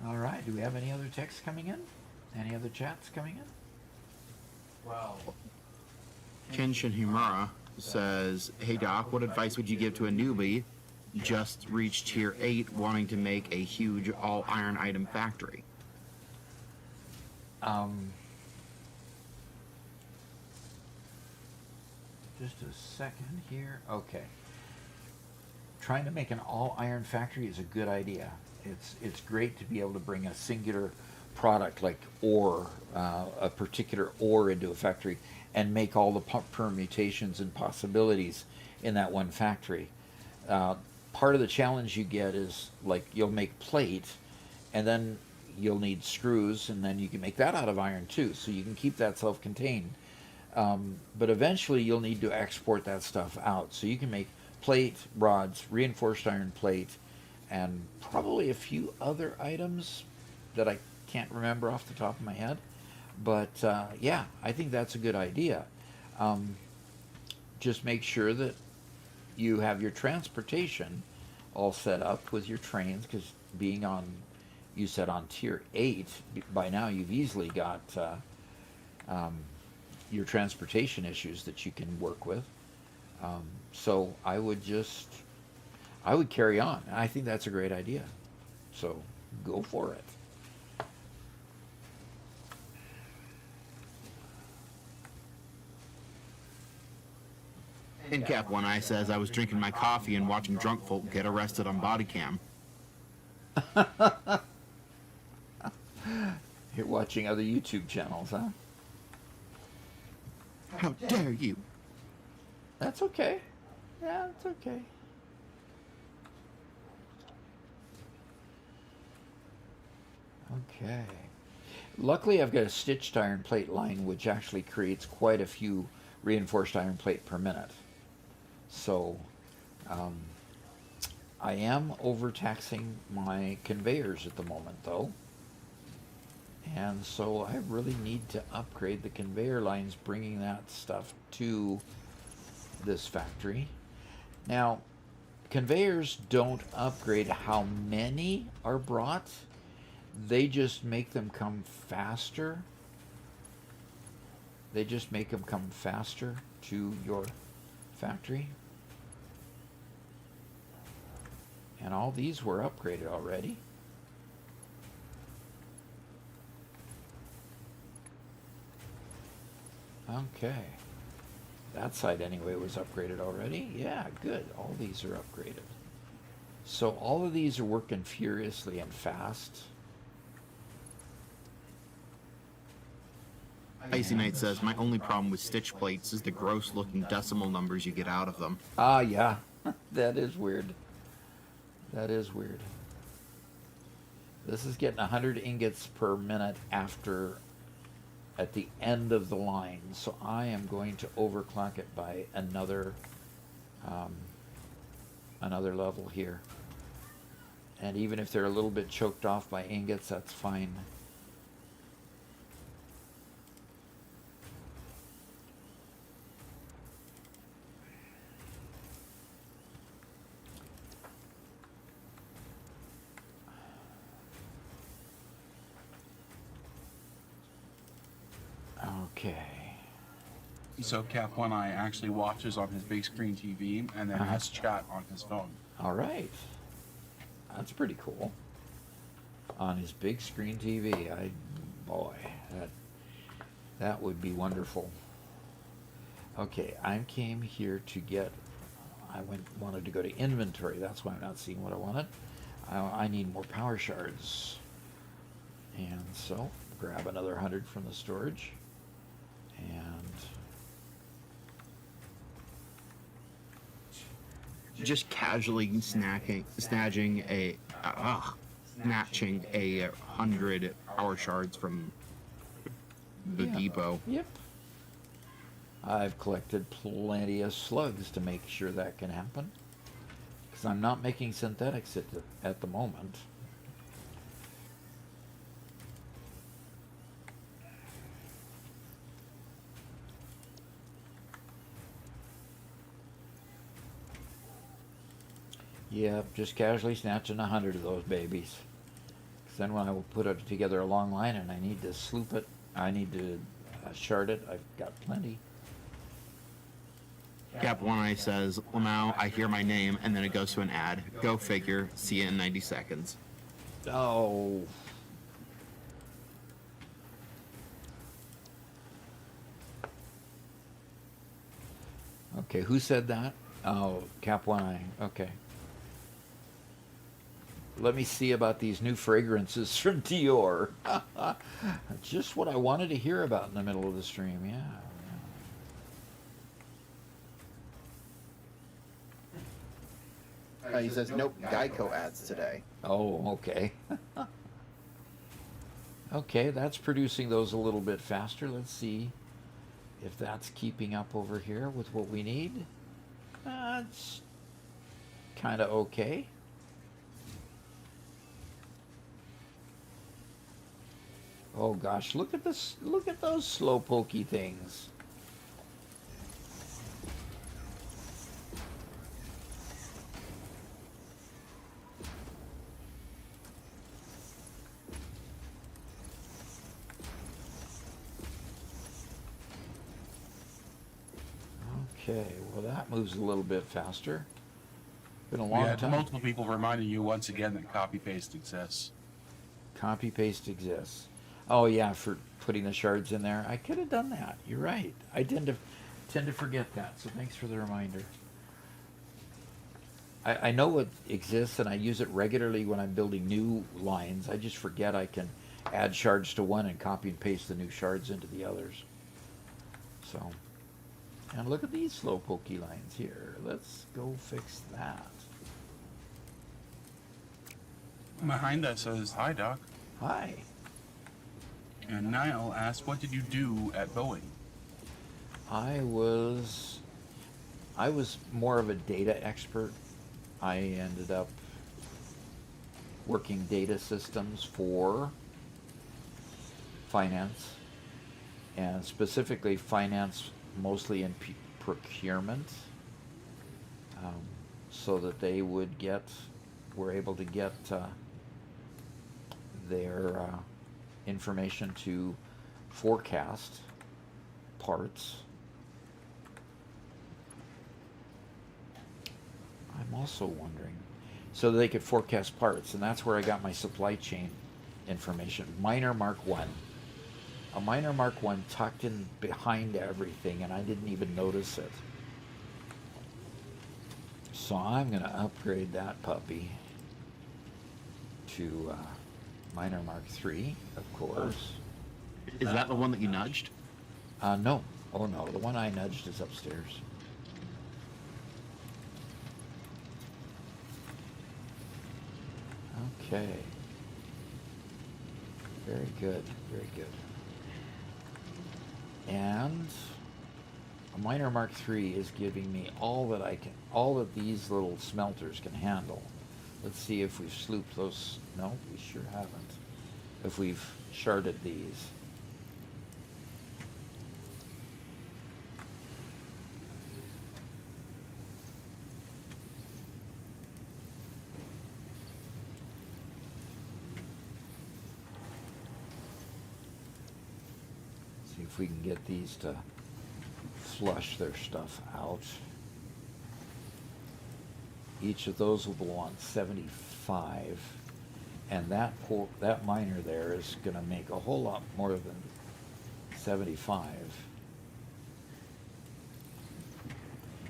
All right, do we have any other texts coming in? Any other chats coming in? Well, Kenshin Himura says, "Hey Doc, what advice would you give to a newbie just reached tier 8 wanting to make a huge all iron item factory?" Just a second here. Okay. Trying to make an all iron factory is a good idea. It's great to be able to bring a singular product like ore, a particular ore into a factory and make all the permutations and possibilities in that one factory. Part of the challenge you get is like you'll make plate and then you'll need screws and then you can make that out of iron too, so you can keep that self-contained. But eventually you'll need to export that stuff out. So you can make plate, rods, reinforced iron plate, and probably a few other items that I can't remember off the top of my head. But yeah, I think that's a good idea. Just make sure that you have your transportation all set up with your trains, because being on, you said on tier 8, by now you've easily got your transportation issues that you can work with. So I would carry on. I think that's a great idea. So go for it. In Cap One Eye says, "I was drinking my coffee and watching drunk folk get arrested on body cam." You're watching other YouTube channels, huh? How dare you? That's okay. Yeah, it's okay. Okay. Luckily, I've got a stitched iron plate line, which actually creates quite a few reinforced iron plate per minute. So, I am overtaxing my conveyors at the moment, though. And so I really need to upgrade the conveyor lines, bringing that stuff to this factory. Now, conveyors don't upgrade how many are brought. They just make them come faster. They just make them come faster to your factory. And all these were upgraded already. Okay. That side anyway was upgraded already. Yeah, good. All these are upgraded. So all of these are working furiously and fast. Icy Knight says, my only problem with stitch plates is the gross looking decimal numbers you get out of them. Ah, yeah. That is weird. That is weird. This is getting 100 ingots per minute after at the end of the line. So I am going to overclock it by another level here. And even if they're a little bit choked off by ingots, that's fine. Okay. So Cap One Eye actually watches on his big screen TV and then has chat on his phone. All right. That's pretty cool. On his big screen TV, boy, that would be wonderful. Okay, I came here to get. Wanted to go to inventory. That's why I'm not seeing what I wanted. I need more power shards, and so grab another 100 from the storage, and Just casually snatching a 100 power shards from the depot. Yep. I've collected plenty of slugs to make sure that can happen, because I'm not making synthetics at the moment. Yep, just casually snatching 100 of those babies. Because then when I will put it together a long line and I need to sloop it, I need to shard it, I've got plenty. Cap One Eye says, Lamau, I hear my name, and then it goes to an ad. Go figure. See you in 90 seconds. Oh. Okay, who said that? Oh, Cap One Eye. Okay. Let me see about these new fragrances from Dior. Just what I wanted to hear about in the middle of the stream, yeah. He says, nope, Geico ads today. Oh, okay. Okay, that's producing those a little bit faster. Let's see if that's keeping up over here with what we need. It's kind of okay. Oh gosh, look at this! Look at those slow pokey things. Okay, well that moves a little bit faster. Been a We long had time. multiple people reminding you once again that copy paste exists. Copy paste exists. Oh yeah, for putting the shards in there. I could have done that. You're right. I tend to forget that. So thanks for the reminder. I know it exists and I use it regularly when I'm building new lines. I just forget I can add shards to one and copy and paste the new shards into the others. So, and look at these slow pokey lines here. Let's go fix that. Behind us says, hi, Doc. Hi. And Niall asked, what did you do at Boeing? I was more of a data expert. I ended up working data systems for finance, and specifically finance mostly in procurement, so that they were able to get their information to forecast parts. I'm also wondering, so that they could forecast parts, and that's where I got my supply chain information. Minor Mark 1. a miner Mark 1 tucked in behind everything, and I didn't even notice it. So I'm going to upgrade that puppy to miner Mark 3, of course. Is that the one that you nudged? No. Oh no, the one I nudged is upstairs. Okay. Very good, very good. And a miner Mark III is giving me all that these little smelters can handle. Let's see if we've slooped those. No, we sure haven't. If we've sharded these. See if we can get these to flush their stuff out. Each of those will belong 75, and that miner there is going to make a whole lot more than 75.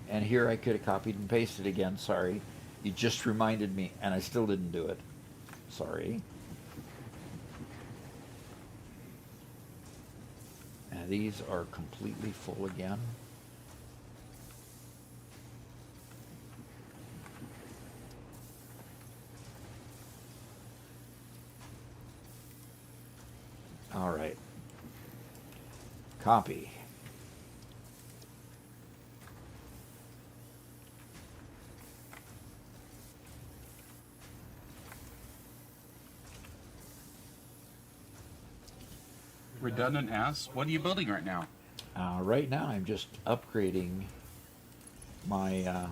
And here I could have copied and pasted again. Sorry, you just reminded me, and I still didn't do it. Sorry. And these are completely full again. All right. Copy. Redundant asks, what are you building right now? Right now, I'm just upgrading my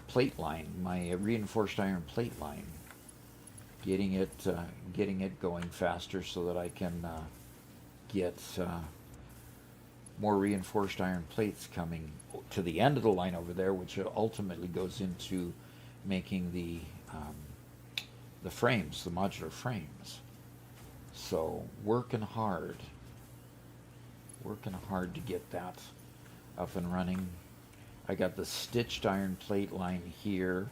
plate line, my reinforced iron plate line, getting it going faster so that I can get more reinforced iron plates coming to the end of the line over there, which ultimately goes into making the frames, the modular frames. So working hard to get that up and running. I got the stitched iron plate line here,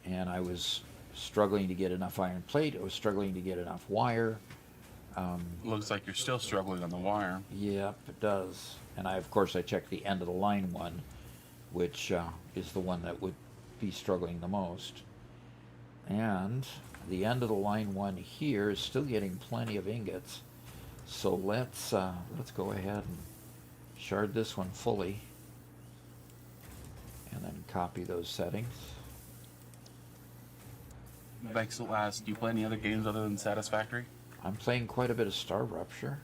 and I was struggling to get enough iron plate. I was struggling to get enough wire. Looks like you're still struggling on the wire. Yep, it does. And of course I checked the end of the line one, which is the one that would be struggling the most. And the end of the line one here is still getting plenty of ingots. So let's go ahead and shard this one fully, and then copy those settings. Vexel asks, do you play any other games other than Satisfactory? I'm playing quite a bit of Star Rupture.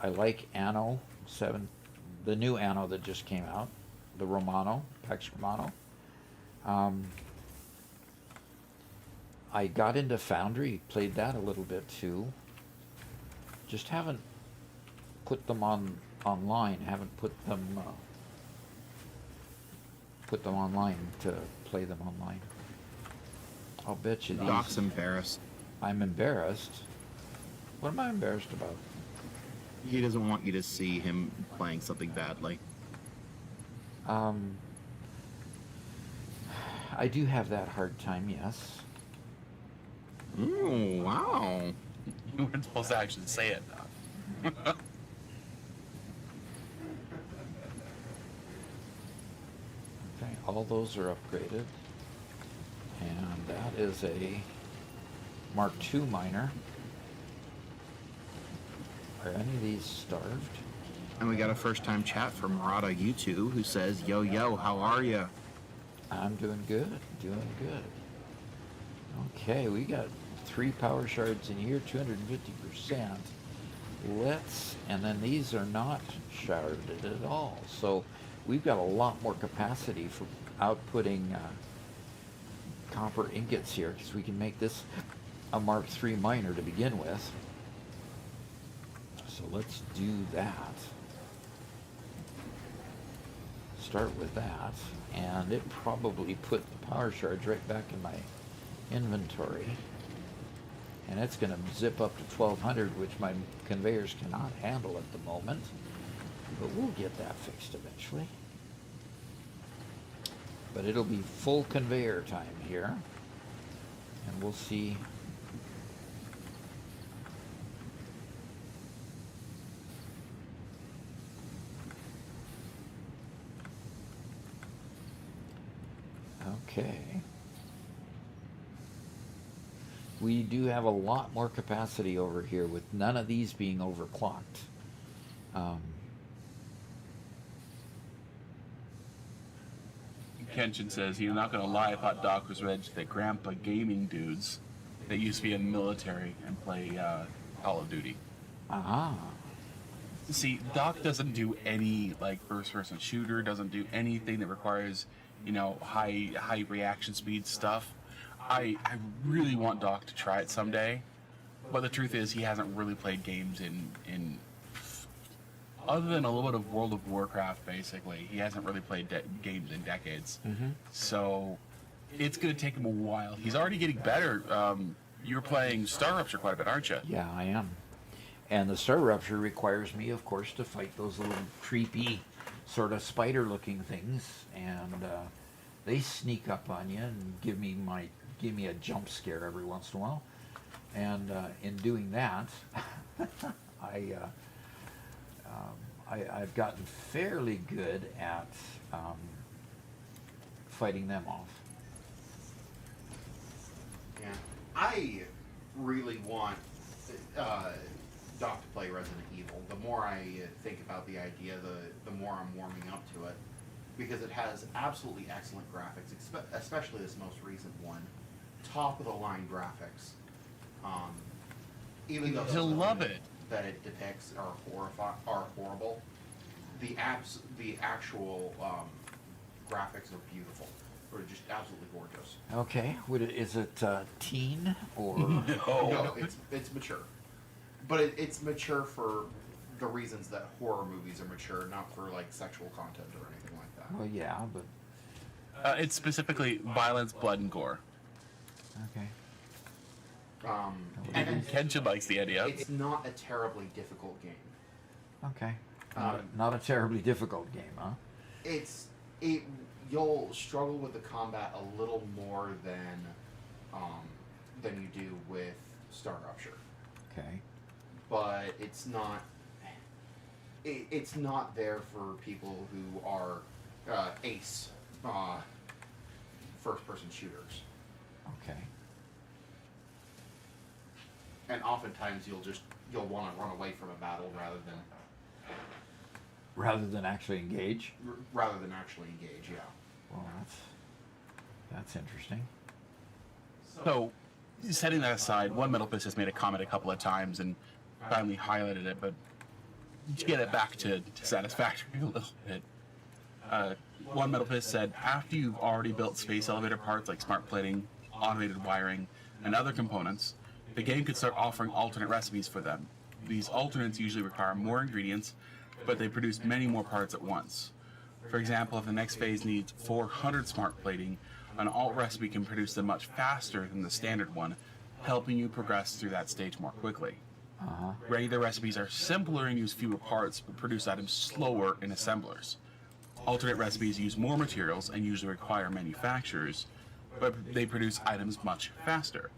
I like Anno 7, the new Anno that just came out, the Romano, Pax Romano. I got into Foundry, played that a little bit too. Just haven't put them online. Haven't put them online to play them online. I'll bet you these. Doc's embarrassed. I'm embarrassed. What am I embarrassed about? He doesn't want you to see him playing something badly. I do have that hard time, yes. Oh, wow. You weren't supposed to actually say it, though. Okay, all those are upgraded. And that is a Mark II miner. Are any of these starved? And we got a first-time chat from Murata YouTube who says, yo, yo, how are ya? I'm doing good, doing good. Okay, we got 3 power shards in here, 250%. And then these are not sharded at all. So we've got a lot more capacity for outputting copper ingots here, because we can make this a Mark III miner to begin with. So let's do that. start with that, and it probably put the power charge right back in my inventory. And it's going to zip up to 1200, which my conveyors cannot handle at the moment. But we'll get that fixed eventually. But it'll be full conveyor time here. And we'll see. Okay. We do have a lot more capacity over here with none of these being overclocked. Kenshin says, you're not going to lie, I thought Doc was read to the grandpa gaming dudes that used to be in the military and play Call of Duty. Aha. See, Doc doesn't do any like first-person shooter, doesn't do anything that requires, you know, high reaction speed stuff. I really want Doc to try it someday, but the truth is he hasn't really played games in other than a little bit of World of Warcraft, basically. He hasn't really played games in decades. Mm-hmm. So it's going to take him a while. He's already getting better. You're playing Star Rupture quite a bit, aren't you? Yeah, I am. And the Star Rupture requires me, of course, to fight those little creepy sort of spider-looking things, and they sneak up on you and give me a jump scare every once in a while. And in doing that, I've gotten fairly good at fighting them off. Yeah, I really want Doc to play Resident Evil. The more I think about the idea, the more I'm warming up to it, because it has absolutely excellent graphics, especially this most recent one, top of the line graphics. Even though He'll love it. that it depicts are horrible, the actual graphics are beautiful. They're just absolutely gorgeous. Okay, is it teen or? No, it's mature, but it's mature for the reasons that horror movies are mature, not for like sexual content or anything like that. Well, yeah, but It's specifically violence, blood, and gore. okay. And Kenshin likes the idea. it's not a terribly difficult game. Okay. Not a terribly difficult game, huh? You'll struggle with the combat a little more than you do with Star Rupture, Okay. but it's not. It's not there for people who are ace first-person shooters. Okay. And oftentimes you'll want to run away from a battle Rather than actually engage. rather than actually engage. Yeah. Well, that's interesting. So, setting that aside, One Metal Fist has made a comment a couple of times and finally highlighted it, but to get it back to Satisfactory a little bit, One Metal Fist said, after you've already built space elevator parts like smart plating, automated wiring, and other components, the game could start offering alternate recipes for them. These alternates usually require more ingredients, but they produce many more parts at once. For example, if the next phase needs 400 smart plating, an alt recipe can produce them much faster than the standard one, helping you progress through that stage more quickly. Uh-huh. Regular recipes are simpler and use fewer parts, but produce items slower in assemblers. Alternate recipes use more materials and usually require manufacturers, but they produce items much faster.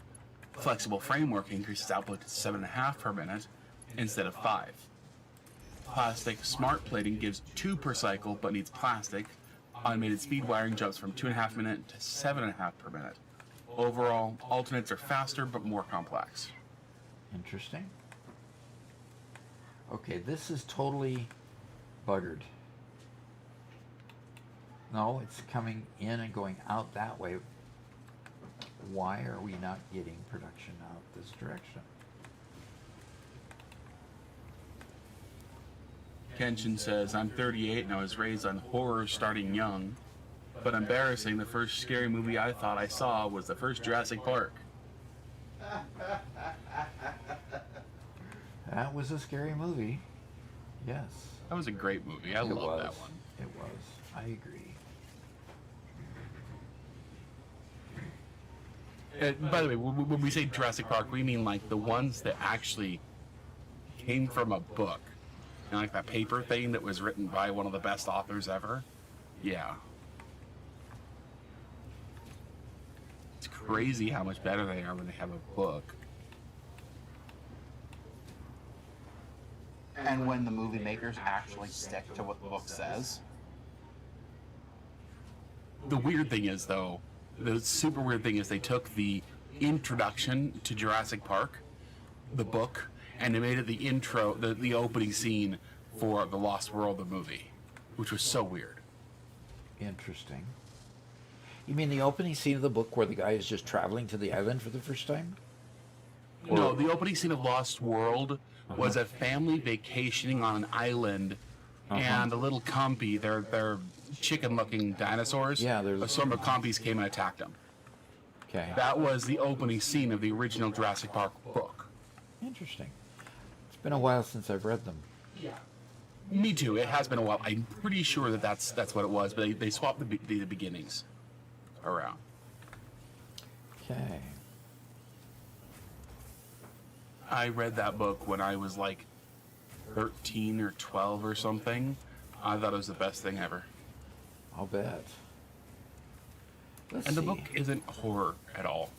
Flexible framework increases output to 7.5 per minute instead of 5. Plastic smart plating gives 2 per cycle but needs plastic. Automated speed wiring jumps from 2.5 minutes to 7.5 per minute. Overall, alternates are faster but more complex. Interesting. Okay, this is totally buggered. No, it's coming in and going out that way. Why are we not getting production out this direction? Kenshin says, I'm 38 and I was raised on horror starting young. But embarrassing, the first scary movie I thought I saw was the first Jurassic Park. That was a scary movie. Yes. That was a great movie. I It love was. that one. It was. I agree. By the way, when we say Jurassic Park, we mean like the ones that actually came from a book. You know, like that paper thing that was written by one of the best authors ever. Yeah. It's crazy how much better they are when they have a book. And when the movie makers actually stick to what the book says. The weird thing is, though, the super weird thing is they took the introduction to Jurassic Park, the book, and they made it the intro, the opening scene for the Lost World, the movie, which was so weird. Interesting. You mean the opening scene of the book where the guy is just traveling to the island for the first time? No, the opening scene of Lost World was a family vacationing on an island, and a little compy, they're chicken-looking dinosaurs. Yeah, there's a swarm of compies came and attacked them. Okay. That was the opening scene of the original Jurassic Park book. Interesting. It's been a while since I've read them. Yeah. Me too. It has been a while. I'm pretty sure that's what it was, but they swapped the beginnings around. Okay. I read that book when I was like 13 or 12 or something. I thought it was the best thing ever. I'll bet. Let's And the see. book isn't horror at all.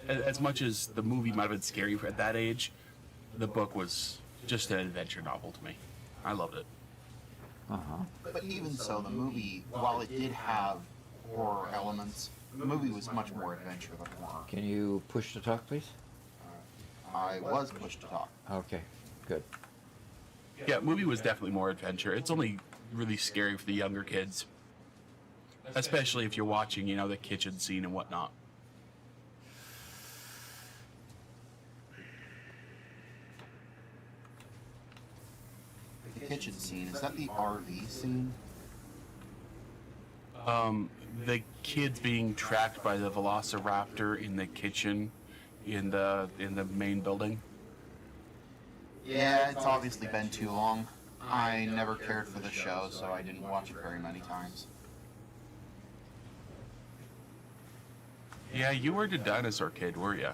As much as the movie might have been scary at that age, the book was just an adventure novel to me. I loved it. Uh-huh. But even so, the movie, while it did have horror elements, the movie was much more adventure than horror. Can you push to talk, please? I was pushed to talk. Okay, good. Yeah, movie was definitely more adventure. It's only really scary for the younger kids, especially if you're watching, the kitchen scene and whatnot. The kitchen scene, is that the RV scene? The kids being tracked by the Velociraptor in the kitchen in the main building. Yeah, it's obviously been too long. I never cared for the show, so I didn't watch it very many times. Yeah, you weren't a dinosaur kid, were you?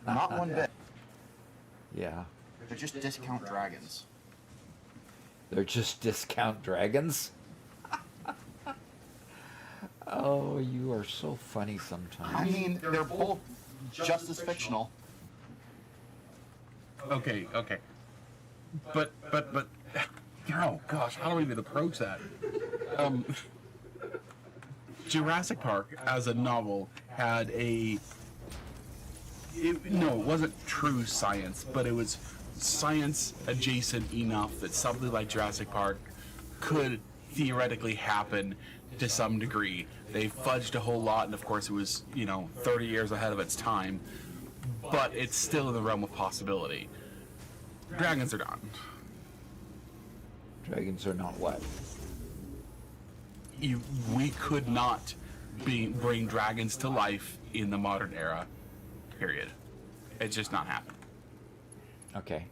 Not one bit. Yeah. They're just discount dragons. They're just discount dragons? Oh, you are so funny sometimes. I mean, they're both just as fictional. Okay. But, oh gosh, how do we even approach that? Jurassic Park, as a novel, had it wasn't true science, but it was science adjacent enough that something like Jurassic Park could theoretically happen to some degree. They fudged a whole lot, and of course it was, 30 years ahead of its time, but it's still in the realm of possibility. Dragons are not. Dragons are not what? We could not bring dragons to life in the modern era, period. It's just not happening. Okay.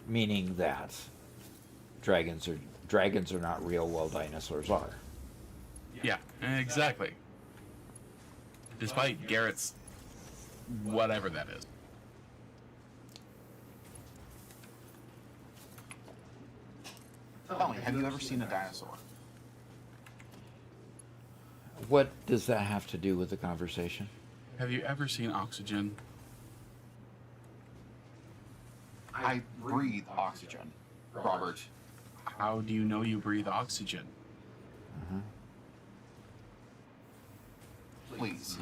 Meaning that dragons are not real while dinosaurs are. Yeah, exactly. Despite Garrett's whatever that is. Tell me, have you ever seen a dinosaur? What does that have to do with the conversation? Have you ever seen Oxygen? I breathe oxygen, Robert. How do you know you breathe oxygen? Please.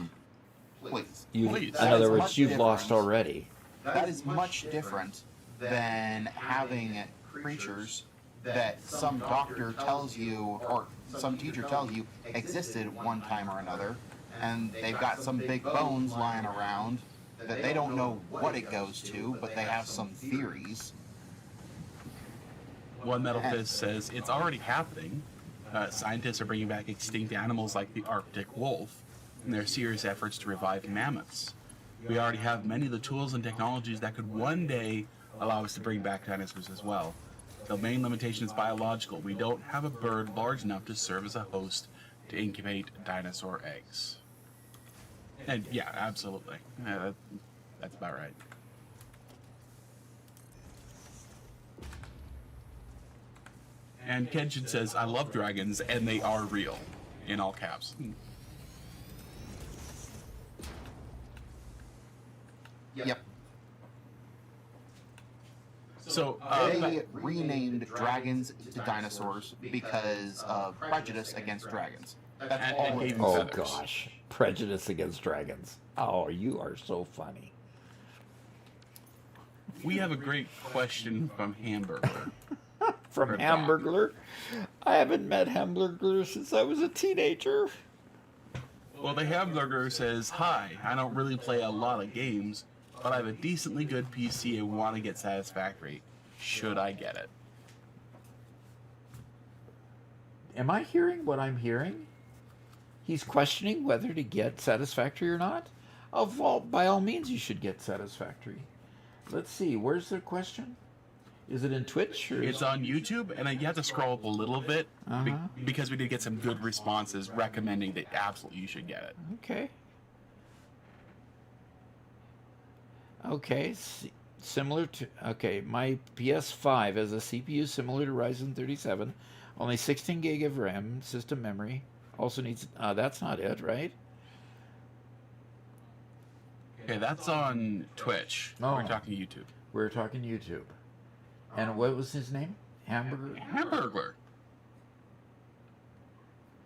Please. Please. In other That is words, much you've lost different. already. That is much different than having creatures that some doctor tells you or some teacher tells you existed one time or another, and they've got some big bones lying around that they don't know what it goes to, but they have some theories. One Metal Fist says it's already happening. Scientists are bringing back extinct animals like the Arctic wolf in their serious efforts to revive mammoths. We already have many of the tools and technologies that could one day allow us to bring back dinosaurs as well. The main limitation is biological. We don't have a bird large enough to serve as a host to incubate dinosaur eggs. And yeah, absolutely. Yeah, that's about right. And Kenshin says, I love dragons, and they are real, in all caps. Yep. So, They renamed dragons to dinosaurs because of prejudice against dragons. That's And all. gave It them is. Oh feathers. gosh, prejudice against dragons. Oh, you are so funny. We have a great question from Hamburger. From Or Doc. Hamburglar. I haven't met Hamburglar since I was a teenager. Well, the Hamburger says, hi, I don't really play a lot of games, but I have a decently good PC and want to get Satisfactory. Should I get it? Am I hearing what I'm hearing? He's questioning whether to get Satisfactory or not? By all means, you should get Satisfactory. Let's see, where's the question? Is it in Twitch? Or It's on YouTube, and you have to scroll up a little bit Uh-huh. because we did get some good responses recommending that absolutely you should get it. Okay. Okay, similar to... Okay, my PS5 has a CPU similar to Ryzen 37. Only 16 gig of RAM, system memory. Also needs... that's not it, right? Okay, that's on Twitch. Oh. We're talking YouTube. We're talking YouTube. And what was his name? Hamburger? Hamburger.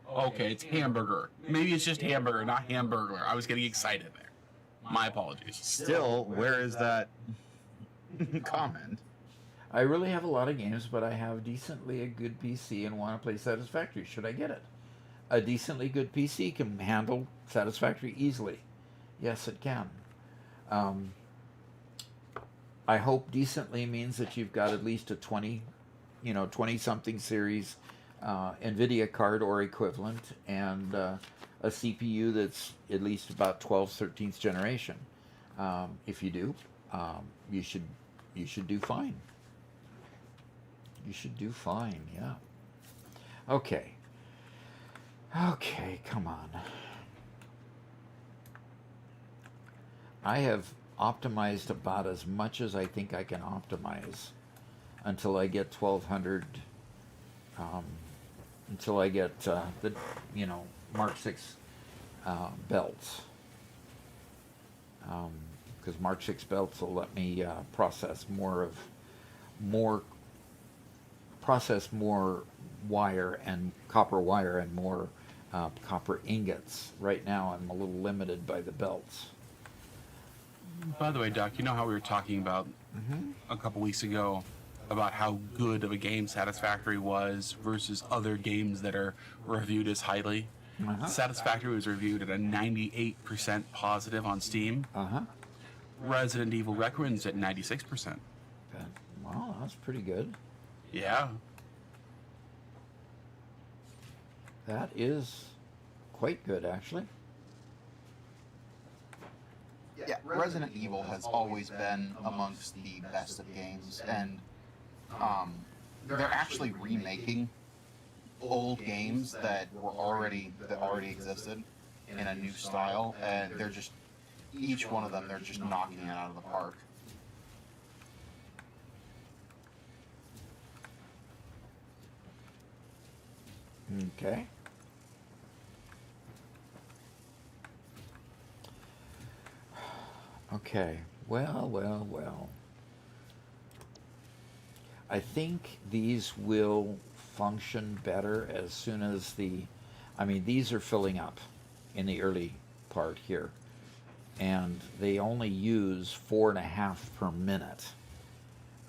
Okay, it's Hamburger. Maybe it's just Hamburger, not Hamburglar. I was getting excited there. My apologies. Still, where is that comment? I really have a lot of games, but I have decently a good PC and want to play Satisfactory. Should I get it? A decently good PC can handle Satisfactory easily. Yes, it can. I hope decently means that you've got at least a 20-something series NVIDIA card or equivalent, and a CPU that's at least about 12th, 13th generation. If you do, you should do fine. You should do fine, yeah. Okay. Okay, come on. I have optimized about as much as I think I can optimize until I get 1200, until I get the Mark 6 belts, because Mark 6 belts will let me process more wire and copper wire and more copper ingots. Right now I'm a little limited by the belts. By the way, Doc, you know how we were talking about a couple weeks ago about how good of a game Satisfactory was versus other games that are reviewed as highly? Uh-huh. Satisfactory was reviewed at a 98% positive on Steam. Uh-huh. Resident Evil Requiem's at 96%. Good. Wow, that's pretty good. Yeah. That is quite good, actually. Yeah, Resident Evil has always been amongst the best of games, and they're actually remaking old games that already existed in a new style, and they're just each one of them they're just knocking it out of the park. Okay. Okay. Well. I think these will function better as soon as these are filling up in the early part here. And they only use 4.5 per minute.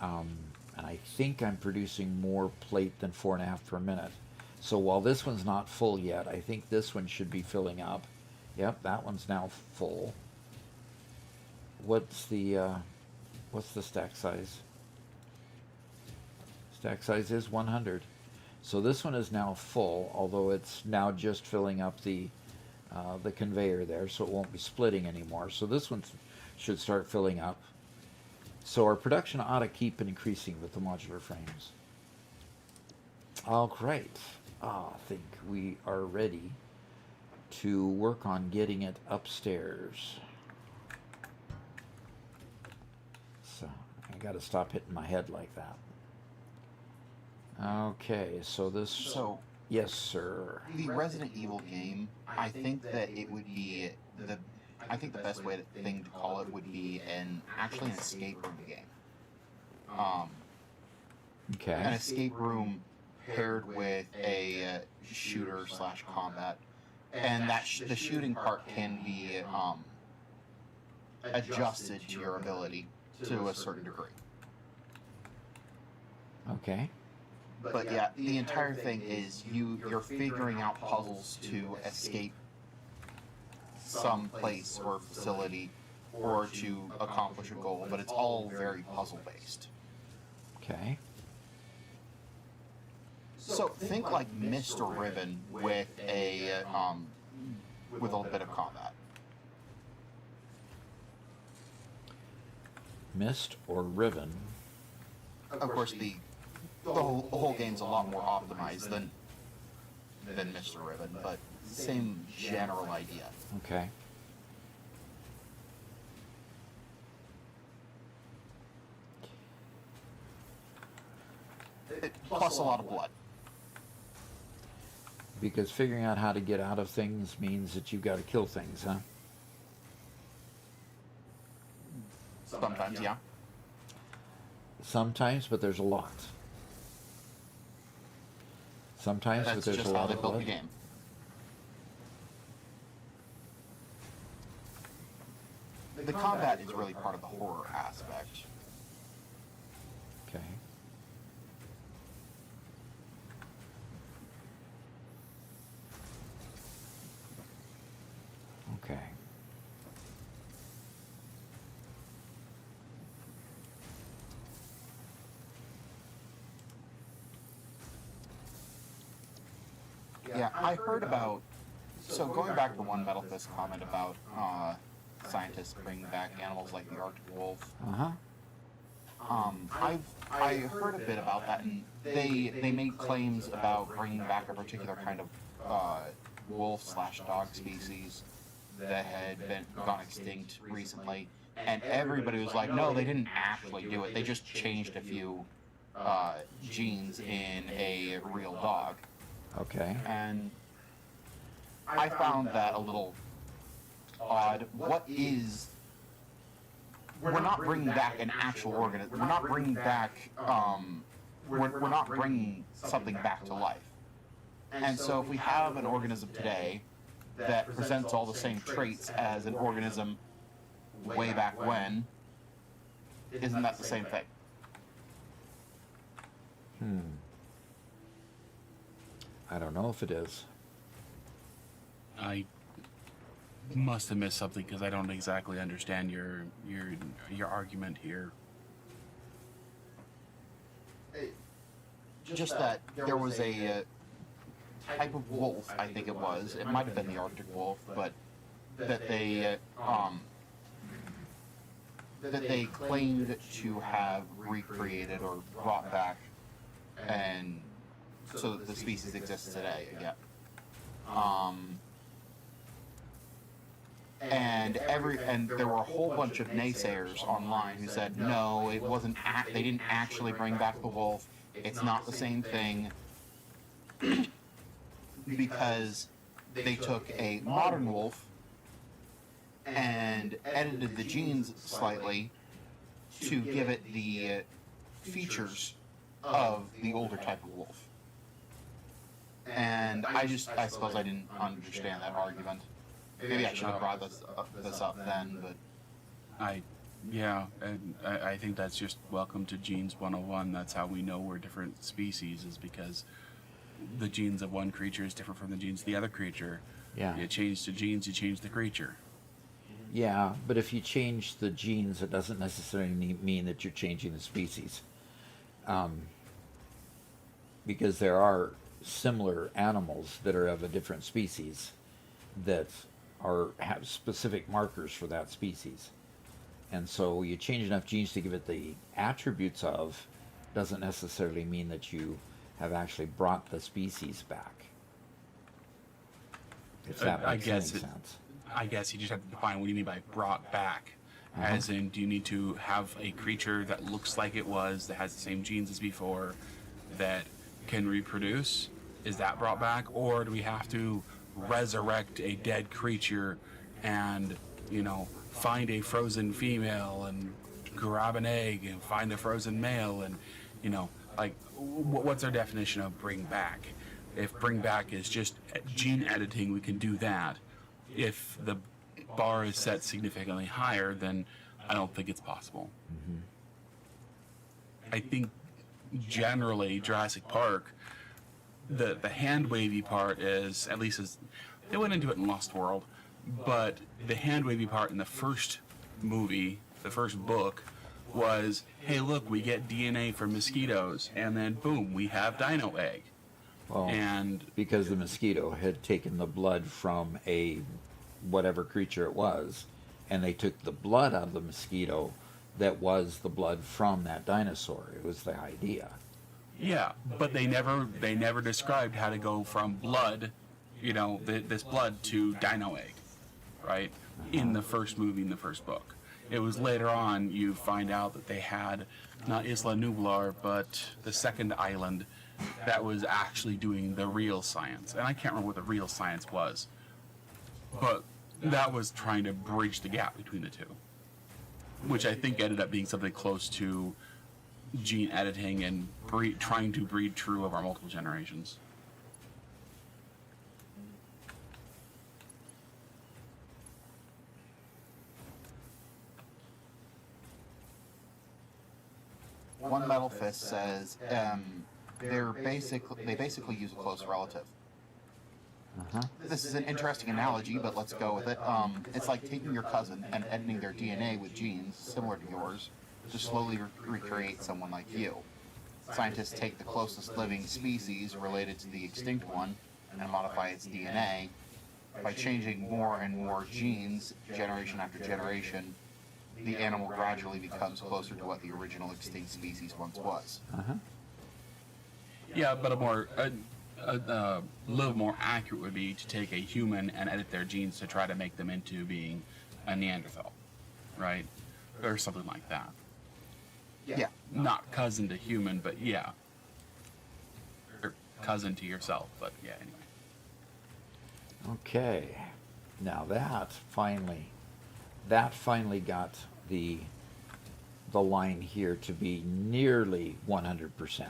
And I think I'm producing more plate than 4.5 per minute. So while this one's not full yet, I think this one should be filling up. Yep, that one's now full. What's the stack size? Stack size is 100. So this one is now full, although it's now just filling up the conveyor there, so it won't be splitting anymore. So this one should start filling up. So our production ought to keep increasing with the modular frames. All right. I think we are ready to work on getting it upstairs. So I got to stop hitting my head like that. Okay, so this. So Yes, sir. the Resident Evil game, I think that it would be the. I think the best thing to call it would be actually an escape room game. An Okay. escape room paired with a shooter / combat, and the shooting part can be adjusted to your ability to a certain degree. Okay. But yeah, the entire thing is you're figuring out puzzles to escape some place or facility or to accomplish a goal, but it's all very puzzle based. Okay. So think like Mr. Ribbon with a little bit of combat. Mist or Riven. Of course, the whole game's a lot more optimized than Mr. Ribbon, but same general idea. Okay. Plus a lot of blood. Because figuring out how to get out of things means that you've got to kill things, huh? Sometimes, yeah. Sometimes, but there's a lot. Sometimes, That's but there's just a how lot they of built the blood. game. The combat is really part of the horror aspect. Okay. Okay. Yeah, I heard about. So going back to one Metal Fist comment about scientists bringing back animals like the Arctic wolf. Uh-huh. I heard a bit about that, and they made claims about bringing back a particular kind of wolf / dog species that had gone extinct recently, and everybody was like, no, they didn't actually do it. They just changed a few genes in a real dog. Okay. And I found that a little odd. What is... We're not bringing back an actual organism. We're not bringing back... we're not bringing something back to life. And so if we have an organism today that presents all the same traits as an organism way back when, isn't that the same thing? I don't know if it is. I must have missed something because I don't exactly understand your argument here. Just that there was a type of wolf, I think it was. It might have been the Arctic wolf, but that they claimed to have recreated or brought back, and so that the species exists today again. And there were a whole bunch of naysayers online who said no, it wasn't. They didn't actually bring back the wolf. It's not the same thing because they took a modern wolf and edited the genes slightly to give it the features of the older type of wolf. And I suppose I didn't understand that argument. Maybe I should have brought this up then, but... I think that's just welcome to Genes 101. That's how we know we're different species, is because the genes of one creature is different from the genes of the other creature. Yeah. You change the genes, you change the creature. Yeah, but if you change the genes, it doesn't necessarily mean that you're changing the species. Because there are similar animals that are of a different species that have specific markers for that species. And so you change enough genes to give it the attributes of, doesn't necessarily mean that you have actually brought the species back. If that I makes guess any sense. I guess you just have to define what do you mean by brought back. As in, do you need to have a creature that looks like it was, that has the same genes as before, that can reproduce? Is that brought back? Or do we have to resurrect a dead creature and, find a frozen female and grab an egg and find the frozen male and, what's our definition of bring back? If bring back is just gene editing, we can do that. If the bar is set significantly higher, then I don't think it's possible. I think generally Jurassic Park, the hand wavy part is, at least as they went into it in Lost World, but the hand wavy part in the first movie, the first book, was, hey, look, we get DNA from mosquitoes, and then boom, we have dino egg. Well, And because the mosquito had taken the blood from a whatever creature it was, and they took the blood out of the mosquito that was the blood from that dinosaur. It was the idea. yeah, but they never described how to go from blood, this blood to dino egg, right? In the first movie, in the first book. It was later on you find out that they had not Isla Nublar, but the second island that was actually doing the real science. And I can't remember what the real science was, but that was trying to bridge the gap between the two, which I think ended up being something close to gene editing and trying to breed true over multiple generations. One Metal Fist says they basically use a close relative. This is an interesting analogy, but let's go with it. It's like taking your cousin and editing their DNA with genes similar to yours to slowly recreate someone like you. Scientists take the closest living species related to the extinct one and modify its DNA. By changing more and more genes, generation after generation, the animal gradually becomes closer to what the original extinct species once was. Yeah, but a little more accurate would be to take a human and edit their genes to try to make them into being a Neanderthal, right? Or something like that. Yeah. Not cousin to human, but yeah. Or cousin to yourself, but yeah, anyway. Okay. Now that finally got the line here to be nearly 100%.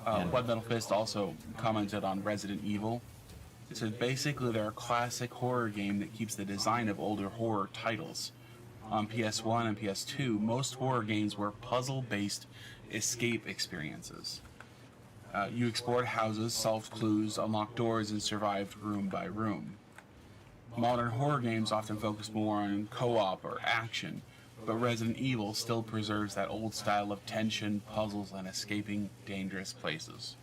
Blood Metal Fist also commented on Resident Evil. It says basically they're a classic horror game that keeps the design of older horror titles. On PS1 and PS2, most horror games were puzzle-based escape experiences. You explored houses, solved clues, unlocked doors, and survived room by room. Modern horror games often focus more on co-op or action, but Resident Evil still preserves that old style of tension, puzzles, and escaping dangerous places.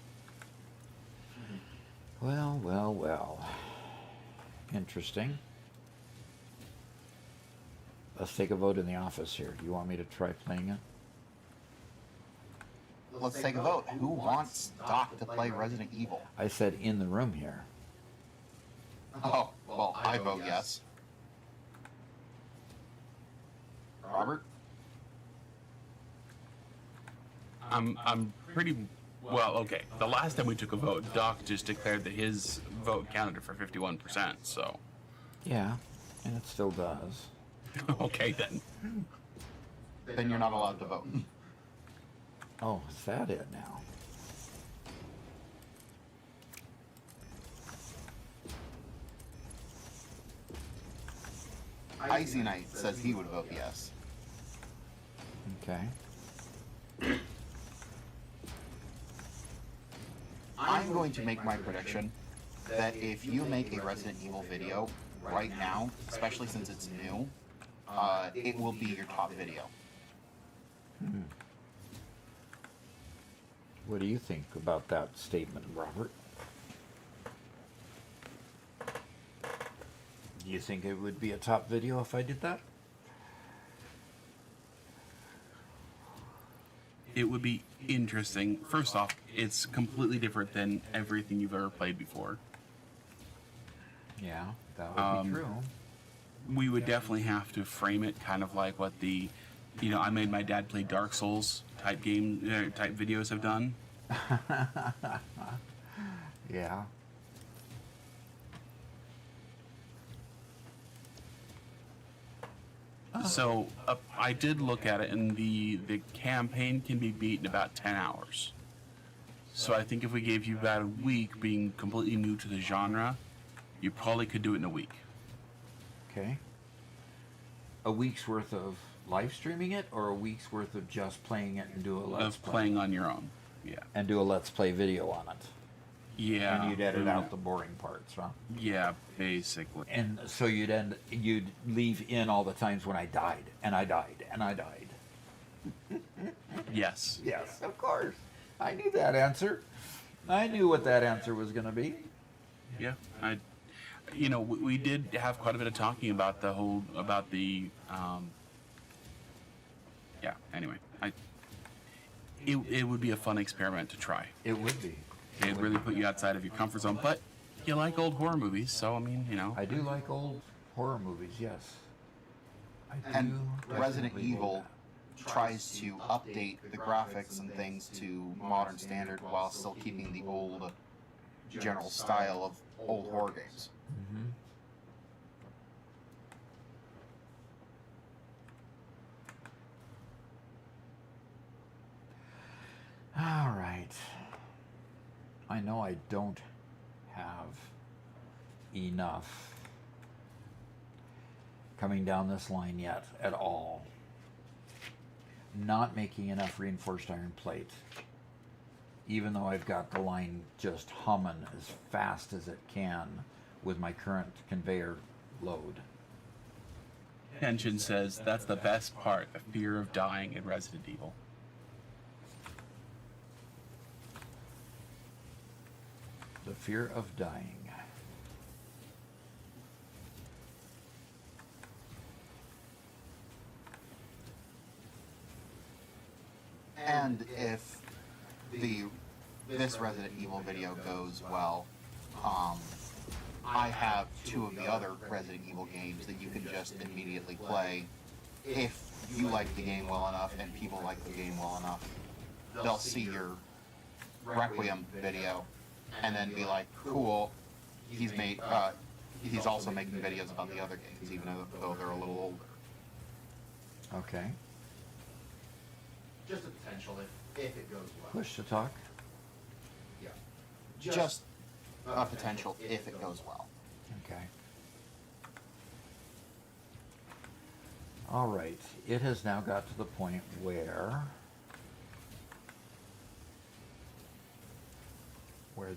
Well, well, well. Interesting. Let's take a vote in the office here. Do you want me to try playing it? Let's take a vote. Who wants Doc to play Resident Evil? I said in the room here. Oh, well, I vote yes. Robert? I'm pretty well, okay. The last time we took a vote, Doc just declared that his vote counted for 51%, so Yeah, and it still does. okay then. Then you're not allowed to vote. Oh, is that it now? Icy Knight says he would vote yes. Okay. I'm going to make my prediction that if you make a Resident Evil video right now, especially since it's new, it will be your top video. What do you think about that statement, Robert? Do you think it would be a top video if I did that? it would be interesting. First off, it's completely different than everything you've ever played before. Yeah, that would be true. We would definitely have to frame it kind of like what the, I made my dad play Dark Souls type type videos have done. Yeah. So I did look at it, and the campaign can be beat in about 10 hours. So I think if we gave you about a week, being completely new to the genre, you probably could do it in a week. Okay. A week's worth of live streaming it, or a week's worth of just playing it and do a let's Of play? playing on your own. Yeah. And do a let's play video on it. Yeah. And you'd edit out the boring parts, huh? Yeah, basically. And so you'd leave in all the times when I died, and I died, and I died. Yes. Yes, of course. I knew that answer. I knew what that answer was going to be. Yeah. We did have quite a bit of talking about yeah, anyway. It would be a fun experiment to try. It would be. It'd really put you outside of your comfort zone, but you like old horror movies, so I mean, I do like old horror movies, yes. I And do Resident definitely Evil tries to update the graphics and things to modern standard while still keeping the old general style of old horror games. Mm-hmm. All right. I know I don't have enough coming down this line yet at all. Not making enough reinforced iron plate, even though I've got the line just humming as fast as it can with my current conveyor load. Tension says that's the best part, the fear of dying in Resident Evil. The fear of dying. And if this Resident Evil video goes well, I have 2 of the other Resident Evil games that you can just immediately play. If you like the game well enough and people like the game well enough, they'll see your Requiem video and then be like, cool, he's also making videos about the other games, even though they're a little older. Okay. Just a potential if it goes well. Push to talk. Yeah. Just a potential if it goes well. Okay. All right. It has now got to the point where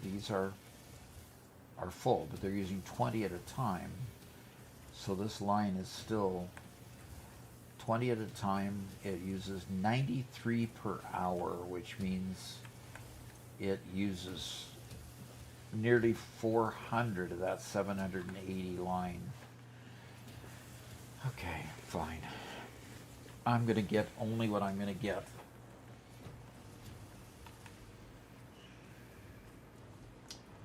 these are full, but they're using 20 at a time. So this line is still 20 at a time. It uses 93 per hour, which means it uses nearly 400 of that 780 line. Okay, fine. I'm going to get only what I'm going to get.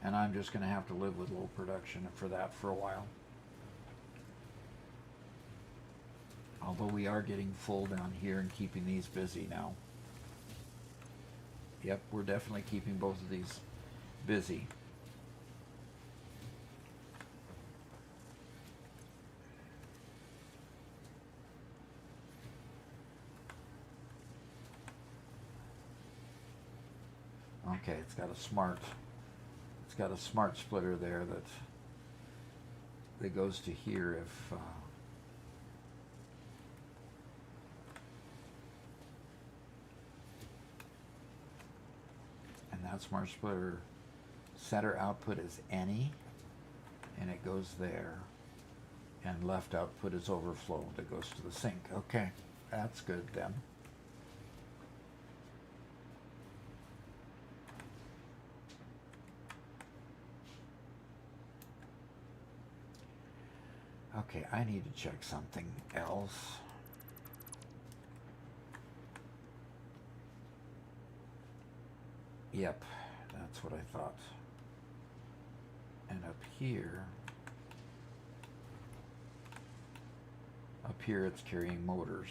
And I'm just going to have to live with low production for that for a while. Although we are getting full down here and keeping these busy now. Yep, we're definitely keeping both of these busy. Okay, it's got a smart splitter there that goes to here if and that smart splitter center output is any, and it goes there, and left output is overflow that goes to the sink. Okay, that's good then. Okay, I need to check something else. Yep, that's what I thought. And up here it's carrying motors.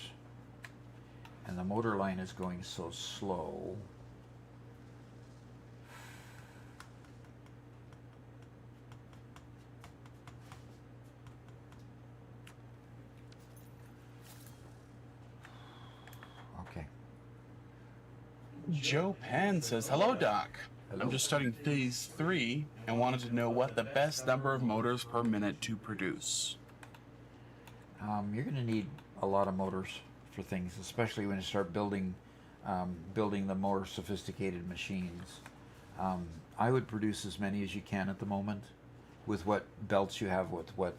And the motor line is going so slow. Okay. Joe Penn says, hello, Doc. Hello. I'm just starting phase 3 and wanted to know what the best number of motors per minute to produce. You're going to need a lot of motors for things, especially when you start building the more sophisticated machines. I would produce as many as you can at the moment, with what belts you have, with what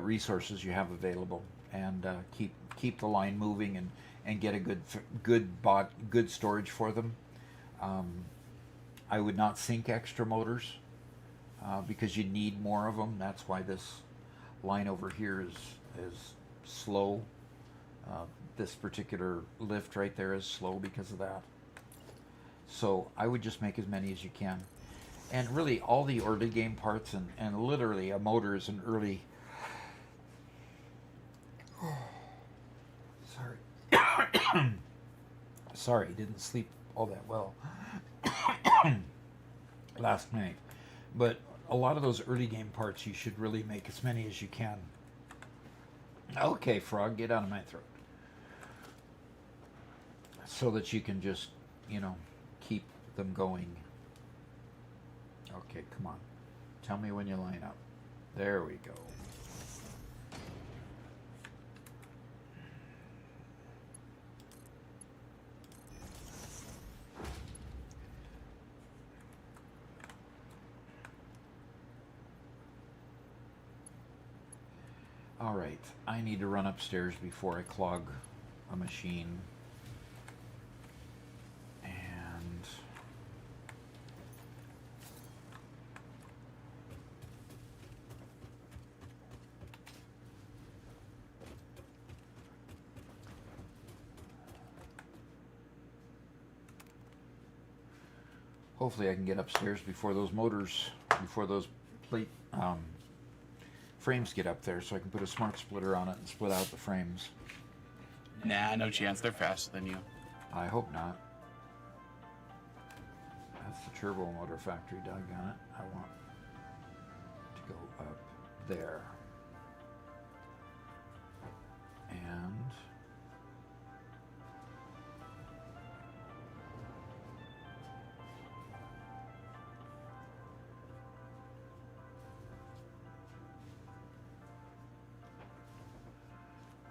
resources you have available, and keep the line moving and get a good storage for them. I would not sink extra motors because you need more of them. That's why this line over here is slow. This particular lift right there is slow because of that. So I would just make as many as you can. And really all the early game parts and literally a motor is an early... Sorry. Sorry, didn't sleep all that well last night. But a lot of those early game parts, you should really make as many as you can. Okay, Frog, get out of my throat. So that you can just, keep them going. Okay, come on. Tell me when you line up. There we go. All right, I need to run upstairs before I clog a machine. And hopefully I can get upstairs before those plate frames get up there, so I can put a smart splitter on it and split out the frames. Nah, no chance. They're faster than you. I hope not. That's the turbo motor factory, doggone it. I want to go up there. And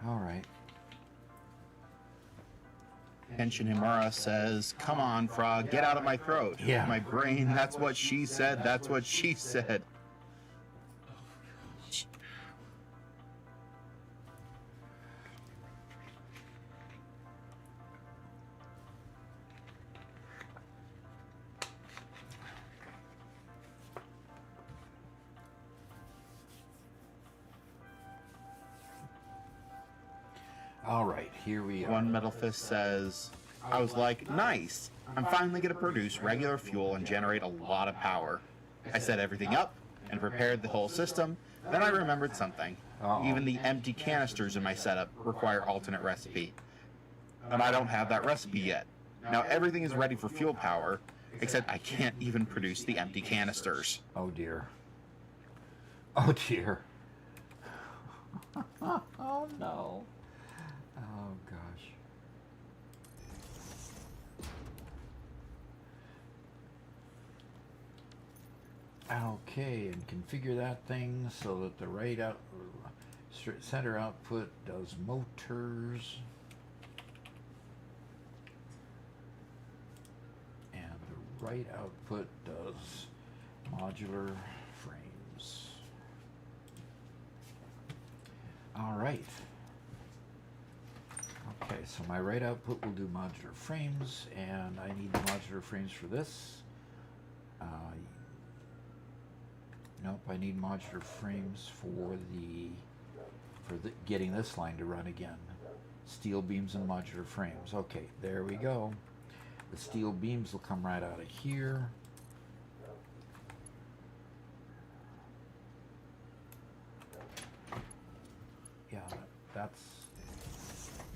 all right. Kenshin Himura says, come on, Frog, get out of my throat. Yeah. My brain, that's what she said, that's what she said. All right, here we are. One Metal Fist says, I was like, nice. I'm finally going to produce regular fuel and generate a lot of power. I set everything up and prepared the whole system. Then I remembered something. Uh-oh. Even the empty canisters in my setup require alternate recipe. And I don't have that recipe yet. Now everything is ready for fuel power, except I can't even produce the empty canisters. Oh dear. Oh dear. Oh no. Oh gosh. Okay, and configure that thing so that the right center output does motors. And the right output does modular frames. All right. Okay, so my right output will do modular frames, and I need the modular frames for this. Nope, I need modular frames for the getting this line to run again. Steel beams and modular frames. Okay, there we go. The steel beams will come right out of here. Yeah, that's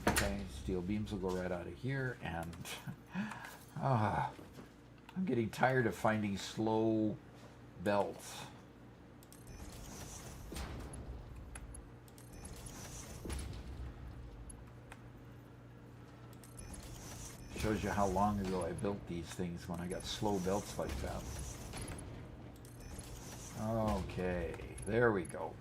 okay. Steel beams will go right out of here, and I'm getting tired of finding slow belts. Shows you how long ago I built these things when I got slow belts like that. Okay, there we go.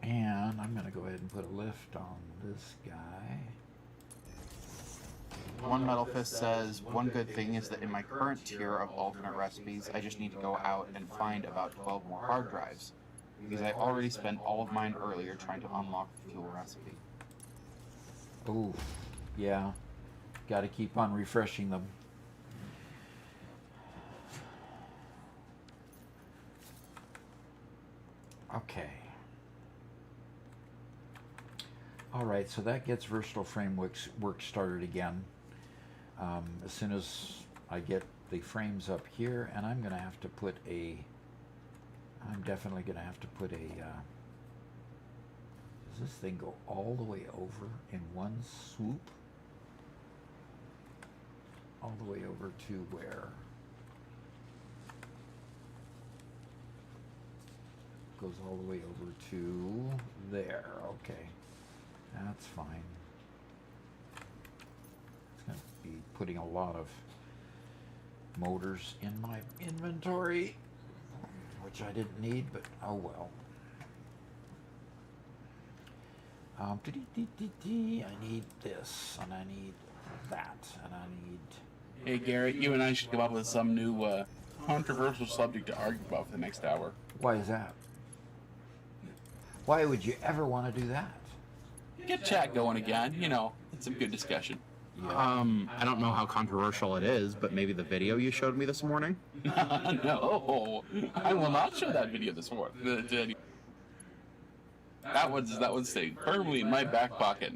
And I'm going to go ahead and put a lift on this guy. One Metal Fist says, one good thing is that in my current tier of alternate recipes, I just need to go out and find about 12 more hard drives, because I already spent all of mine earlier trying to unlock the fuel recipe. Ooh, yeah. Got to keep on refreshing them. Okay. Alright, so that gets Versatile Frameworks work started again. As soon as I get the frames up here, and I'm going to have to put a... I'm definitely going to have to put a... does this thing go all the way over in one swoop? All the way over to where? Goes all the way over to there. Okay. That's fine. It's going to be putting a lot of motors in my inventory, which I didn't need, but oh well. I need this, and I need that, and I need... Hey, Garrett, you and I should come up with some new controversial subject to argue about for the next hour. Why is that? Why would you ever want to do that? Get chat going again, you know, it's some good discussion. Yeah. I don't know how controversial it is, but maybe the video you showed me this morning? No, I will not show that video this morning. That one's staying firmly in my back pocket.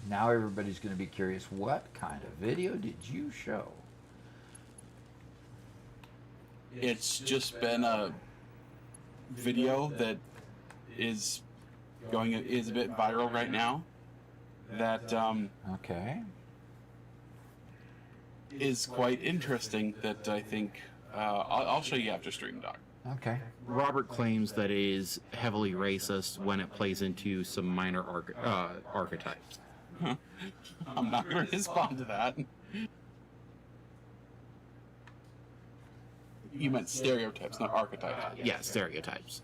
Now everybody's going to be curious, what kind of video did you show? It's just been a video that is a bit viral right now. That Okay. is quite interesting. That I think I'll show you after stream, Doc. Okay. Robert claims that it is heavily racist when it plays into some minor archetypes. I'm not going to respond to that. You meant stereotypes, not archetypes. Yeah, stereotypes.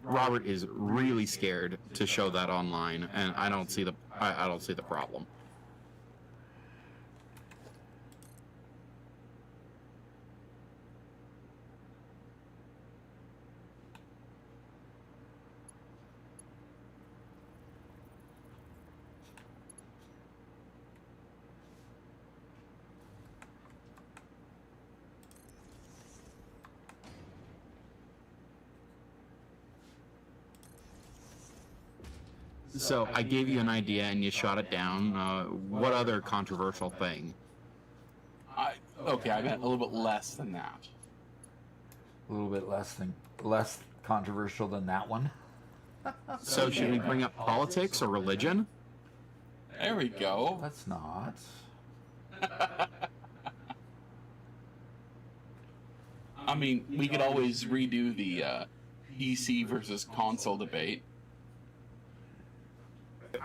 Robert is really scared to show that online, and I don't see the problem. So I gave you an idea and you shot it down. What other controversial thing? Okay, I meant a little bit less than that. A little bit less controversial than that one. So should we bring up politics or religion? There we go. Let's not. I mean, we could always redo the PC versus console debate.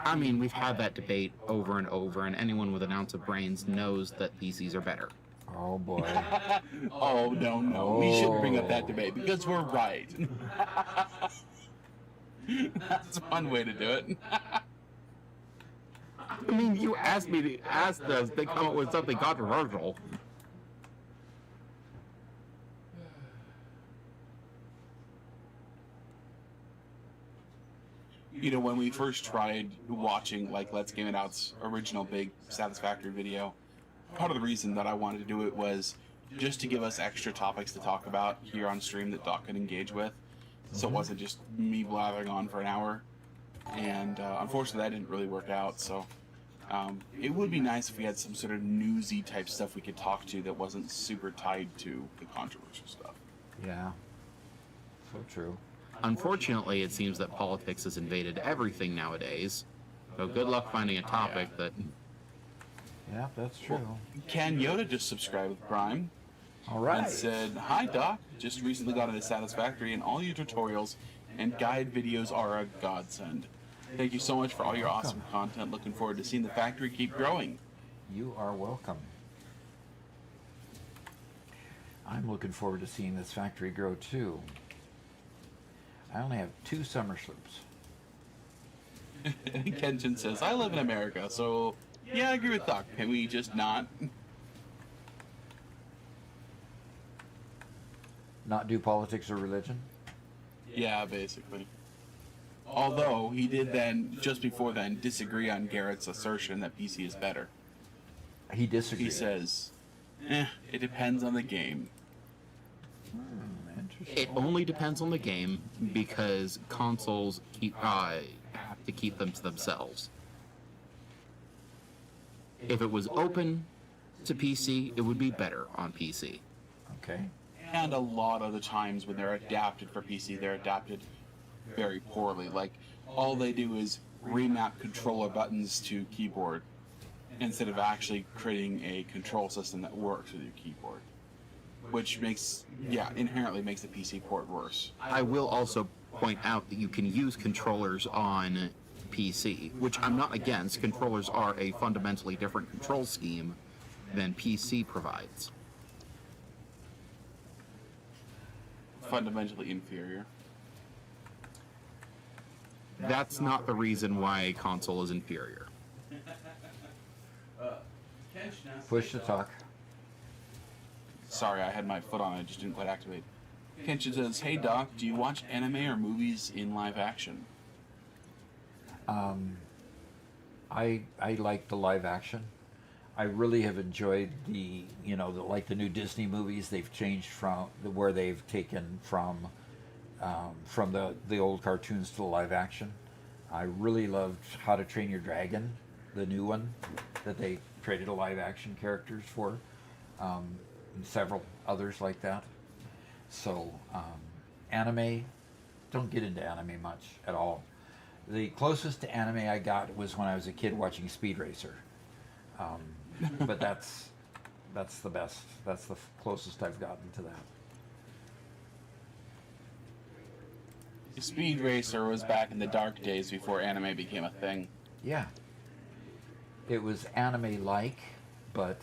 I mean, we've had that debate over and over, and anyone with an ounce of brains knows that PCs are better. Oh boy. Oh, no. We should bring up that debate because we're right. That's one way to do it. I mean, you asked me to ask us to come up with something controversial. when we first tried watching, like, Let's Game It Out's original big Satisfactory video, part of the reason that I wanted to do it was just to give us extra topics to talk about here on stream that Doc could engage with. So it wasn't just me blathering on for an hour. And unfortunately, that didn't really work out. So it would be nice if we had some sort of newsy type stuff we could talk to that wasn't super tied to the controversial stuff. Yeah. So true. Unfortunately, it seems that politics has invaded everything nowadays. So good luck finding a topic that... Yeah, that's true. Can Yoda just subscribed with Prime All right. and said, "Hi Doc, just recently got into Satisfactory and all your tutorials and guide videos are a godsend. Thank you so much for all your awesome content. Looking forward to seeing the factory keep growing." You are welcome. I'm looking forward to seeing this factory grow too. I only have 2 summer sloops. Kenshin says, "I live in America, so yeah, I agree with Doc. Can we just not?" Not do politics or religion? Yeah, basically. Although he did then, just before then, disagree on Garrett's assertion that PC is better. He disagreed. He says, it depends on the game. Interesting. It only depends on the game because consoles have to keep them to themselves. If it was open to PC, it would be better on PC. Okay. And a lot of the times when they're adapted for PC, they're adapted very poorly. Like, all they do is remap controller buttons to keyboard instead of actually creating a control system that works with your keyboard. Which makes, inherently makes the PC port worse. I will also point out that you can use controllers on PC, which I'm not against. Controllers are a fundamentally different control scheme than PC provides. Fundamentally inferior. That's not the reason why a console is inferior. Push to talk. Sorry, I had my foot on it, I just didn't quite activate. Kenshin says, "Hey Doc, do you watch anime or movies in live action?" I like the live action. I really have enjoyed the the new Disney movies. They've changed from where they've taken from the old cartoons to the live action. I really loved How to Train Your Dragon, the new one that they created a live action characters for, and several others like that. So anime, don't get into anime much at all. The closest to anime I got was when I was a kid watching Speed Racer. But that's the best. That's the closest I've gotten to that. Speed Racer was back in the dark days before anime became a thing. Yeah. It was anime-like, but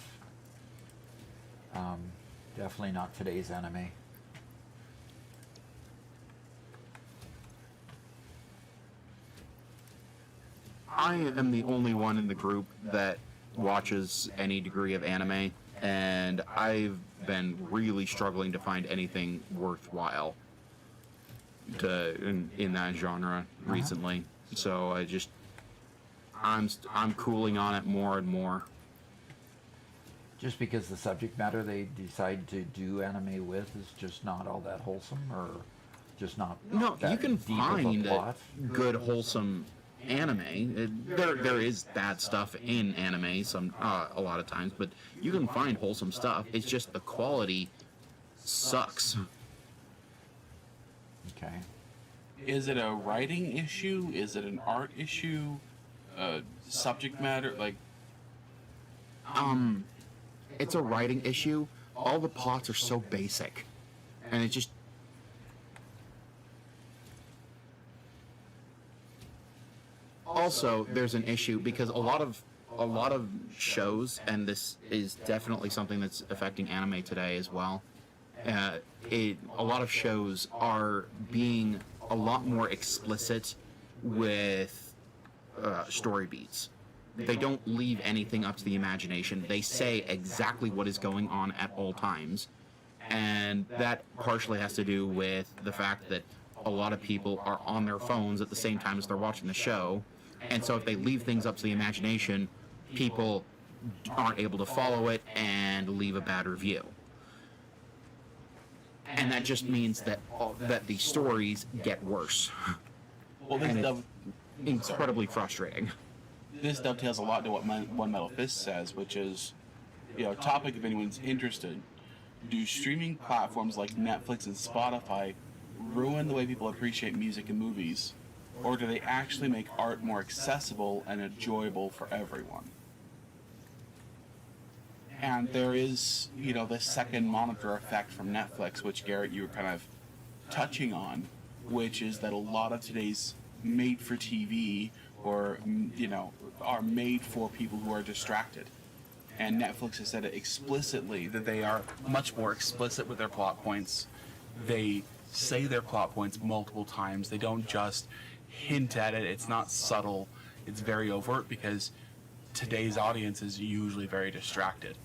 definitely not today's anime. I am the only one in the group that watches any degree of anime, and I've been really struggling to find anything worthwhile in that genre recently. So I'm cooling on it more and more. Just because the subject matter they decide to do anime with is just not all that wholesome, or just not No, that you can deep of a find plot. good wholesome anime. There is bad stuff in anime a lot of times, but you can find wholesome stuff. It's just the quality sucks. Okay. Is it a writing issue? Is it an art issue? Subject matter? Like, It's a writing issue. All the plots are so basic, and it just. Also, there's an issue because a lot of shows, and this is definitely something that's affecting anime today as well. A lot of shows are being a lot more explicit with story beats. They don't leave anything up to the imagination. They say exactly what is going on at all times, and that partially has to do with the fact that a lot of people are on their phones at the same time as they're watching the show. And so if they leave things up to the imagination, people aren't able to follow it and leave a bad review. And that just means that the stories get worse. Well, And it's incredibly frustrating. this dovetails a lot to what One Metal Fist says, which is, topic if anyone's interested. Do streaming platforms like Netflix and Spotify ruin the way people appreciate music and movies, or do they actually make art more accessible and enjoyable for everyone? And there is, the second monitor effect from Netflix, which Garrett, you were kind of touching on, which is that a lot of today's made-for-TV or, are made for people who are distracted. And Netflix has said it explicitly that they are much more explicit with their plot points. They say their plot points multiple times. They don't just hint at it. It's not subtle. It's very overt because today's audience is usually very distracted,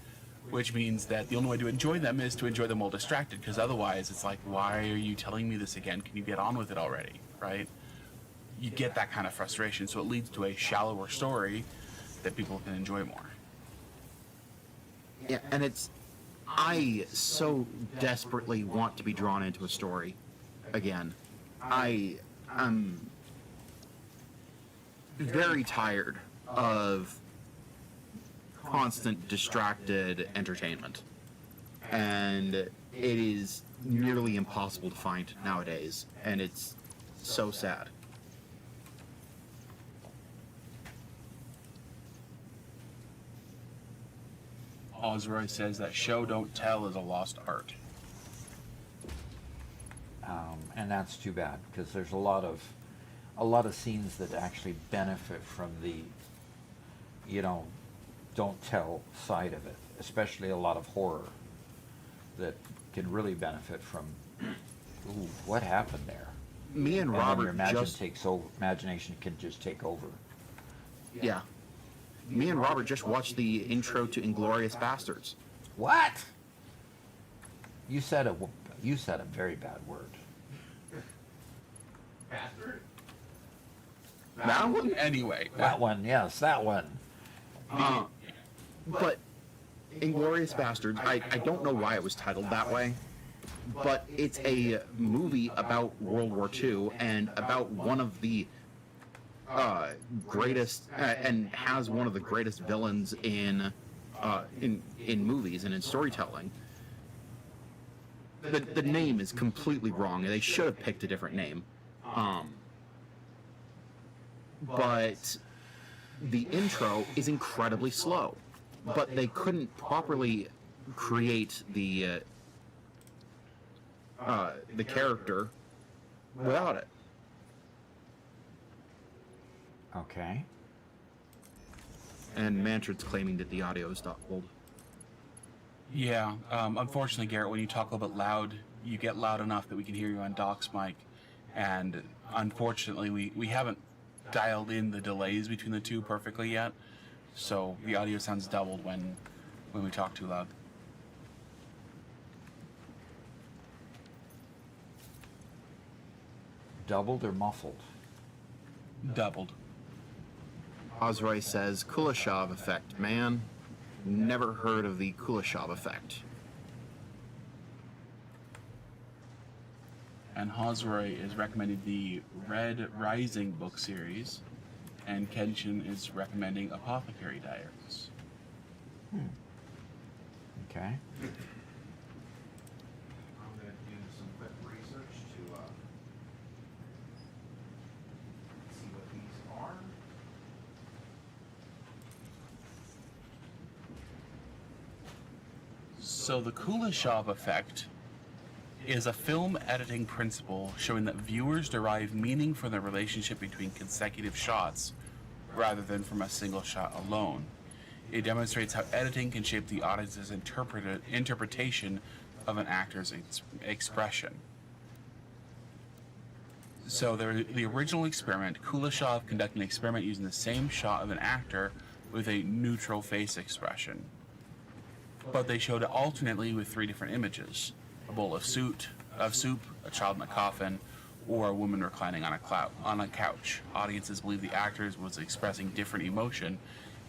which means that the only way to enjoy them is to enjoy them while distracted, because otherwise it's like, why are you telling me this again? Can you get on with it already, right? You get that kind of frustration, so it leads to a shallower story that people can enjoy more. Yeah, and I so desperately want to be drawn into a story again. I'm very tired of constant distracted entertainment, and it is nearly impossible to find nowadays, and it's so sad. Osroy says that show don't tell is a lost art. And that's too bad, because there's a lot of scenes that actually benefit from the, don't tell side of it, especially a lot of horror that can really benefit from, ooh, what happened there? Me and And then Robert your imagination can just take over. yeah. Me and Robert just watched the intro to Inglourious Bastards. What? You said a very bad word. Bastard? That one? Anyway, That one, yes, that one. But Inglourious Bastards, I don't know why it was titled that way, but it's a movie about World War II and about one of the greatest and has one of the greatest villains in movies and in storytelling. The name is completely wrong, and they should have picked a different name. But the intro is incredibly slow, but they couldn't properly create the character without it. Okay. And Mantrid's claiming that the audio is doubled. yeah. Unfortunately, Garrett, when you talk a little bit loud, you get loud enough that we can hear you on Doc's mic. And unfortunately, we haven't dialed in the delays between the two perfectly yet. So the audio sounds doubled when we talk too loud. Doubled or muffled? Doubled. Osroy says, Kuleshov effect, man. Never heard of the Kuleshov effect. And Hosroy is recommending the Red Rising book series, and Kenshin is recommending Apothecary Diaries. Okay. I'm going to do some quick research to see what these are. So the Kuleshov effect is a film editing principle showing that viewers derive meaning from the relationship between consecutive shots rather than from a single shot alone. It demonstrates how editing can shape the audience's interpretation of an actor's expression. So the original experiment, Kuleshov conducted an experiment using the same shot of an actor with a neutral face expression. But they showed it alternately with three different images: a bowl of soup, a child in a coffin, or a woman reclining on a couch. Audiences believe the actors was expressing different emotion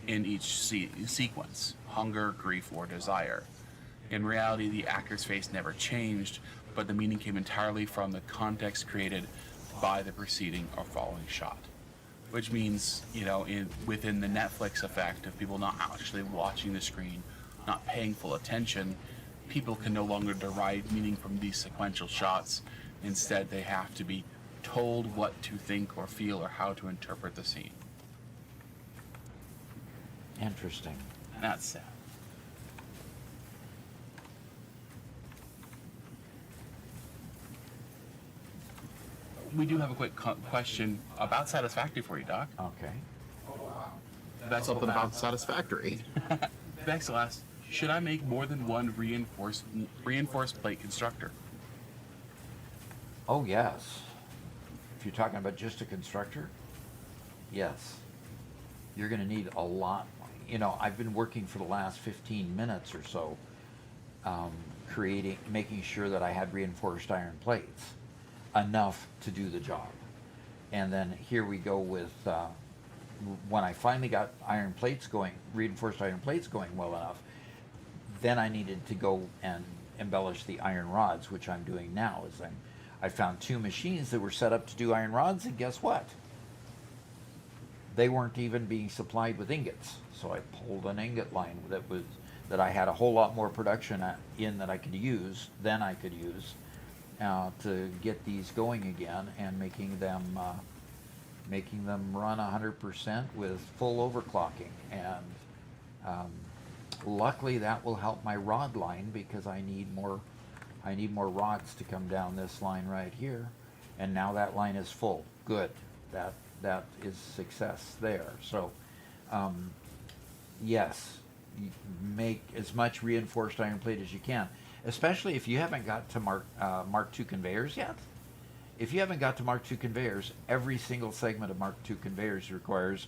in each sequence: hunger, grief, or desire. In reality, the actor's face never changed, but the meaning came entirely from the context created by the preceding or following shot. Which means, within the Netflix effect of people not actually watching the screen, not paying full attention, people can no longer derive meaning from these sequential shots. Instead, they have to be told what to think or feel or how to interpret the scene. Interesting. And that's sad. We do have a quick question about Satisfactory for you, Doc. Okay. That's Something about Satisfactory. Vexel asks, should I make more than one reinforced plate constructor? Oh, yes. If you're talking about just a constructor, yes. You're going to need a lot. I've been working for the last 15 minutes or so, making sure that I had reinforced iron plates, enough to do the job. And then here we go with, when I finally got reinforced iron plates going well enough, then I needed to go and embellish the iron rods, which I'm doing now. I found 2 machines that were set up to do iron rods, and guess what? They weren't even being supplied with ingots. So I pulled an ingot line that I had a whole lot more production in that I could use to get these going again, and making them run 100% with full overclocking. And luckily that will help my rod line, because I need more rods to come down this line right here. And now that line is full. Good. That is success there. So yes, you make as much reinforced iron plate as you can, especially if you haven't got to Mark II conveyors yet. If you haven't got to Mark II conveyors, every single segment of Mark II conveyors requires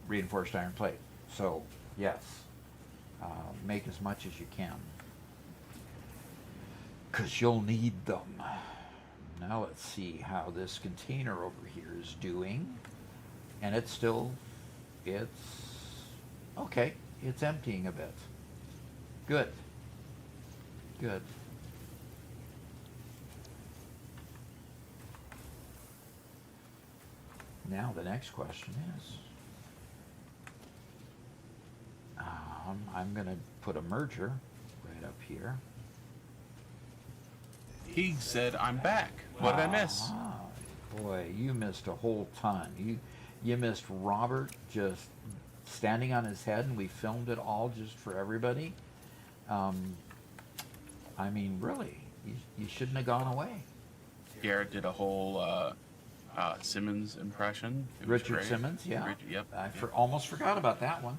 reinforced iron plate. So yes, make as much as you can, because you'll need them. Now let's see how this container over here is doing. And it's okay. It's emptying a bit. Good. Good. Now the next question is, I'm going to put a merger right up here. He said, I'm back. What did I miss? Boy, you missed a whole ton. You missed Robert just standing on his head, and we filmed it all just for everybody. I mean, really, you shouldn't have gone away. Garrett did a whole Simmons impression. It was Richard great. Simmons, yeah. Yep. Almost forgot about that one.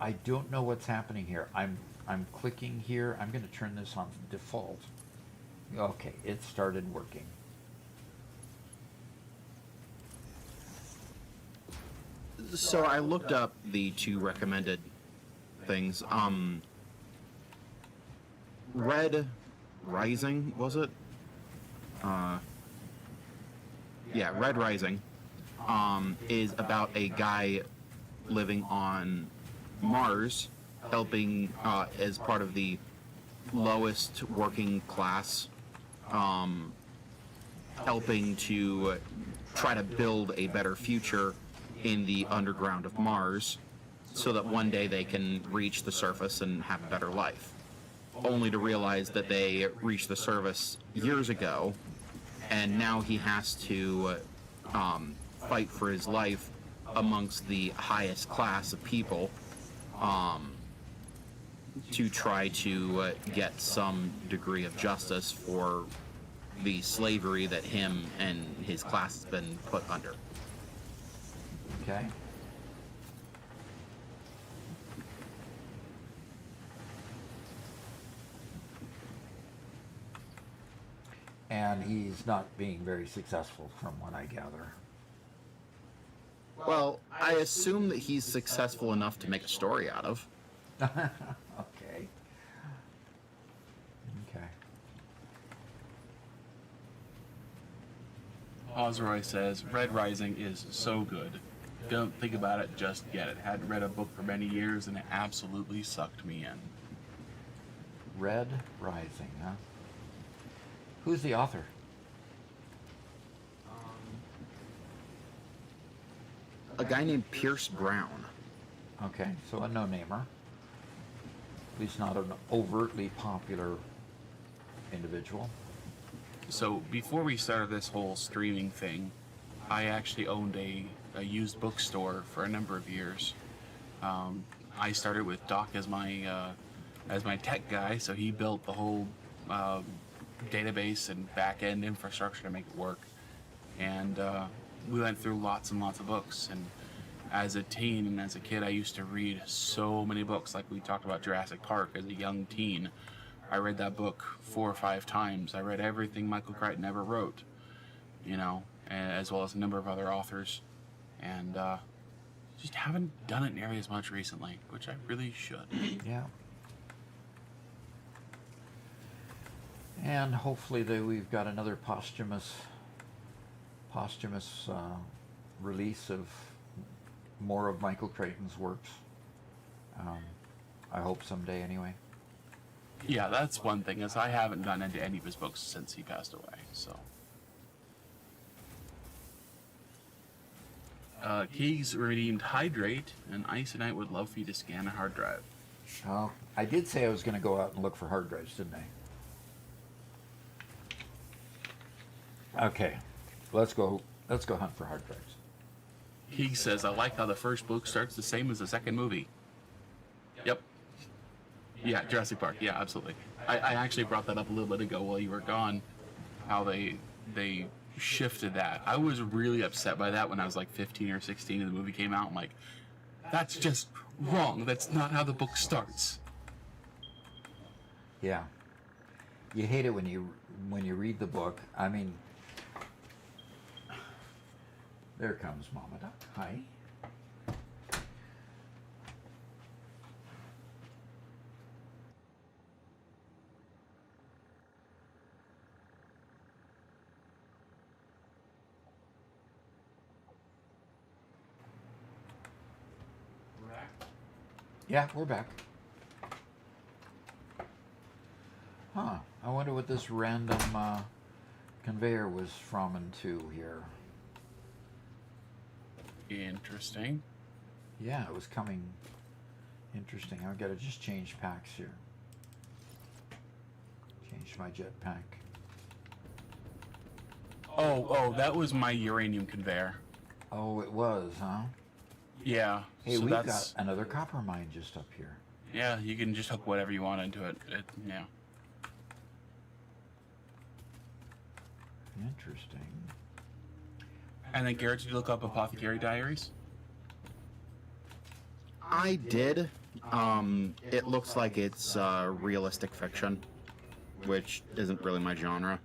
I don't know what's happening here. I'm clicking here. I'm going to turn this on default. Okay, it started working. So I looked up the 2 recommended things. Red Rising, was it? Yeah, Red Rising is about a guy living on Mars, helping as part of the lowest working class, helping to try to build a better future in the underground of Mars, so that one day they can reach the surface and have a better life. Only to realize that they reached the surface years ago, and now he has to fight for his life amongst the highest class of people, to try to get some degree of justice for the slavery that him and his class has been put under. Okay. And he's not being very successful, from what I gather. Well, I assume that he's successful enough to make a story out of. Okay. Okay. Ozroy says, Red Rising is so good. Don't think about it, just get it. Hadn't read a book for many years and it absolutely sucked me in. Red Rising, huh? Who's the author? A guy named Pierce Brown. Okay, so a no-namer. At least not an overtly popular individual. So before we started this whole streaming thing, I actually owned a used bookstore for a number of years. I started with Doc as my tech guy, so he built the whole database and back-end infrastructure to make it work. And we went through lots and lots of books. And as a teen and as a kid, I used to read so many books. Like we talked about Jurassic Park as a young teen. I read that book 4 or 5 times. I read everything Michael Crichton ever wrote, you know, as well as a number of other authors. And just haven't done it nearly as much recently, which I really should. Yeah. And hopefully we've got another posthumous release of more of Michael Crichton's works. I hope someday anyway. Yeah, that's one thing, is I haven't gotten into any of his books since he passed away, so. Keegs redeemed Hydrate, and Ice and I would love for you to scan a hard drive. Oh, I did say I was going to go out and look for hard drives, didn't I? Okay, let's go hunt for hard drives. Keegs says, I like how the first book starts the same as the second movie. Yep. Yeah, Jurassic Park. Yeah, absolutely. I actually brought that up a little bit ago while you were gone, how they shifted that. I was really upset by that when I was like 15 or 16 and the movie came out. I'm like, that's just wrong. That's not how the book starts. Yeah. You hate it when you read the book. I mean, there comes Mama Duck. Hi. Yeah, we're back. Huh. I wonder what this random conveyor was from and to here. Interesting. Yeah, it was coming. Interesting. I've got to just change packs here. Change my jetpack. Oh, that was my uranium conveyor. Oh, it was, huh? Yeah. Hey, so we've that's, got another copper mine just up here. Yeah, you can just hook whatever you want into it. Yeah. Interesting. And then, Garrett, did you look up Apothecary Diaries? I did. It looks like it's realistic fiction, which isn't really my genre.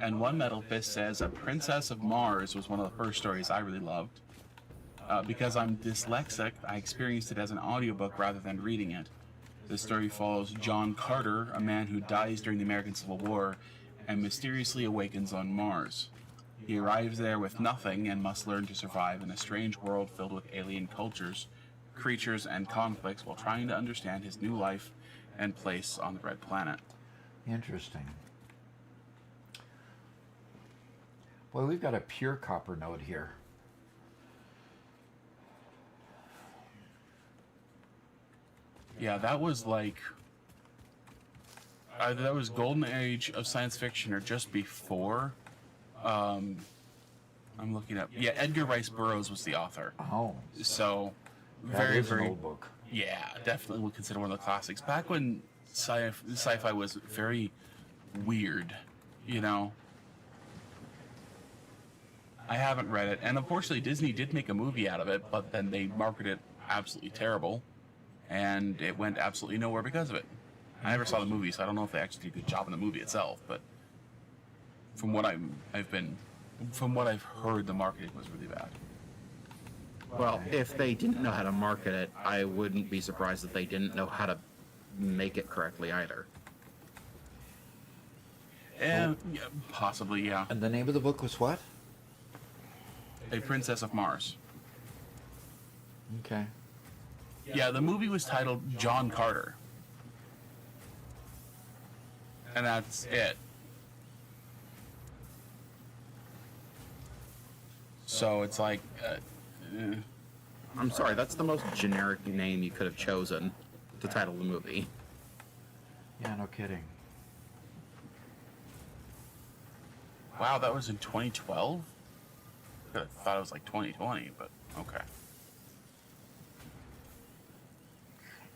And One Metal Fist says, A Princess of Mars was one of the first stories I really loved. Because I'm dyslexic, I experienced it as an audiobook rather than reading it. This story follows John Carter, a man who dies during the American Civil War and mysteriously awakens on Mars. He arrives there with nothing and must learn to survive in a strange world filled with alien cultures, creatures, and conflicts while trying to understand his new life and place on the Red Planet. Interesting. Boy, we've got a pure copper node here. Yeah, that was like... either that was Golden Age of science fiction or just before. I'm looking up. Yeah, Edgar Rice Burroughs was the author. Oh, So, that is an old book. Yeah, definitely would consider one of the classics. Back when sci-fi was very weird, you know. I haven't read it, and unfortunately Disney did make a movie out of it, but then they marketed it absolutely terrible, and it went absolutely nowhere because of it. I never saw the movie, so I don't know if they actually did a good job in the movie itself, but from what I've heard, the marketing was really bad. Well, if they didn't know how to market it, I wouldn't be surprised if they didn't know how to make it correctly either. Yeah, possibly, yeah. And the name of the book was what? A Princess of Mars. Okay. Yeah, the movie was titled John Carter. And that's it. So it's like, I'm sorry, that's the most generic name you could have chosen to title the movie. Yeah, no kidding. wow, that was in 2012? I thought it was like 2020, but okay.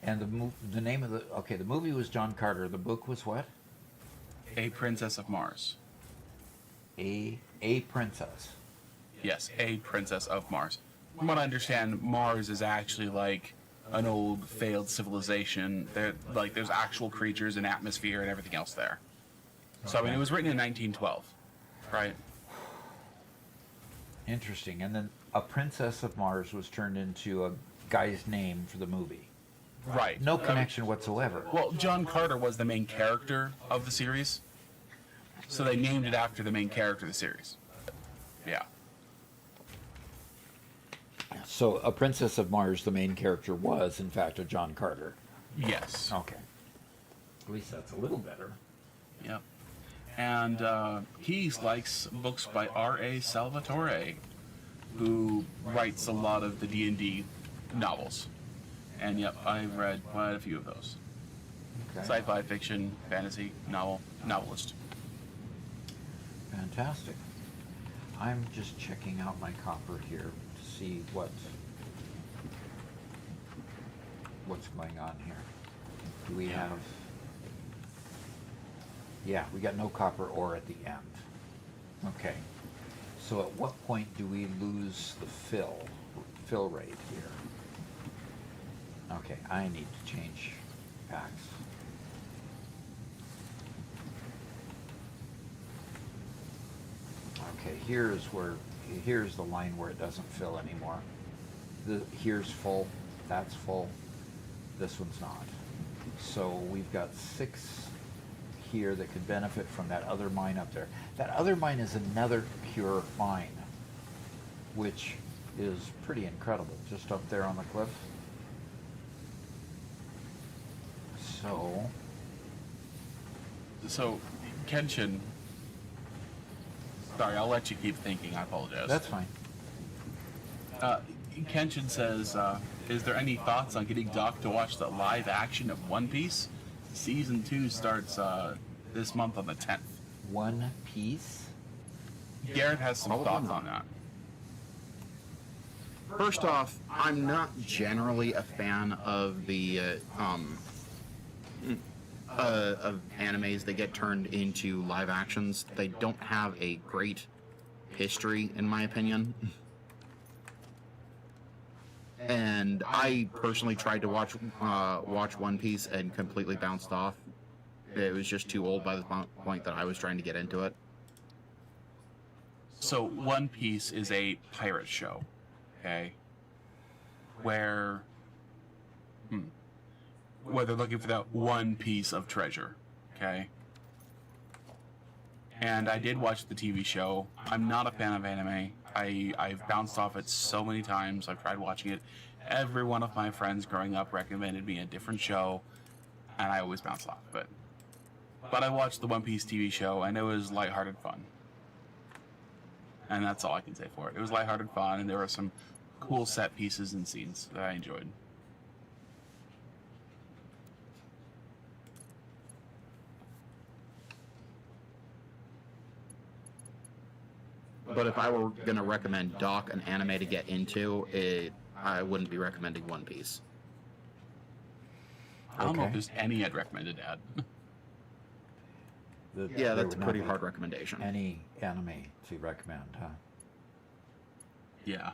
And the name of the movie was John Carter. The book was what? A Princess of Mars. A Princess. Yes, A Princess of Mars. From what I understand, Mars is actually like an old failed civilization. There's actual creatures and atmosphere and everything else there. So I mean, it was written in 1912, right? Interesting. And then A Princess of Mars was turned into a guy's name for the movie. Right. No connection whatsoever. Well, John Carter was the main character of the series, so they named it after the main character of the series. Yeah. So A Princess of Mars, the main character, was in fact a John Carter. Yes. Okay. At least that's a little better. Yep. And he likes books by R.A. Salvatore, who writes a lot of the D&D novels. And yep, I've read quite a few of those. Okay. Sci-fi, fiction, fantasy, novelist. Fantastic. I'm just checking out my copper here to see what's going on here. Do we have... Yeah, we got no copper ore at the end. Okay. So at what point do we lose the fill rate here? Okay, I need to change packs. Okay, here's the line where it doesn't fill anymore. Here's full, that's full, this one's not. So we've got 6 here that could benefit from that other mine up there. That other mine is another pure mine, which is pretty incredible, just up there on the cliff. So, Kenshin... Sorry, I'll let you keep thinking. I apologize. That's fine. Kenshin says, is there any thoughts on getting Doc to watch the live action of One Piece? Season 2 starts this month on the 10th. One Piece? Garrett has some thoughts on that. First off, I'm not generally a fan of the of animes that get turned into live actions. They don't have a great history, in my opinion. And I personally tried to watch One Piece and completely bounced off. It was just too old by the point that I was trying to get into it. So, One Piece is a pirate show, okay? Where they're looking for that one piece of treasure, okay? And I did watch the TV show. I'm not a fan of anime. I've bounced off it so many times. I've tried watching it. Every one of my friends growing up recommended me a different show, and I always bounced off of it. But I watched the One Piece TV show, and it was lighthearted fun. And that's all I can say for it. It was lighthearted fun, and there were some cool set pieces and scenes that I enjoyed. But if I were going to recommend Doc an anime to get into, I wouldn't be recommending One Piece. I don't know if Okay. there's any I'd recommend to Dad. Yeah, There that's a would pretty not hard be recommendation. Any anime to recommend, huh? Yeah.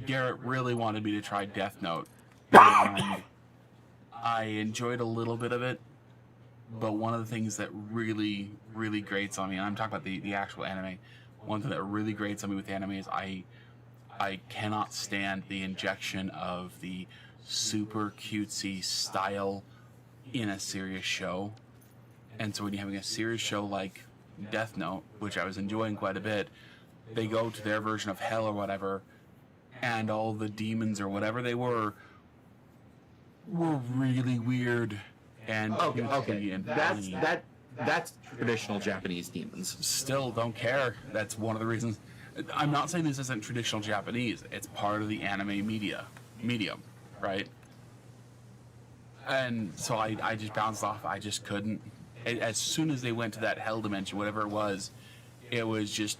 Garrett really wanted me to try Death Note. And I enjoyed a little bit of it, but one of the things that really, really grates on me, and I'm talking about the actual anime, one thing that really grates on me with anime is I cannot stand the injection of the super cutesy style in a serious show. And so when you're having a serious show like Death Note, which I was enjoying quite a bit, they go to their version of hell or whatever, and all the demons or whatever they were really weird and creepy and funny. That's traditional Japanese demons. Still don't care. That's one of the reasons. I'm not saying this isn't traditional Japanese. It's part of the anime medium, right? And so I just bounced off. I just couldn't. As soon as they went to that hell dimension, whatever it was just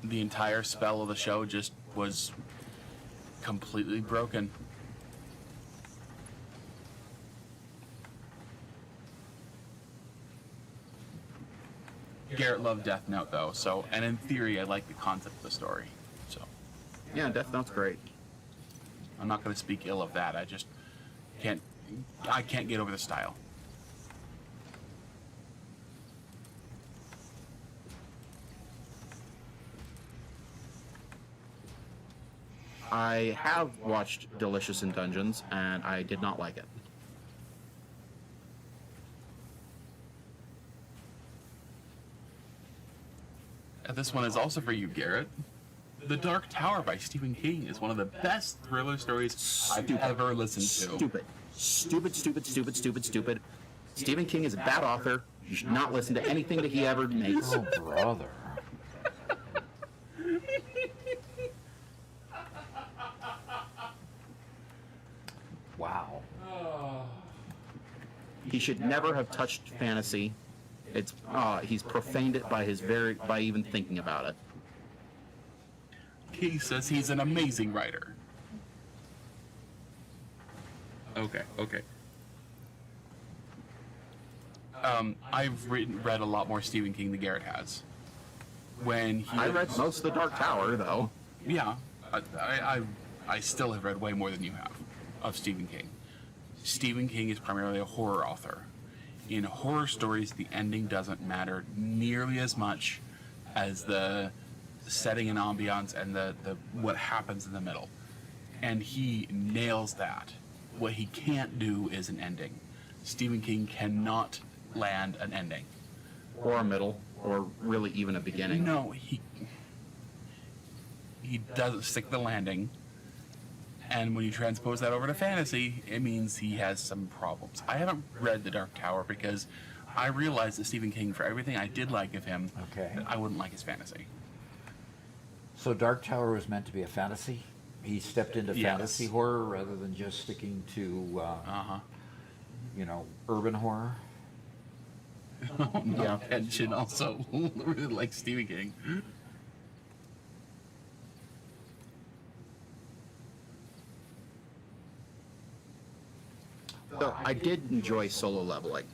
the entire spell of the show just was completely broken. Garrett loved Death Note though, so, and in theory I like the concept of the story. So Yeah, Death Note's great. I'm not going to speak ill of that. I just can't get over the style. I have watched Delicious in Dungeons, and I did not like it. And this one is also for you, Garrett. The Dark Tower by Stephen King is one of the best thriller stories I've ever listened to. Stupid. Stephen King is a bad author. You should not listen to anything that he ever makes. Oh, brother. Wow. He should never have touched fantasy. He's profaned it by even thinking about it. He says he's an amazing writer. Okay. I've read a lot more Stephen King than Garrett has. I read most of The Dark Tower, though. Yeah, I still have read way more than you have of Stephen King. Stephen King is primarily a horror author. In horror stories, the ending doesn't matter nearly as much as the setting and ambiance and the what happens in the middle. And he nails that. What he can't do is an ending. Stephen King cannot land an ending. Or a middle, or really even a beginning. No, he doesn't stick the landing. And when you transpose that over to fantasy, it means he has some problems. I haven't read The Dark Tower because I realized that Stephen King, for everything I did like of him, that I wouldn't like his fantasy. So Dark Tower was meant to be a fantasy? He stepped into fantasy horror rather than just sticking to, urban horror? Yeah, Pension also really likes Stephen King. So I did enjoy Solo Leveling.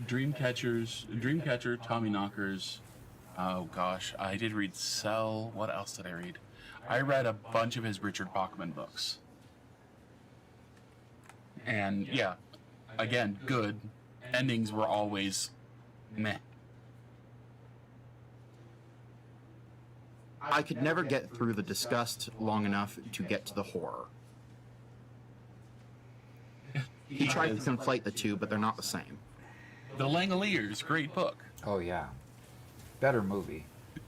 Dreamcatcher, Tommyknockers. Oh gosh, I did read Cell. What else did I read? I read a bunch of his Richard Bachman books. And yeah, again, good. Endings were always meh. I could never get through the disgust long enough to get to the horror. He tried to conflate the two, but they're not the same. The Langoliers, great book. Oh, yeah. Better movie.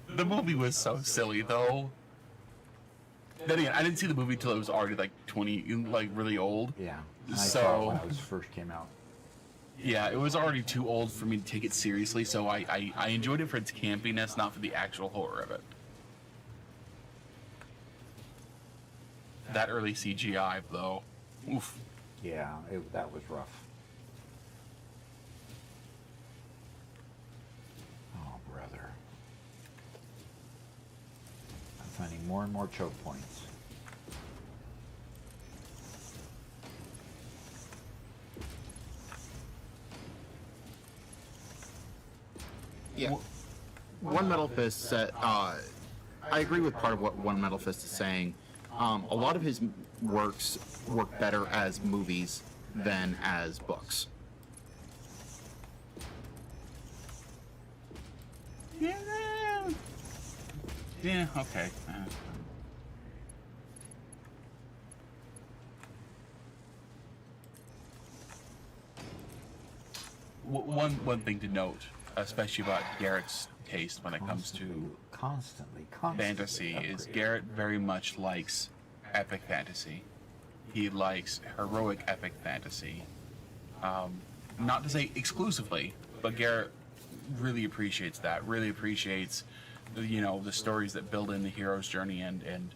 The movie was so silly, though. Then again, I didn't see the movie till it was already like 20, like really old. Yeah. I saw it when it first came out. Yeah, it was already too old for me to take it seriously, so I enjoyed it for its campiness, not for the actual horror of it. That early CGI, though. Oof. Yeah, that was rough. Oh, brother. I'm finding more and more choke points. Yeah. One Metal Fist said, I agree with part of what One Metal Fist is saying. A lot of his works work better as movies than as books. Yeah, okay. one thing to note, especially about Garrett's taste when it comes to constantly fantasy, is upgrading. Garrett very much likes epic fantasy. He likes heroic epic fantasy. Not to say exclusively, but Garrett really appreciates that. Really appreciates, the stories that build in the hero's journey and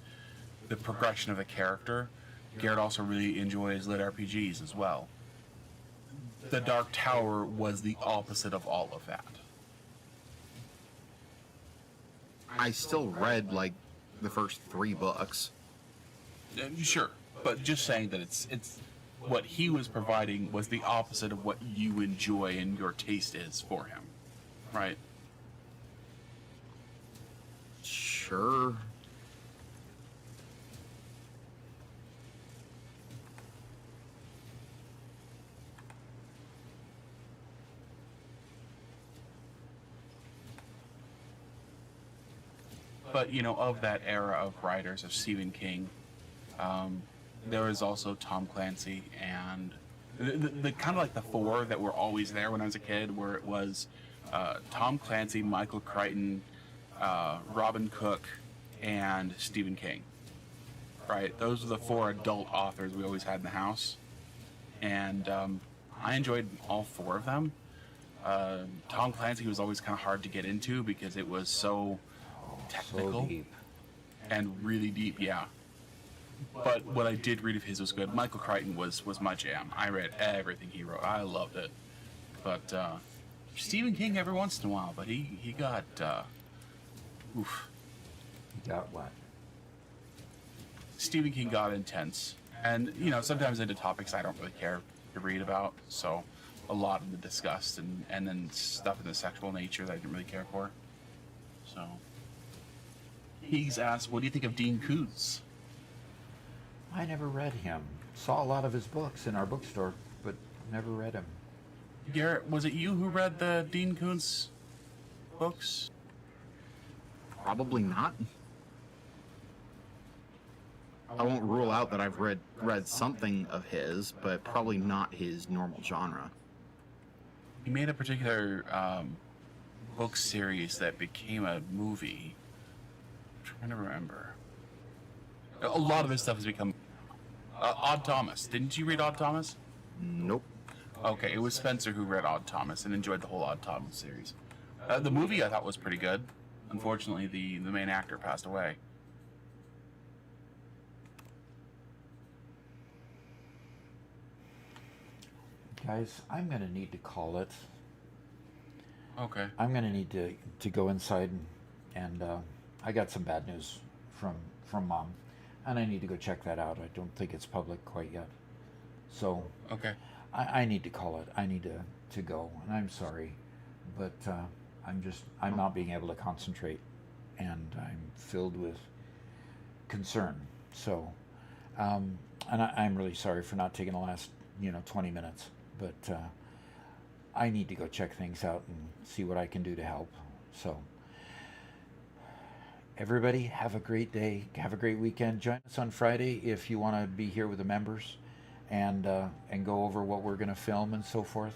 the progression of the character. Garrett also really enjoys lit RPGs as well. The Dark Tower was the opposite of all of that. I still read like the first 3 books. Sure, but just saying that it's what he was providing was the opposite of what you enjoy and your taste is for him, right? Sure. But of that era of writers of Stephen King, there was also Tom Clancy and the kind of like the 4 that were always there when I was a kid, where it was Tom Clancy, Michael Crichton, Robin Cook, and Stephen King. Right, those are the 4 adult authors we always had in the house, and I enjoyed all 4 of them. Tom Clancy was always kind of hard to get into because it was so technical So deep. and really deep, yeah. But what I did read of his was good. Michael Crichton was my jam. I read everything he wrote. I loved it. But Stephen King every once in a while, but he got oof. You got what? Stephen King got intense, and sometimes into topics I don't really care to read about. So a lot of the disgust and then stuff in the sexual nature that I didn't really care for. So he's asked, "What do you think of Dean Koontz?" I never read him. Saw a lot of his books in our bookstore, but never read him. Garrett, was it you who read the Dean Koontz books? Probably not. I won't rule out that I've read something of his, but probably not his normal genre. He made a particular book series that became a movie. I'm trying to remember. A lot of his stuff has become Odd Thomas. Didn't you read Odd Thomas? Nope. Okay, it was Spencer who read Odd Thomas and enjoyed the whole Odd Thomas series. The movie I thought was pretty good. Unfortunately, the main actor passed away. Guys, I'm going to need to call it. Okay. I'm going to need to go inside and I got some bad news from Mom, and I need to go check that out. I don't think it's public quite yet. So Okay. I need to call it. I need to go, and I'm sorry, but I'm not being able to concentrate, and I'm filled with concern. So, and I'm really sorry for not taking the last 20 minutes, but I need to go check things out and see what I can do to help. So, everybody, have a great day. Have a great weekend. Join us on Friday if you want to be here with the members, and go over what we're going to film and so forth.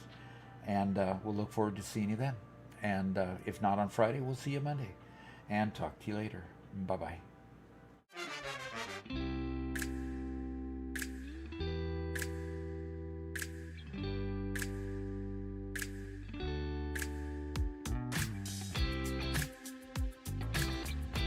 And we'll look forward to seeing you then. And if not on Friday, we'll see you Monday. And talk to you later. Bye-bye.